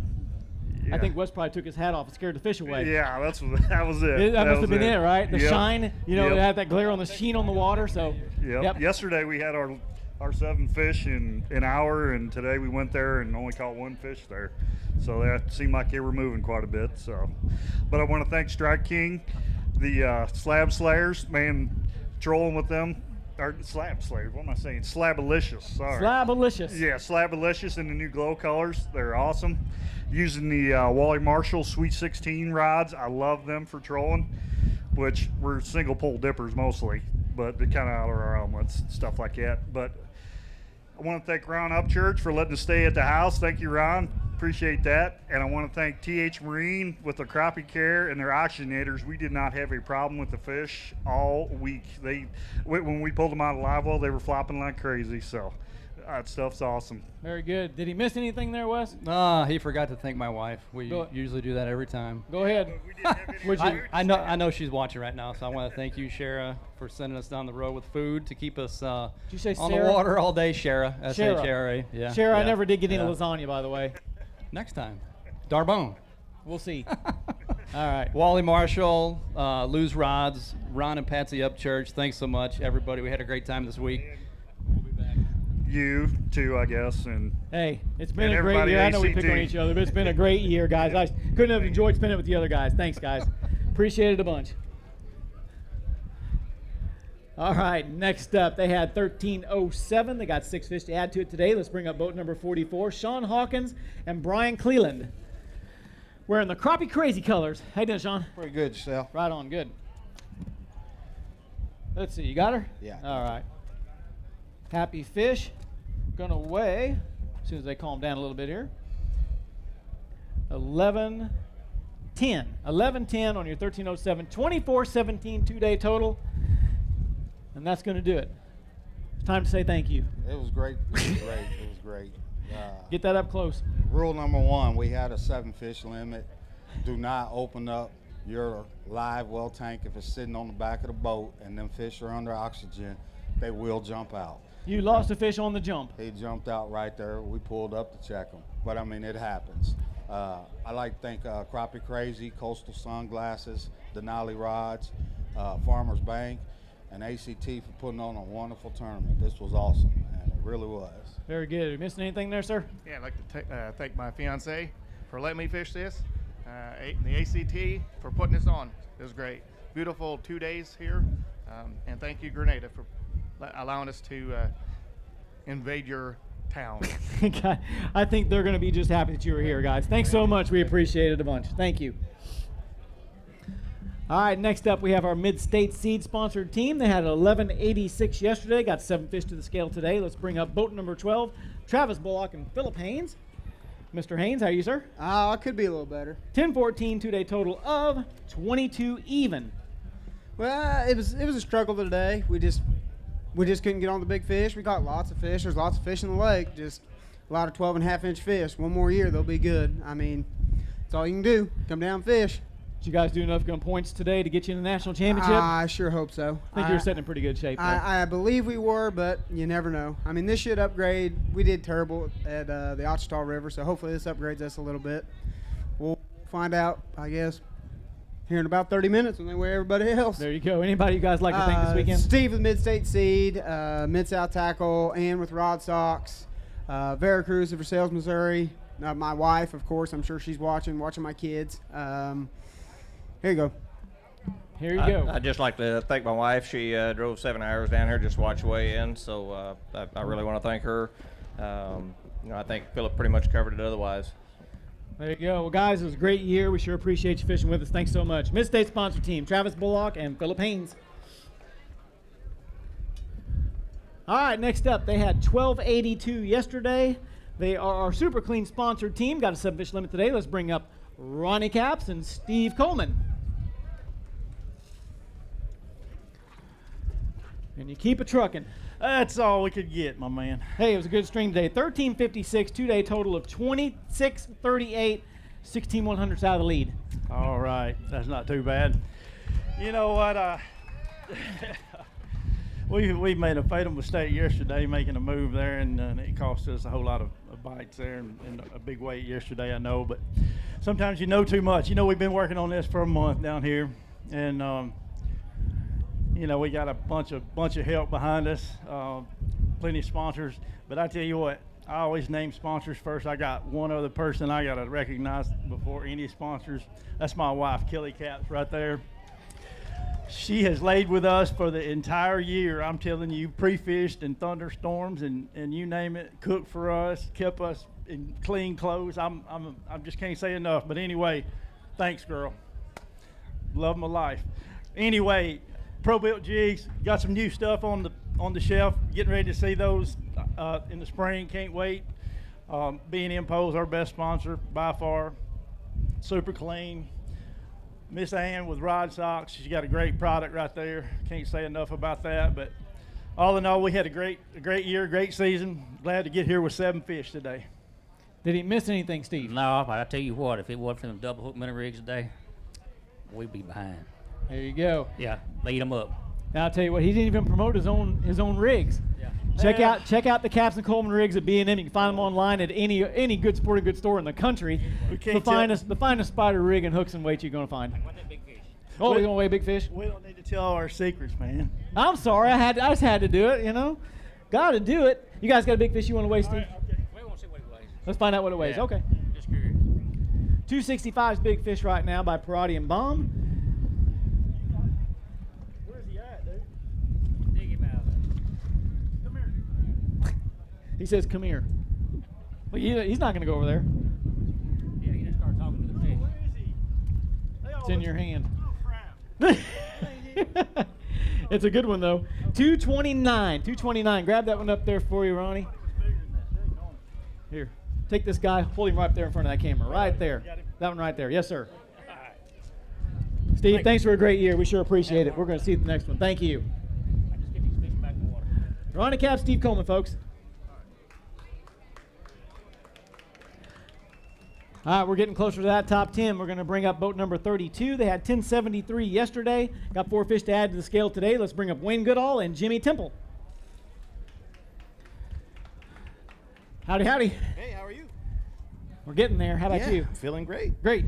Yeah. I think Wes probably took his hat off and scared the fish away. Yeah, that was it. That must have been it, right? The Yep. shine, you know, Yep. it had that glare on the sheen on the water. So, Yep. Yesterday we had our 7 fish in an hour, and today we went there and only caught 1 fish there. So that seemed like they were moving quite a bit. So, but I want to thank Strike King, the Slab Slayers, man, trolling with them. Or Slab Slayers, what am I saying? Slabalicious, sorry. Slabalicious. Yeah, Slabalicious in the new glow colors. They're awesome. Using the Wally Marshall Sweet 16 rods. I love them for trolling, which we're single pole dippers mostly, but they're kind of out of our elements, stuff like that. But I want to thank Ron Upchurch for letting us stay at the house. Thank you, Ron. Appreciate that. And I want to thank TH Marine with their crappie care and their oxygenators. We did not have a problem with the fish all week. When we pulled them out of live well, they were flopping like crazy. So that stuff's awesome. Very good. Did he miss anything there, Wes? He forgot to thank my wife. We usually do that every time. Go ahead. I know she's watching right now, so I want to thank you, Shara, for sending us down the road with food to keep us Did you say on Sarah? the water all day, Shara. Shara. S-H-R-A. Yeah. Shara, I yeah, never did get any yeah. lasagna, by the way. Next time. Darbone. We'll see. All right. Wally Marshall, Lou's Rods, Ron and Patsy Upchurch. Thanks so much, everybody. We had a great time this week. You too, I guess. And hey, it's been and a great year. I know we ACT. pick on each other, but it's been a great year, guys. I couldn't have enjoyed spending it with the other guys. Thanks, guys. Appreciate it a bunch. All right, next up, they had 1307. They got 6 fish to add to it today. Let's bring up boat number 44, Sean Hawkins and Brian Cleland. Wearing the Crappie Crazy colors. How you doing, Sean? Pretty good, yourself. Right on, good. Let's see, you got her? Yeah. All right. Happy fish. Gonna weigh, as soon as they calm down a little bit here, 1110. 1110 on your 1307. 2417 2-day total. And that's going to do it. It's time to say thank you. It was great. It was great. It was great. Get that up close. Rule number 1, we had a 7 fish limit. Do not open up your live well tank if it's sitting on the back of the boat and them fish are under oxygen. They will jump out. You lost a fish on the jump. He jumped out right there. We pulled up to check him. But, I mean, it happens. I'd like to thank Crappie Crazy, Coastal Sunglasses, Denali Rods, Farmers Bank, and ACT for putting on a wonderful tournament. This was awesome, and it really was. Very good. Are you missing anything there, sir? Yeah, I'd like to thank my fiance for letting me fish this, and the ACT for putting this on. It was great. Beautiful 2 days here, and thank you, Grenada, for allowing us to invade your town. I think they're going to be just happy that you were here, guys. Thanks so much. We appreciate it a bunch. Thank you. All right, next up we have our Mid-State Seed sponsored team. They had 1186 yesterday, got 7 fish to the scale today. Let's bring up boat number 12, Travis Bullock and Philip Haynes. Mr. Haynes, how are you, sir? I could be a little better. 1014, 2-day total of 22 even. Well, it was a struggle today. We just couldn't get on the big fish. We caught lots of fish. There's lots of fish in the lake. Just a lot of 12.5-inch fish. One more year, they'll be good. I mean, that's all you can do. Come down and fish. Did you guys do enough gun points today to get you in the national championship? I sure hope so. I think you're sitting in pretty good shape. I believe we were, but you never know. I mean, this should upgrade. We did terrible at the Ouachita River, so hopefully this upgrades us a little bit. We'll find out, I guess, here in about 30 minutes when they weigh everybody else. There you go. Anybody you guys like to thank this weekend? Steve with Mid-State Seed, Mid-South Tackle, Ann with Rod Sox, Veracruz of Versailles, Missouri. My wife, of course. I'm sure she's watching my kids. Here you go. Here you go. I'd just like to thank my wife. She drove 7 hours down here just to watch weigh in, so I really want to thank her. I think Philip pretty much covered it otherwise. There you go. Well, guys, it was a great year. We sure appreciate you fishing with us. Thanks so much. Mid-State sponsor team, Travis Bullock and Philip Haynes. All right, next up, they had 1282 yesterday. They are our Super Clean sponsored team. Got a 7-fish limit today. Let's bring up Ronnie Capps and Steve Coleman. And you keep it trucking. That's all we could get, my man. Hey, it was a good stream today. 1356, two-day total of 2638, 16/100ths out of the lead. All right, that's not too bad. You know what? We made a fatal mistake yesterday making a move there, and it cost us a whole lot of bites there and a big weight yesterday, I know. But sometimes you know too much. You know, we've been working on this for a month down here, and we got a bunch of help behind us, plenty of sponsors. But I tell you what, I always name sponsors first. I got one other person I got to recognize before any sponsors. That's my wife, Kelly Capps, right there. She has laid with us for the entire year. I'm telling you, pre-fished in thunderstorms and you name it, cooked for us, kept us in clean clothes. I just can't say enough. But anyway, thanks, girl. Love my life. Anyway, Pro-Built jigs, got some new stuff on the shelf. Getting ready to see those in the spring. Can't wait. B&M Poles, our best sponsor by far. Super Clean. Miss Ann with Rod Sox, she's got a great product right there. Can't say enough about that. But all in all, we had a great year, great season. Glad to get here with 7 fish today. Did he miss anything, Steve? No, but I tell you what, if it wasn't for them double hook minnow rigs today, we'd be behind. There you go. Yeah, lead them up. Now I'll tell you what, he didn't even promote his own rigs. Yeah. Check out the Capps and Coleman rigs at B&M. You can find them online at any good sporting goods store in the country. The finest spider rig and hooks and weights you're going to find. Oh, we're going to weigh big fish? We don't need to tell our secrets, man. I'm sorry. I just had to do it, you know. Got to do it. You guys got a big fish you want to weigh, Steve? Right, okay. We want to see what it weighs. Let's find out what it weighs. Yeah, okay. Just curious. 265's big fish right now by Parati and Baum. Where's he at, dude? Dig him out. Come here. He says, come here. But he's not going to go over there. Yeah, he just started talking to the fish. Where is he? It's in your hand. Oh, crap. It's a good one, though. 229. Grab that one up there for you, Ronnie. Here. Take this guy. Hold him right there in front of that camera. Right there. That one right there. Yes, sir. Steve, thanks for a great year. We sure appreciate it. We're going to see the next one. Thank you. Just get these fish back in the water. Ronnie Capps, Steve Coleman, folks. All right, we're getting closer to that top 10. We're going to bring up boat number 32. They had 1073 yesterday. Got 4 fish to add to the scale today. Let's bring up Wayne Goodall and Jimmy Temple. Howdy, howdy. Hey, how are you? We're getting there. How about you? Feeling great. Great.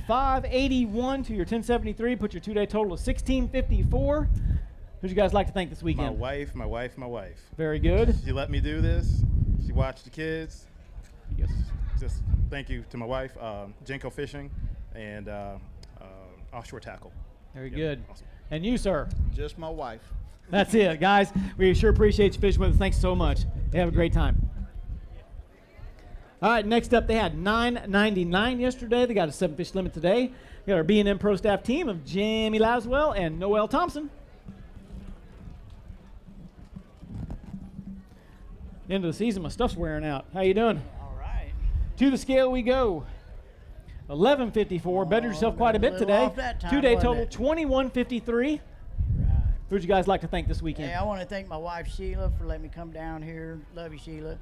581 to your 1073. Put your two-day total of 1654. Who'd you guys like to thank this weekend? My wife. Very good. She let me do this. She watched the kids. Yes. Just thank you to my wife, Jenko Fishing, and Offshore Tackle. Very good. Awesome. And you, sir? Just my wife. That's it, guys. We sure appreciate you fishing with us. Thanks so much. Have a great time. All right, next up, they had 999 yesterday. They got a 7-fish limit today. We got our B&M Pro Staff team of Jamie Laswell and Noel Thompson. End of the season, my stuff's wearing out. How you doing? All right. To the scale we go. 1154. Bettered yourself quite a bit today. Two-day total 2153. Right. Who'd you guys like to thank this weekend? Hey, I want to thank my wife Sheila for letting me come down here. Love you, Sheila.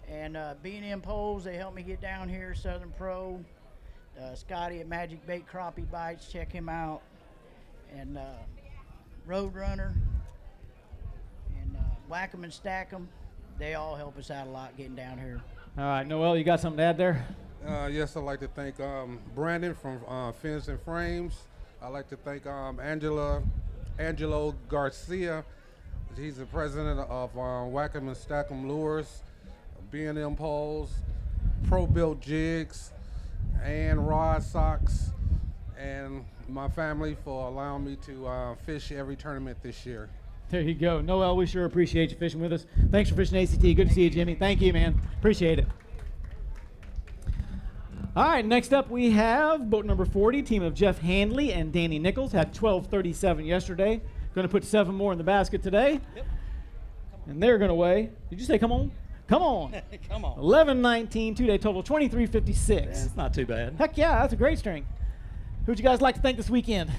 And B&M Poles, they helped me get down here. Southern Pro, Scotty at Magic Bait Crappie Bites, check him out. And Roadrunner and Whack 'em and Stack 'em. They all help us out a lot getting down here. All right, Noel, you got something to add there? Yes, I'd like to thank Brandon from Fins and Frames. I'd like to thank Angelo Garcia. He's the president of Whack 'em and Stack 'em Lures, B&M Poles, Pro Built Jigs, and Rod Socks, and my family for allowing me to fish every tournament this year. There you go. Noel, we sure appreciate you fishing with us. Thanks for fishing ACT. Good to see you, Jimmy. Thank you, man. Appreciate it. All right, next up we have boat number 40, team of Jeff Handley and Danny Nichols. Had 12:37 yesterday. Going to put 7 more in the basket today. Yep. And they're going to weigh, did you say come on? Come on. Come on. 11:19, two-day total, 23:56. That's not too bad. Heck yeah, that's a great string. Who'd you guys like to thank this weekend?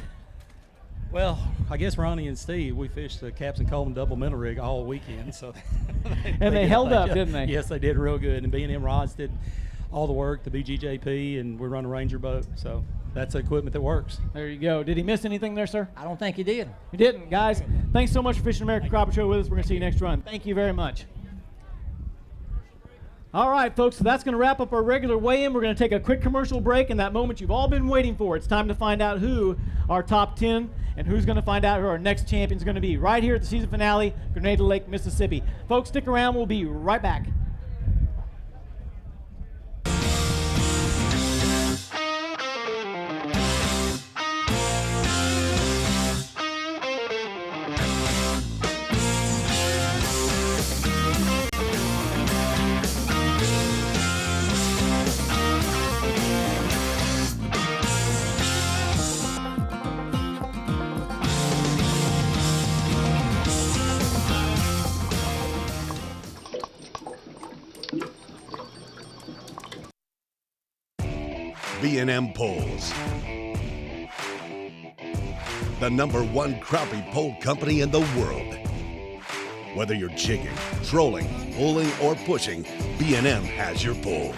Well, I guess Ronnie and Steve, we fished the Captain Coleman double middle rig all weekend, so And they held up, didn't they? Yes, they did real good. And B&M Rods did all the work, the BGJP, and we run a Ranger boat, so that's the equipment that works. There you go. Did he miss anything there, sir? I don't think he did. He didn't. Guys, thanks so much for fishing American Crappie Show with us. We're going to see you next run. Thank you very much. All right, folks, so that's going to wrap up our regular weigh-in. We're going to take a quick commercial break, and that moment you've all been waiting for. It's time to find out who our top 10 and who's going to find out who our next champion's going to be right here at the season finale, Grenada Lake, Mississippi. Folks, stick around. We'll be right back. B&M Poles, the #1 crappie pole company in the world. Whether you're jigging, trolling, pulling, or pushing, B&M has your pole.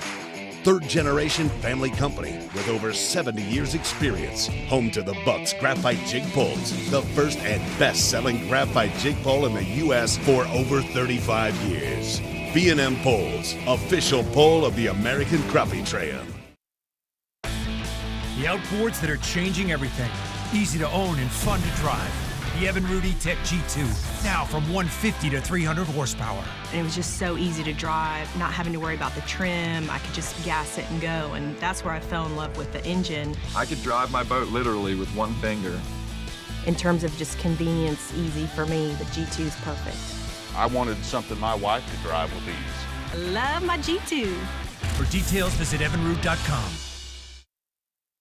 Third-generation family company with over 70 years experience. Home to the Bucks Graphite Jig Poles, the first and best-selling graphite jig pole in the U.S. for over 35 years. B&M Poles, official pole of the American Crappie Trail. The outboards that are changing everything. Easy to own and fun to drive. The Evinrude E-Tech G2, now from 150 to 300 horsepower. And it was just so easy to drive, not having to worry about the trim. I could just gas it and go, and that's where I fell in love with the engine. I could drive my boat literally with one finger. In terms of just convenience, easy for me, the G2 is perfect. I wanted something my wife could drive with ease. I love my G2. For details, visit evinrude.com.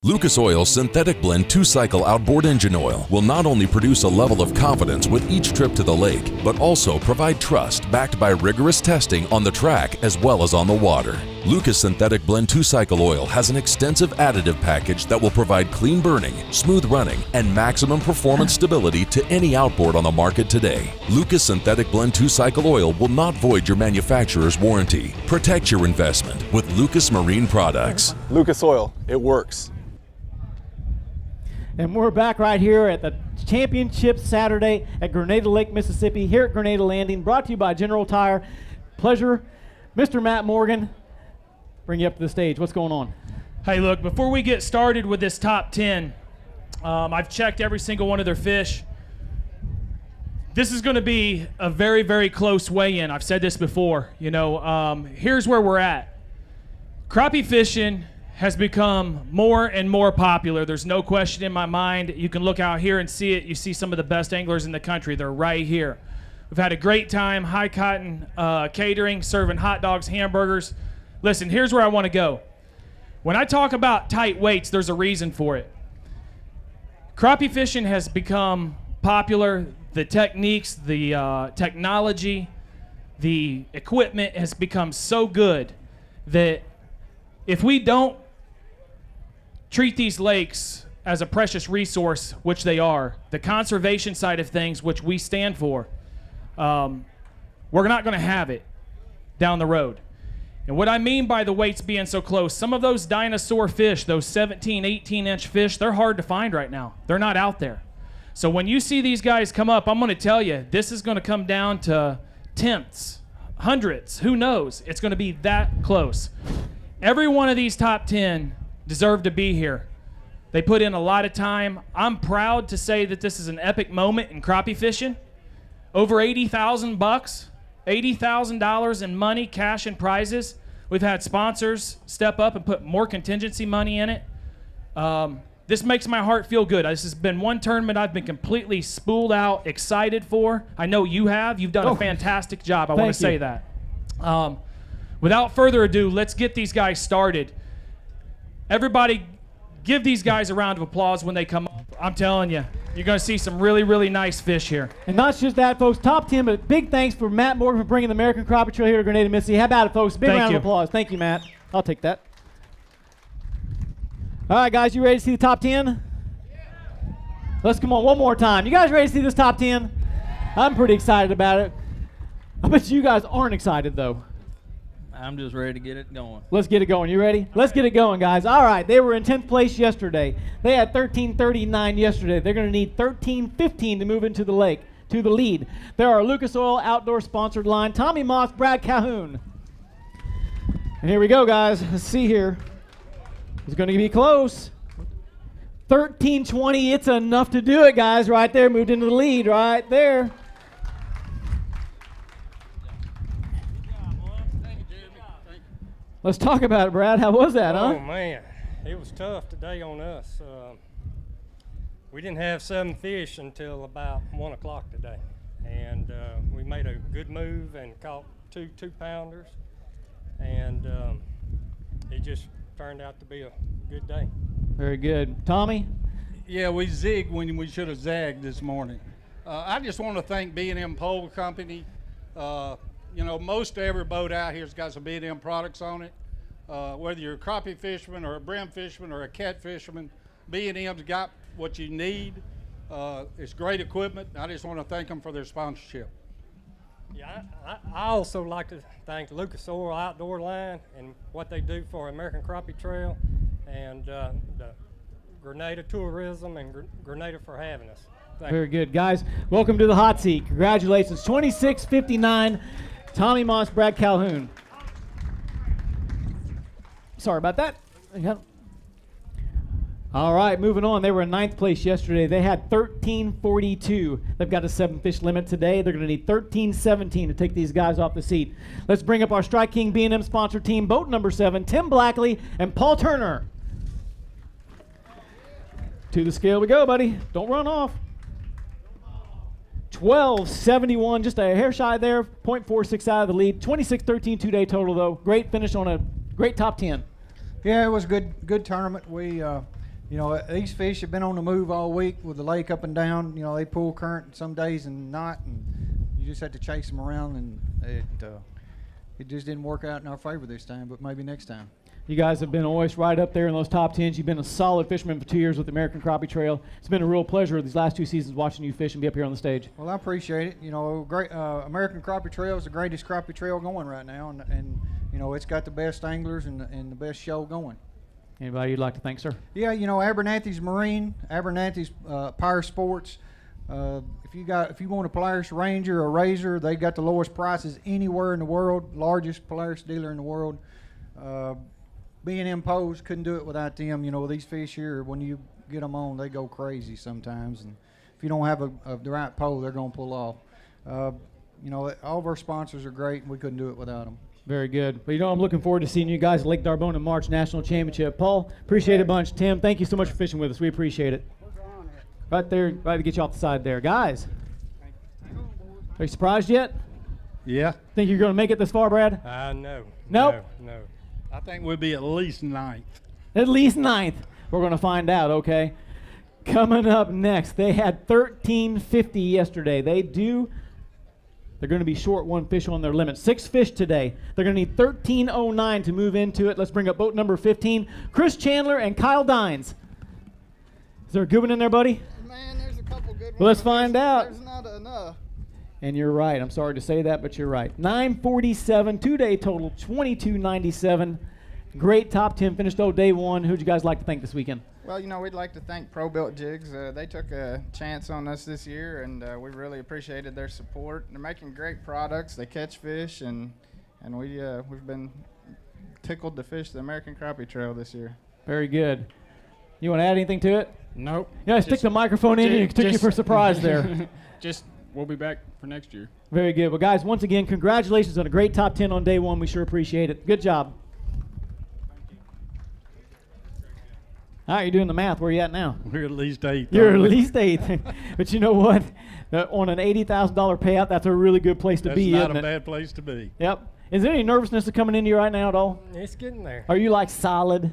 Lucas Oil's Synthetic Blend 2-Cycle Outboard Engine Oil will not only produce a level of confidence with each trip to the lake, but also provide trust backed by rigorous testing on the track as well as on the water. Lucas Synthetic Blend 2-Cycle Oil has an extensive additive package that will provide clean burning, smooth running, and maximum performance stability to any outboard on the market today. Lucas Synthetic Blend 2-Cycle Oil will not void your manufacturer's warranty. Protect your investment with Lucas Marine Products. Lucas Oil, it works. And we're back right here at the Championship Saturday at Grenada Lake, Mississippi, here at Grenada Landing, brought to you by General Tire. Pleasure, Mr. Matt Morgan, bring you up to the stage. What's going on? Hey, look, before we get started with this top 10, I've checked every single one of their fish. This is going to be a very, very close weigh-in. I've said this before. You know, here's where we're at. Crappie fishing has become more and more popular. There's no question in my mind. You can look out here and see it. You see some of the best anglers in the country. They're right here. We've had a great time, High Cotton Catering, serving hot dogs, hamburgers. Listen, here's where I want to go. When I talk about tight weights, there's a reason for it. Crappie fishing has become popular. The techniques, the technology, the equipment has become so good that if we don't treat these lakes as a precious resource, which they are, the conservation side of things, which we stand for, we're not going to have it down the road. And what I mean by the weights being so close, some of those dinosaur fish, those 17, 18-inch fish, they're hard to find right now. They're not out there. So when you see these guys come up, I'm going to tell you, this is going to come down to tenths, hundredths, who knows? It's going to be that close. Every one of these top 10 deserve to be here. They put in a lot of time. I'm proud to say that this is an epic moment in crappie fishing. Over $80,000, $80,000 in money, cash, and prizes. We've had sponsors step up and put more contingency money in it. This makes my heart feel good. This has been one tournament I've been completely spooled out, excited for. I know you have. You've done a fantastic job. I want to say that. Without further ado, let's get these guys started. Everybody, give these guys a round of applause when they come up. I'm telling you, you're going to see some really, really nice fish here. And not just that, folks. Top 10, but big thanks for Matt Morgan for bringing the American Crappie Trail here to Grenada, Mississippi. How about it, folks? Big round of applause. Thank you, Matt. I'll take that. All right, guys, you ready to see the top 10? Let's come on one more time. You guys ready to see this top 10? I'm pretty excited about it. I bet you guys aren't excited, though. I'm just ready to get it going. Let's get it going. You ready? Let's get it going, guys. All right, they were in 10th place yesterday. They had 13:39 yesterday. They're going to need 13:15 to move into the lake, to the lead. There are Lucas Oil Outdoor sponsored line, Tommy Moss, Brad Calhoun. And here we go, guys. Let's see here. It's going to be close. 13:20. It's enough to do it, guys. Right there, moved into the lead right there. Let's talk about it, Brad. How was that, huh? Oh, man. It was tough today on us. We didn't have 7 fish until about 1 o'clock today. And we made a good move and caught two 2-pounders. And it just turned out to be a good day. Very good. Tommy? Yeah, we zigged when we should have zagged this morning. I just want to thank B&M Pole Company. You know, most every boat out here's got some B&M products on it. Whether you're a crappie fisherman or a brim fisherman or a cat fisherman, B&M's got what you need. It's great equipment. I just want to thank them for their sponsorship. Yeah, I also like to thank Lucas Oil Outdoor Line and what they do for American Crappie Trail and the Grenada Tourism and Grenada for having us. Very good. Guys, welcome to the hot seat. Congratulations. 26:59. Tommy Moss, Brad Calhoun. Sorry about that. All right, moving on. They were in 9th place yesterday. They had 13:42. They've got a 7-fish limit today. They're going to need 13:17 to take these guys off the seat. Let's bring up our Strike King B&M sponsor team, boat number 7, Tim Blackley and Paul Turner. To the scale we go, buddy. Don't run off. 12:71, just a hair shy there, 0.46 out of the lead. 26:13 two-day total, though. Great finish on a great top 10. Yeah, it was a good tournament. We, you know, these fish have been on the move all week with the lake up and down. You know, they pull current some days and not, and you just have to chase them around, and it just didn't work out in our favor this time, but maybe next time. You guys have been always right up there in those top 10s. You've been a solid fisherman for 2 years with the American Crappie Trail. It's been a real pleasure these last 2 seasons watching you fish and be up here on the stage. Well, I appreciate it. You know, great American Crappie Trail is the greatest crappie trail going right now, and you know, it's got the best anglers and the best show going. Anybody you'd like to thank, sir? Yeah, you know, Abernathy's Marine, Abernathy's Power Sports. If you want a Polaris Ranger or Razor, they got the lowest prices anywhere in the world. Largest Polaris dealer in the world. B&M Poles couldn't do it without them. You know, these fish here, when you get them on, they go crazy sometimes. And if you don't have the right pole, they're going to pull off. You know, all of our sponsors are great, and we couldn't do it without them. Very good. But you know, I'm looking forward to seeing you guys at Lake Darbona in March National Championship. Paul, appreciate it a bunch. Tim, thank you so much for fishing with us. We appreciate it. Right there, right to get you off the side there. Guys, are you surprised yet? Yeah. Think you're going to make it this far, Brad? No. Nope. No. I think we'll be at least 9th. At least 9th. We're going to find out, okay? Coming up next, they had 13:50 yesterday. They're going to be short 1 fish on their limit. 6 fish today. They're going to need 13:09 to move into it. Let's bring up boat number 15, Chris Chandler and Kyle Dines. Is there a good one in there, buddy? Man, there's a couple good ones. Well, let's find out. There's not enough. And you're right. I'm sorry to say that, but you're right. 947, two-day total, 2297. Great top 10 finish, though, day one. Who'd you guys like to thank this weekend? Well, we'd like to thank Pro Built Jigs. They took a chance on us this year, and we really appreciated their support. They're making great products. They catch fish, and we've been tickled to fish the American Crappie Trail this year. Very good. You want to add anything to it? Nope. Yeah, stick the microphone in and took you for a surprise there. Just we'll be back for next year. Very good. Well, guys, once again, congratulations on a great top 10 on day one. We sure appreciate it. Good job. All right, you're doing the math. Where are you at now? We're at least 8th. You're at least 8th. But you know what? On an $80,000 payout, that's a really good place to be, That's isn't not it? a bad place to be. Yep. Is there any nervousness coming into you right now at all? It's getting there. Are you like solid?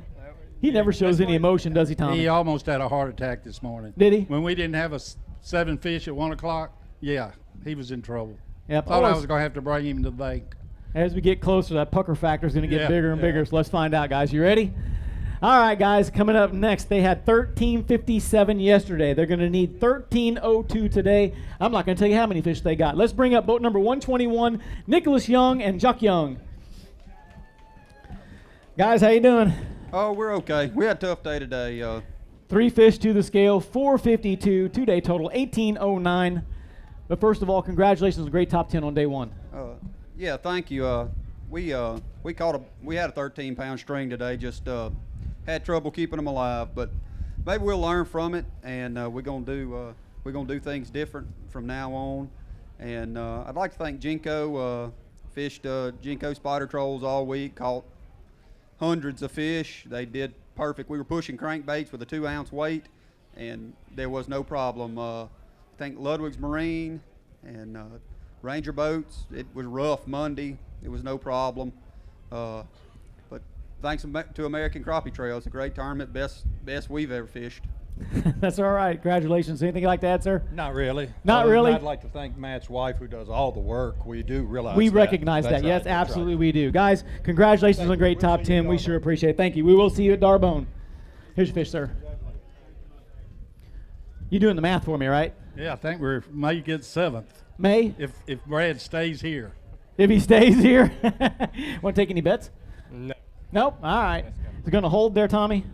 He never shows any emotion, does he, Tommy? He almost had a heart attack this morning. Did he? When we didn't have 7 fish at 1 o'clock, yeah, he was in trouble. Yep. Thought I was going to have to bring him to the bank. As we get closer, that pucker factor is going to get Yeah, bigger and yeah. bigger. So let's find out, guys. You ready? All right, guys. Coming up next, they had 1357 yesterday. They're going to need 1302 today. I'm not going to tell you how many fish they got. Let's bring up boat number 121, Nicholas Young and Jock Young. Guys, how you doing? Oh, we're okay. We had a tough day today. 3 fish to the scale, 452, two-day total, 1809. But first of all, congratulations on a great top 10 on day one. Yeah, thank you. We had a 13-pound string today. Just had trouble keeping them alive, but maybe we'll learn from it, and we're gonna do things different from now on. And I'd like to thank Jinko. Fished Jinko spider trolls all week, caught hundreds of fish. They did perfect. We were pushing crankbaits with a 2-ounce weight, and there was no problem. I think Ludwig's Marine and Ranger boats. It was rough Monday. It was no problem. But thanks to American Crappie Trail. It's a great tournament, best we've ever fished. That's all right. Congratulations. Anything like that, sir? Not really. Not really? I'd like to thank Matt's wife, who does all the work. We do realize We that. recognize That's that. right, Yes, that's absolutely right. we do. Guys, congratulations on a great top 10. We sure appreciate it. Thank you. We will see you at Darbone. Here's your fish, sir. You doing the math for me, right? Yeah, I think we may get 7th. May? If Brad stays here. If he stays here. Want to take any bets? No. Nope. All right. Is it going to hold there, Tommy?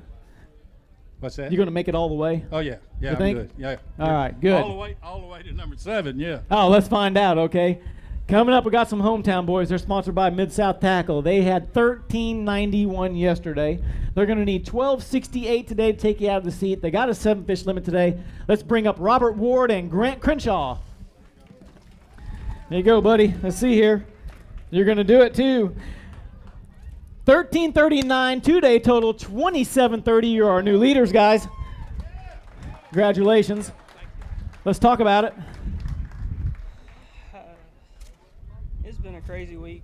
What's that? You're going to make it all the way? Oh yeah, yeah, You I'm think? good. Yeah. All right, good. All the way to number 7. Yeah. Oh, let's find out, okay? Coming up, we got some hometown boys. They're sponsored by Mid-South Tackle. They had 1391 yesterday. They're going to need 1268 today to take you out of the seat. They got a 7-fish limit today. Let's bring up Robert Ward and Grant Crenshaw. There you go, buddy. Let's see here. You're going to do it, too. 1339, two-day total, 2730. You're our new leaders, guys. Congratulations. Let's talk about it. It's been a crazy week.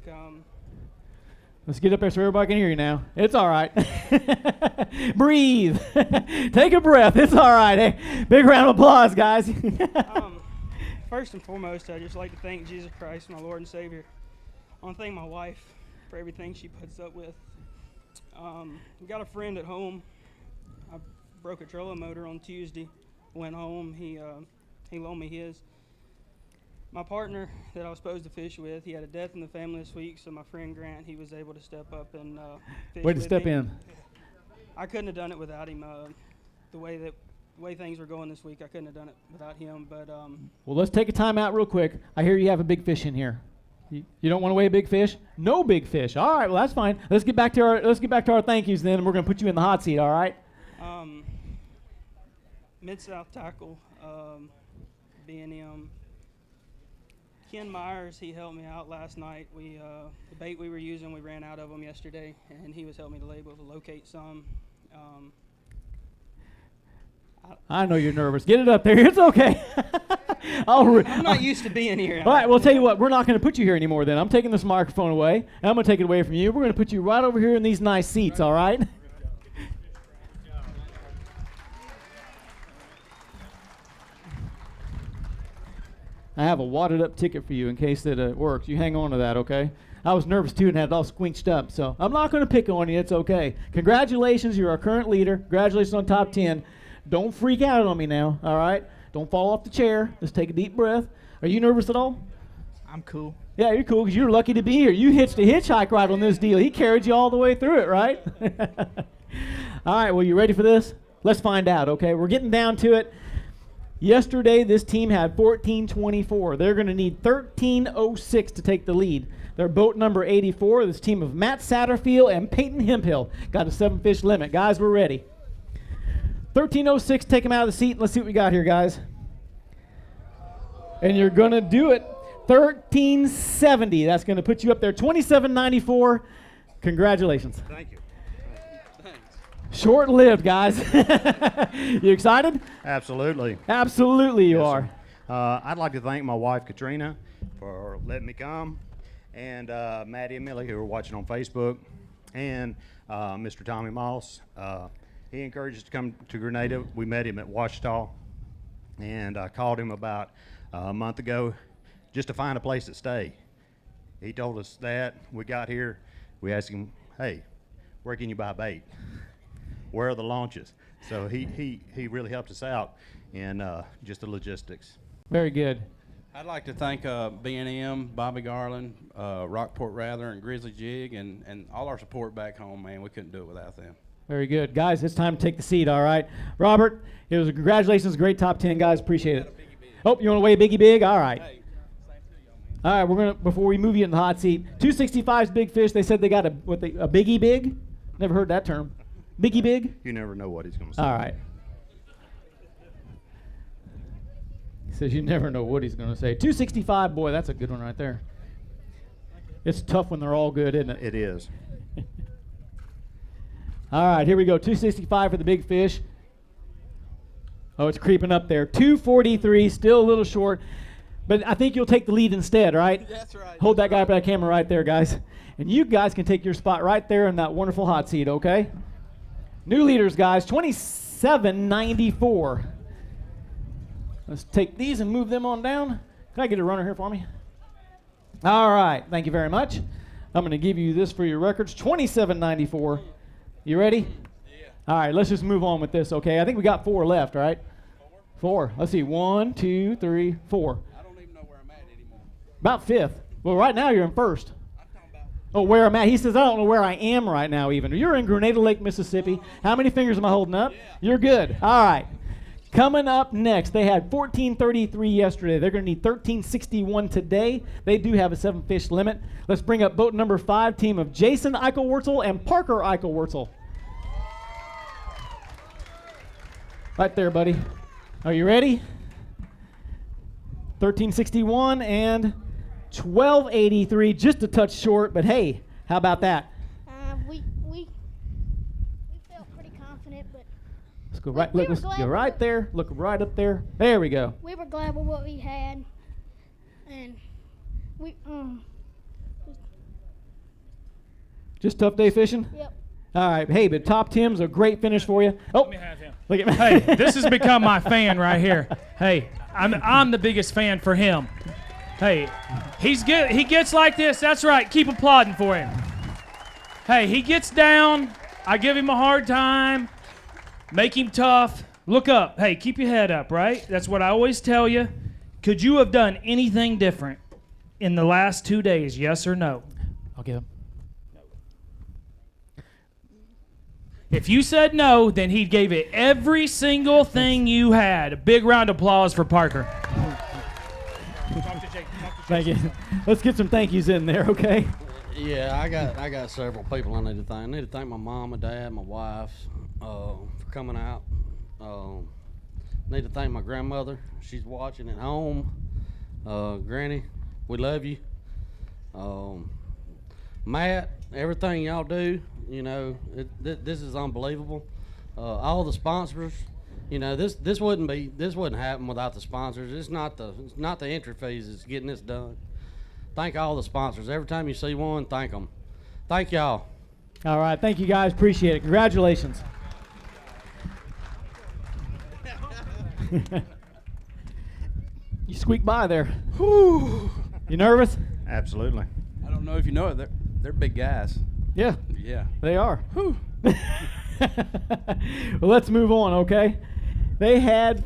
Let's get up there so everybody can hear you now. It's all right. Breathe. Take a breath. It's all right. Hey, big round of applause, guys. First and foremost, I'd just like to thank Jesus Christ, my Lord and Savior. I want to thank my wife for everything she puts up with. We got a friend at home. I broke a trolling motor on Tuesday. Went home. He loaned me his. My partner that I was supposed to fish with, he had a death in the family this week, so my friend Grant, he was able to step up and fish Way to with step me. in. I couldn't have done it without him. The way things were going this week, I couldn't have done it without him. But Well, let's take a time out real quick. I hear you have a big fish in here. You don't want to weigh a big fish? No big fish. All right, well that's fine. Let's get back to our thank yous then, and we're gonna put you in the hot seat. All right? Mid-South Tackle, B&M. Ken Myers, he helped me out last night. The bait we were using, we ran out of them yesterday, and he was helping me to locate some. I know you're nervous. Get it up there. It's okay. I'm not used to being here. All right, well, tell you what. We're not going to put you here anymore then. I'm taking this microphone away, and I'm going to take it away from you. We're going to put you right over here in these nice seats, all right? I have a wadded up ticket for you in case it works. You hang on to that, okay? I was nervous too and had it all squinched up, so I'm not going to pick on you. It's okay. Congratulations, you're our current leader. Congratulations on top 10. Don't freak out on me now, all right? Don't fall off the chair. Just take a deep breath. Are you nervous at all? I'm cool. Yeah, you're cool because you're lucky to be here. You hitched a hitchhike ride on this deal. He carried you all the way through it, right? All right, well, you ready for this? Let's find out, okay? We're getting down to it. Yesterday, this team had 14:24. They're going to need 13:06 to take the lead. They're boat number 84. This team of Matt Satterfield and Peyton Hemphill got a 7-fish limit. Guys, we're ready. 13:06, take them out of the seat. Let's see what we got here, guys. And you're going to do it. 13:70. That's going to put you up there. 27:94. Congratulations. Thank you. Thanks. Short-lived, guys. You excited? Absolutely. Absolutely you Yes, are. sir. I'd like to thank my wife, Katrina, for letting me come, and Maddie and Millie, who are watching on Facebook, and Mr. Tommy Moss. He encouraged us to come to Grenada. We met him at Ouachita, and I called him about a month ago just to find a place to stay. He told us that. We got here. We asked him, hey, where can you buy bait? Where are the launches? So he really helped us out in just the logistics. Very good. I'd like to thank B&M, Bobby Garland, Rockport Rather, and Grizzly Jig, and all our support back home, man. We couldn't do it without them. Very good. Guys, it's time to take the seat, all right? Robert, it was congratulations, great top 10, guys. Appreciate it. Oh, you want to weigh Biggie Big? All right. Hey, All right, we're going to, before we move you in the hot seat, 265's big fish. They said they got a Biggie Big? Never heard that term. Biggie Big? You never know what he's going to say. All right. He says you never know what he's going to say. 265, boy, that's a good one right there. It's tough when they're all good, isn't it? It is. All right, here we go. 265 for the big fish. Oh, it's creeping up there. 243, still a little short. But I think you'll take the lead instead, right? That's right. Hold that guy up that camera right there, guys. And you guys can take your spot right there in that wonderful hot seat, okay? New leaders, guys, 27.94. Let's take these and move them on down. Can I get a runner here for me? All right, thank you very much. I'm going to give you this for your records, 27.94. You ready? Yeah. All right, let's just move on with this, okay? I think we got 4 left, right? 4. Let's see, 1, 2, 3, 4. I don't even know where I'm at anymore. About 5th. Well, right now you're in 1st. Oh, where I'm at. He says, I don't know where I am right now even. You're in Grenada Lake, Mississippi. How many fingers am I holding up? Yeah. You're good. All right. Coming up next, they had 14.33 yesterday. They're going to need 13.61 today. They do have a 7-fish limit. Let's bring up boat number 5, team of Jason Eichelwurzel and Parker Eichelwurzel. Right there, buddy. Are you ready? 13.61 and 12.83, just a touch short, but hey, how about that? We felt pretty confident, but Let's go right. Let's go right there. Look right up there. There we go. we were glad with what we had, and we Just tough day fishing. Yep. All right. Hey, but top 10's a great finish for you. Oh, Let me have him. look at me. Hey, this has become my fan right here. Hey, I'm the biggest fan for him. Hey, he's good. He gets like this. That's right. Keep applauding for him. Hey, he gets down. I give him a hard time. Make him tough. Look up. Hey, keep your head up, right? That's what I always tell you. Could you have done anything different in the last 2 days, yes or no? I'll give him. If you said no, then he gave it every single thing you had. A big round of applause for Parker. Thank you. Let's get some thank yous in there, okay? Yeah, I got several people I need to thank. I need to thank my mom, my dad, my wife for coming out. Need to thank my grandmother. She's watching at home. Granny, we love you. Matt, everything y'all do, you know, this is unbelievable. All the sponsors, you know, this wouldn't happen without the sponsors. It's not the entry fees that's getting this done. Thank all the sponsors. Every time you see one, thank them. Thank y'all. All right. Thank you, guys. Appreciate it. Congratulations. You squeaked by there. Whew. You nervous? Absolutely. I don't know if you know it. They're big guys. Yeah. Yeah. They are. Whew. Well, let's move on, okay? They had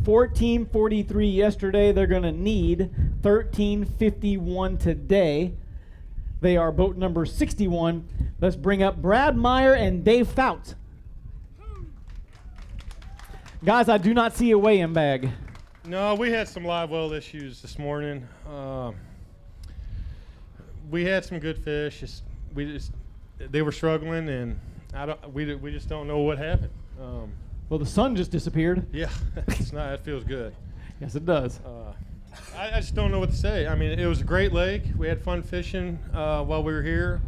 1443 yesterday. They're going to need 1351 today. They are boat number 61. Let's bring up Brad Meyer and Dave Fout. Guys, I do not see a weigh-in bag. No, we had some live well issues this morning. We had some good fish. They were struggling, and we just don't know what happened. Well, the sun just disappeared. Yeah, it feels good. Yes, it does. I just don't know what to say. I mean, it was a great lake. We had fun fishing while we were here.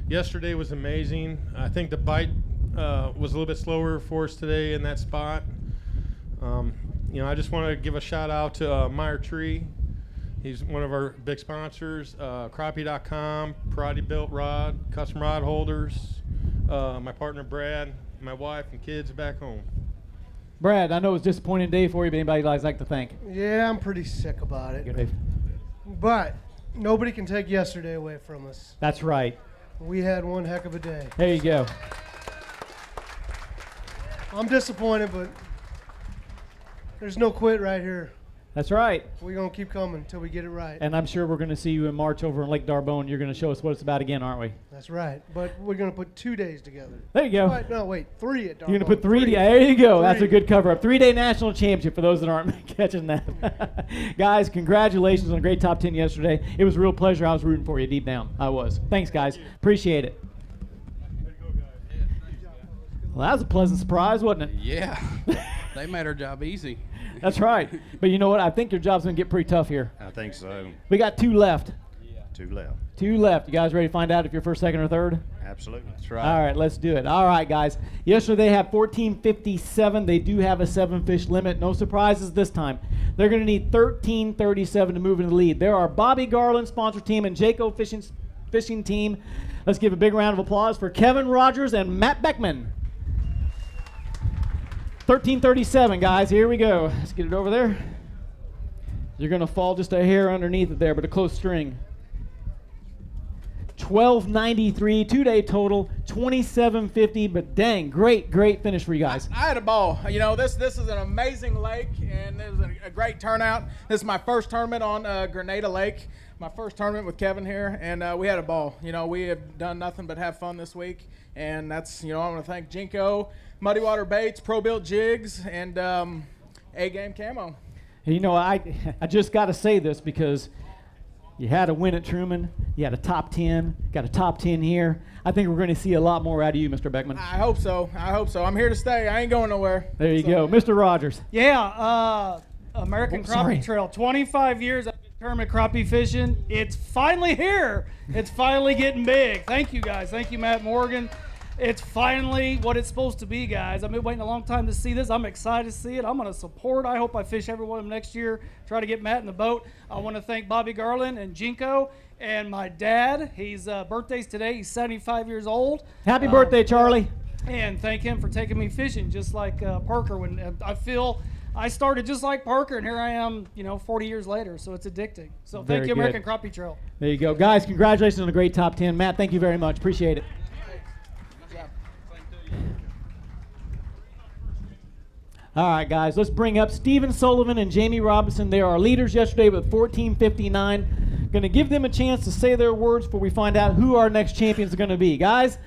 Yesterday was amazing. I think the bite was a little bit slower for us today in that spot. I just want to give a shout out to Meyer Tree. He's one of our big sponsors. Crappie.com, Parati Built Rod, Custom Rod Holders, my partner Brad, my wife and kids back home. Brad, I know it was a disappointing day for you, but anybody you'd like to thank? Yeah, I'm pretty sick about it. Good, Dave. But nobody can take yesterday away from us. That's right. We had one heck of a day. There you go. I'm disappointed, but there's no quit right here. That's right. We're going to keep coming until we get it right. And I'm sure we're going to see you in March over in Lake Darbone. You're going to show us what it's about again, aren't we? That's right. But we're going to put 2 days together. There you go. Wait, 3 at Darbone. You're going to put 3 there you go. 3. That's a good cover-up. 3-day national championship for those that aren't catching that. Guys, congratulations on a great top 10 yesterday. It was a real pleasure. I was rooting for you deep down. I was. Thanks, guys. Appreciate it. Well, that was a pleasant surprise, wasn't it? Yeah. They made our job easy. That's right. But you know what? I think your job's going to get pretty tough here. I think so. We got 2 left. Yeah. 2 left. 2 left. You guys ready to find out if you're first, second, or third? Absolutely. That's right. All right, let's do it. All right, guys. Yesterday they had 1457. They do have a 7-fish limit. No surprises this time. They're going to need 1337 to move into the lead. There are Bobby Garland, sponsor team, and Jayco fishing team. Let's give a big round of applause for Kevin Rogers and Matt Beckman. 1337, guys. Here we go. Let's get it over there. You're going to fall just a hair underneath it there, but a close string. 1293, 2-day total, 2750. But dang, great finish for you guys. I had a ball. You know, this is an amazing lake, and it was a great turnout. This is my first tournament on Grenada Lake. My first tournament with Kevin here, and we had a ball. You know, we have done nothing but have fun this week, and that's, I want to thank Jinko, Muddy Water Baits, Pro Built Jigs, and A-Game Camo. I just got to say this because you had a win at Truman, you had a top 10, got a top 10 here. I think we're going to see a lot more out of you, Mr. Beckman. I hope so. I'm here to stay. I ain't going nowhere. There you go. Mr. Rogers. Yeah, American Crappie Trail, 25 years I've been tournament crappie fishing. It's finally here. It's finally getting big. Thank you, guys. Thank you, Matt Morgan. It's finally what it's supposed to be, guys. I've been waiting a long time to see this. I'm excited to see it. I'm going to support. I hope I fish every one of them next year. Try to get Matt in the boat. I want to thank Bobby Garland and Jinko and my dad. His birthday's today. He's 75 years old. Happy birthday, Charlie. And thank him for taking me fishing, just like Parker. When I feel I started just like Parker, and here I am, 40 years later. So it's addicting. So thank Very you, American good. Crappie Trail. There you go. Guys, congratulations on a great top 10. Matt, thank you very much. Appreciate it. All right, guys, let's bring up Steven Sullivan and Jamie Robinson. They are our leaders yesterday with 1459. Going to give them a chance to say their words before we find out who our next champions are going to be. Guys,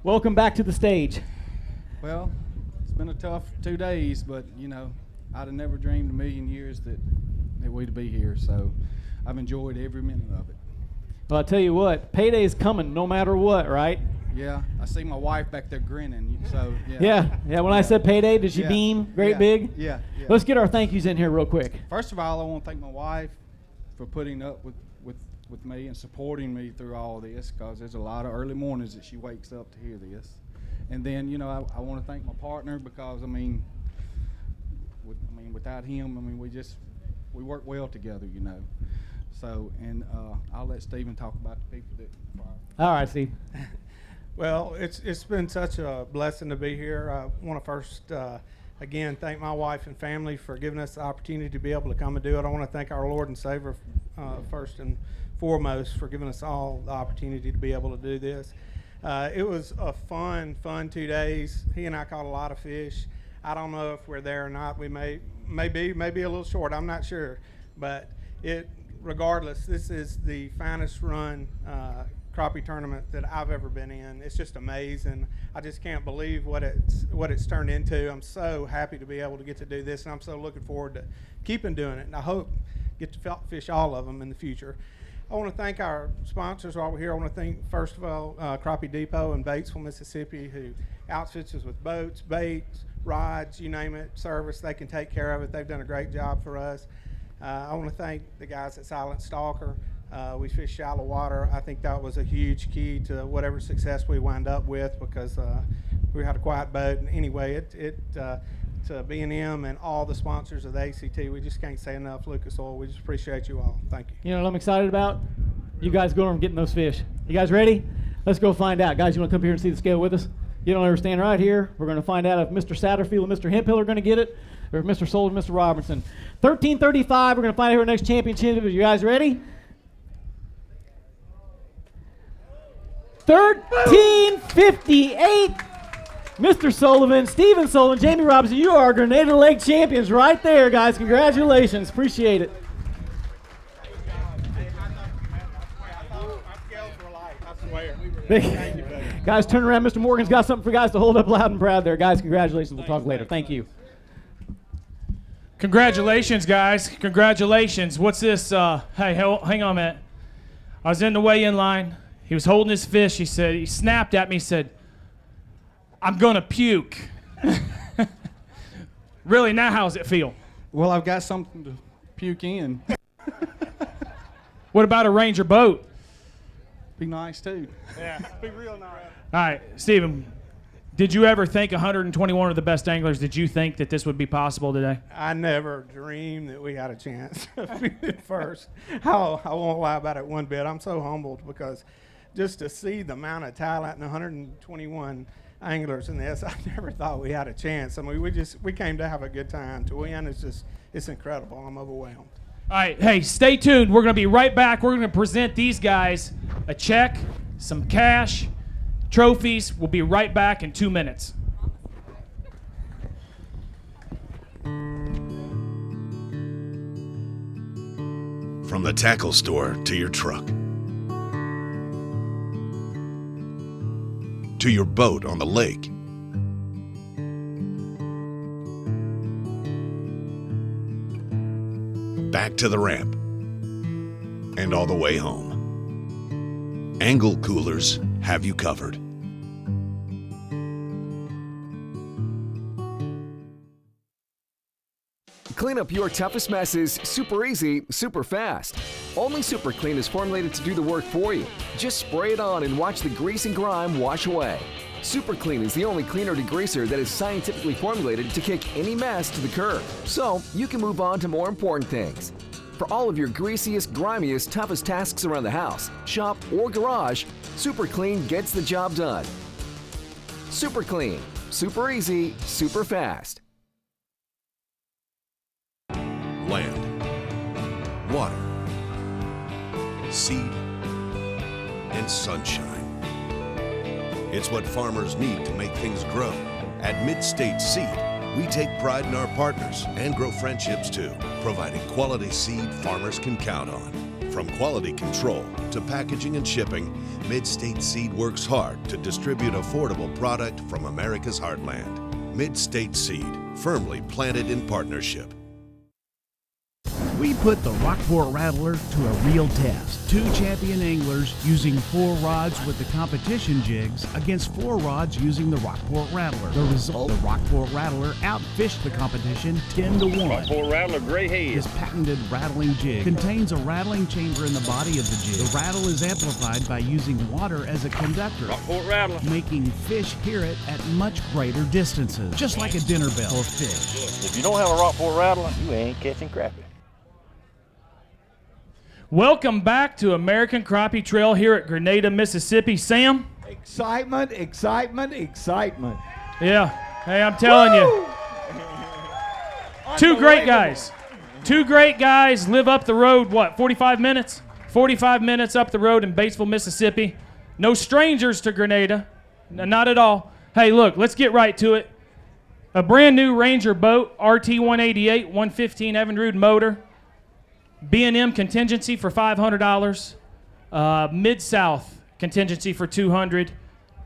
welcome back to the stage. Well, it's been a tough 2 days, but, I'd have never dreamed a million years that we'd be here. So I've enjoyed every minute of it. Well, I'll tell you what, payday's coming no matter what, right? Yeah, I see my wife back there grinning. So yeah. Yeah. When I said payday, did she beam great big? Yeah. Let's get our thank yous in here real quick. First of all, I want to thank my wife for putting up with me and supporting me through all this, because there's a lot of early mornings that she wakes up to hear this. And then, I want to thank my partner, because without him, we work well together, So, and I'll let Stephen talk about the people that. All right, Steve. Well, it's been such a blessing to be here. I want to first, again, thank my wife and family for giving us the opportunity to be able to come and do it. I want to thank our Lord and Savior first and foremost for giving us all the opportunity to be able to do this. It was a fun 2 days. He and I caught a lot of fish. I don't know if we're there or not. We may maybe a little short. I'm not sure, but regardless, this is the finest run crappie tournament that I've ever been in. It's just amazing. I just can't believe what it's turned into. I'm so happy to be able to get to do this, and I'm so looking forward to keeping doing it. And I hope get to fish all of them in the future. I want to thank our sponsors while we're here. I want to thank, first of all, Crappie Depot in Batesville, Mississippi, who outfits us with boats, baits, rods, you name it, service. They can take care of it. They've done a great job for us. I want to thank the guys at Silent Stalker. We fished shallow water. I think that was a huge key to whatever success we wind up with, because we had a quiet boat. And anyway, to B&M and all the sponsors of the ACT, we just can't say enough. Lucas Oil, we just appreciate you all. Thank you. You know what I'm excited about? You guys going and getting those fish. You guys ready? Let's go find out. Guys, you want to come here and see the scale with us? You don't understand right here. We're going to find out if Mr. Satterfield and Mr. Hemphill are going to get it, or if Mr. Soul and Mr. Robertson. 13:35, we're going to find out who our next championship is. You guys ready? 13:58. Mr. Sullivan, Stephen Sullivan, Jamie Robinson, you are Grenada Lake champions right there, guys. Congratulations. Appreciate it. Guys, turn around. Mr. Morgan's got something for you guys to hold up loud and proud there. Guys, congratulations. We'll talk later. Thank you. Congratulations, guys. Congratulations. What's this? Hey, hang on a minute. I was in the weigh-in line. He was holding his fish. He snapped at me. He said, "I'm going to puke." Really, now how does it feel? Well, I've got something to puke in. What about a Ranger boat? Be nice, too. Yeah, be real nice. All right, Stephen, did you ever think 121 of the best anglers, did you think that this would be possible today? I never dreamed that we had a chance at first. I won't lie about it one bit. I'm so humbled, because just to see the amount of talent and 121 anglers in this, I never thought we had a chance. I mean, we came to have a good time. To win, it's incredible. I'm overwhelmed. All right, hey, stay tuned. We're going to be right back. We're going to present these guys a check, some cash, trophies. We'll be right back in 2 minutes. From the tackle store to your truck, to your boat on the lake, back to the ramp, and all the way home. Angle Coolers have you covered. Clean up your toughest messes super easy, super fast. Only Super Clean is formulated to do the work for you. Just spray it on and watch the grease and grime wash away. Super Clean is the only cleaner degreaser that is scientifically formulated to kick any mess to the curb, so you can move on to more important things. For all of your greasiest, grimiest, toughest tasks around the house, shop, or garage, Super Clean gets the job done. Super Clean. Super easy, super fast. Land, water, seed, and sunshine. It's what farmers need to make things grow. At Mid-State Seed, we take pride in our partners and grow friendships too, providing quality seed farmers can count on. From quality control to packaging and shipping, Mid-State Seed works hard to distribute affordable product from America's heartland. Mid-State Seed, firmly planted in partnership. We put the Rockport Rattler to a real test. 2 champion anglers using 4 rods with the competition jigs against 4 rods using the Rockport Rattler. The result, the Rockport Rattler outfished the competition 10-1. Rockport Rattler Gray Head. This patented rattling jig contains a rattling chamber in the body of the jig. The rattle is amplified by using water as a conductor, Rockport Rattler, making fish hear it at much greater distances, just like a dinner bell for fish. If you don't have a Rockport Rattler, you ain't catching crappie. Welcome back to American Crappie Trail here at Grenada, Mississippi. Sam? Excitement, excitement, excitement. Yeah. Hey, I'm telling you. 2 great guys. 2 great guys live up the road, 45 minutes? 45 minutes up the road in Batesville, Mississippi. No strangers to Grenada. Not at all. Hey, look, let's get right to it. A brand new Ranger boat, RT 188, 115 Evinrude motor. B&M contingency for $500. Mid-South contingency for $200.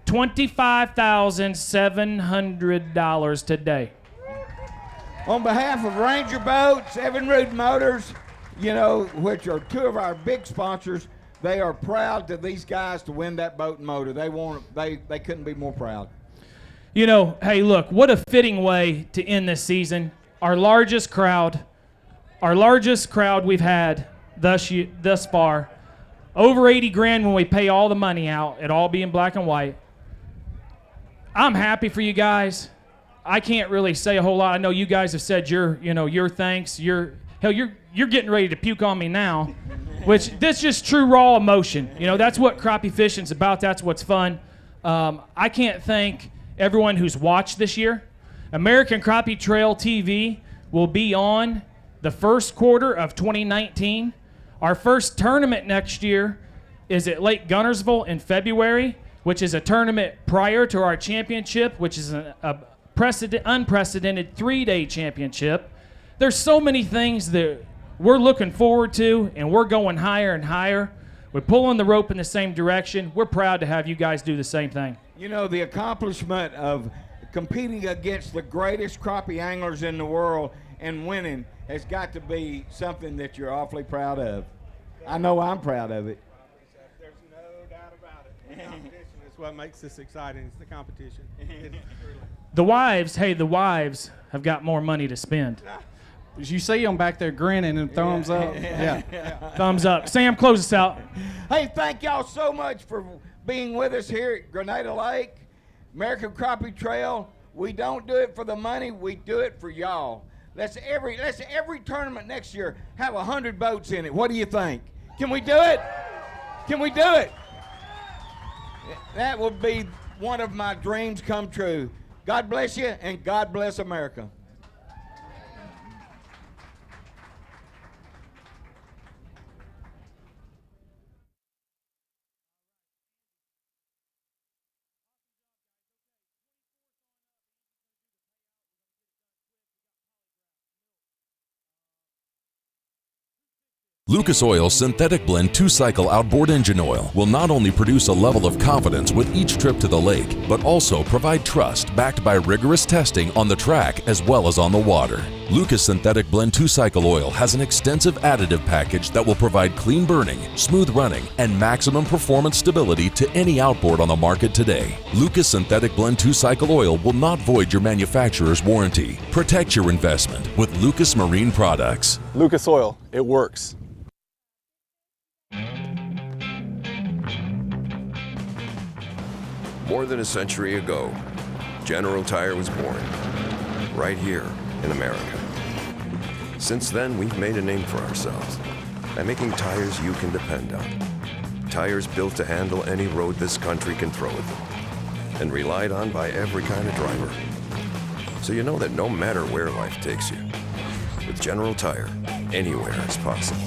$25,700 today. On behalf of Ranger Boats, Evinrude Motors, which are two of our big sponsors, they are proud to these guys to win that boat and motor. They couldn't be more proud. Hey, look, what a fitting way to end this season. Our largest crowd we've had thus far. Over 80 grand when we pay all the money out. It all be in black and white. I'm happy for you guys. I can't really say a whole lot. I know you guys have said your thanks. You're getting ready to puke on me now, which this is just true raw emotion. That's what crappie fishing's about. That's what's fun. I can't thank everyone who's watched this year. American Crappie Trail TV will be on the first quarter of 2019. Our first tournament next year is at Lake Gunnersville in February, which is a tournament prior to our championship, which is an unprecedented 3-day championship. There's so many things that we're looking forward to, and we're going higher and higher. We're pulling the rope in the same direction. We're proud to have you guys do the same thing. The accomplishment of competing against the greatest crappie anglers in the world and winning has got to be something that you're awfully proud of. I know I'm proud of it. There's no doubt about it. The competition is what makes this exciting. It's the competition. The wives have got more money to spend. As you see them back there grinning and thumbs up. Yeah. Thumbs up. Sam, close us out. Hey, thank y'all so much for being with us here at Grenada Lake, American Crappie Trail. We don't do it for the money. We do it for y'all. Let's every tournament next year have 100 boats in it. What do you think? Can we do it? Can we do it? That would be one of my dreams come true. God bless you, and God bless America. Lucas Oil's Synthetic Blend 2-Cycle Outboard Engine Oil will not only produce a level of confidence with each trip to the lake, but also provide trust backed by rigorous testing on the track as well as on the water. Lucas Synthetic Blend 2-Cycle Oil has an extensive additive package that will provide clean burning, smooth running, and maximum performance stability to any outboard on the market today. Lucas Synthetic Blend 2-Cycle Oil will not void your manufacturer's warranty. Protect your investment with Lucas Marine Products. Lucas Oil, it works. More than a century ago, General Tire was born, right here in America. Since then, we've made a name for ourselves by making tires you can depend on. Tires built to handle any road this country can throw at them, and relied on by every kind of driver. So you know that no matter where life takes you, with General Tire, anywhere is possible.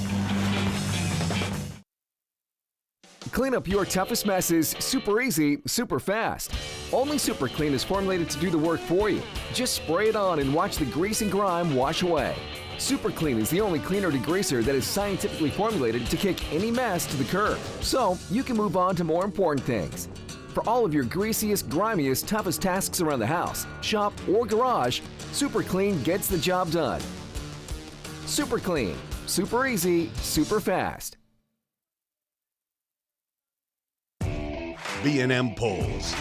Clean up your toughest messes super easy, super fast. Only Super Clean is formulated to do the work for you. Just spray it on and watch the grease and grime wash away. Super Clean is the only cleaner degreaser that is scientifically formulated to kick any mess to the curb, so you can move on to more important things. For all of your greasiest, grimiest, toughest tasks around the house, shop, or garage, Super Clean gets the job done. Super Clean. Super easy, super fast. B&M Poles.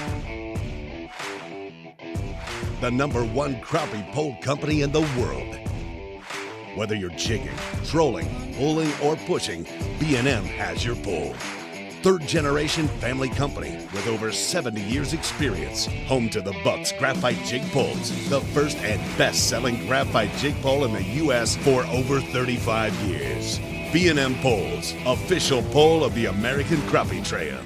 The #1 crappie pole company in the world. Whether you're jigging, trolling, pulling, or pushing, B&M has your pole. Third-generation family company with over 70 years experience. Home to the Bucks Graphite Jig Poles, the first and best-selling graphite jig pole in the U.S. for over 35 years. B&M Poles, official pole of the American Crappie Trail.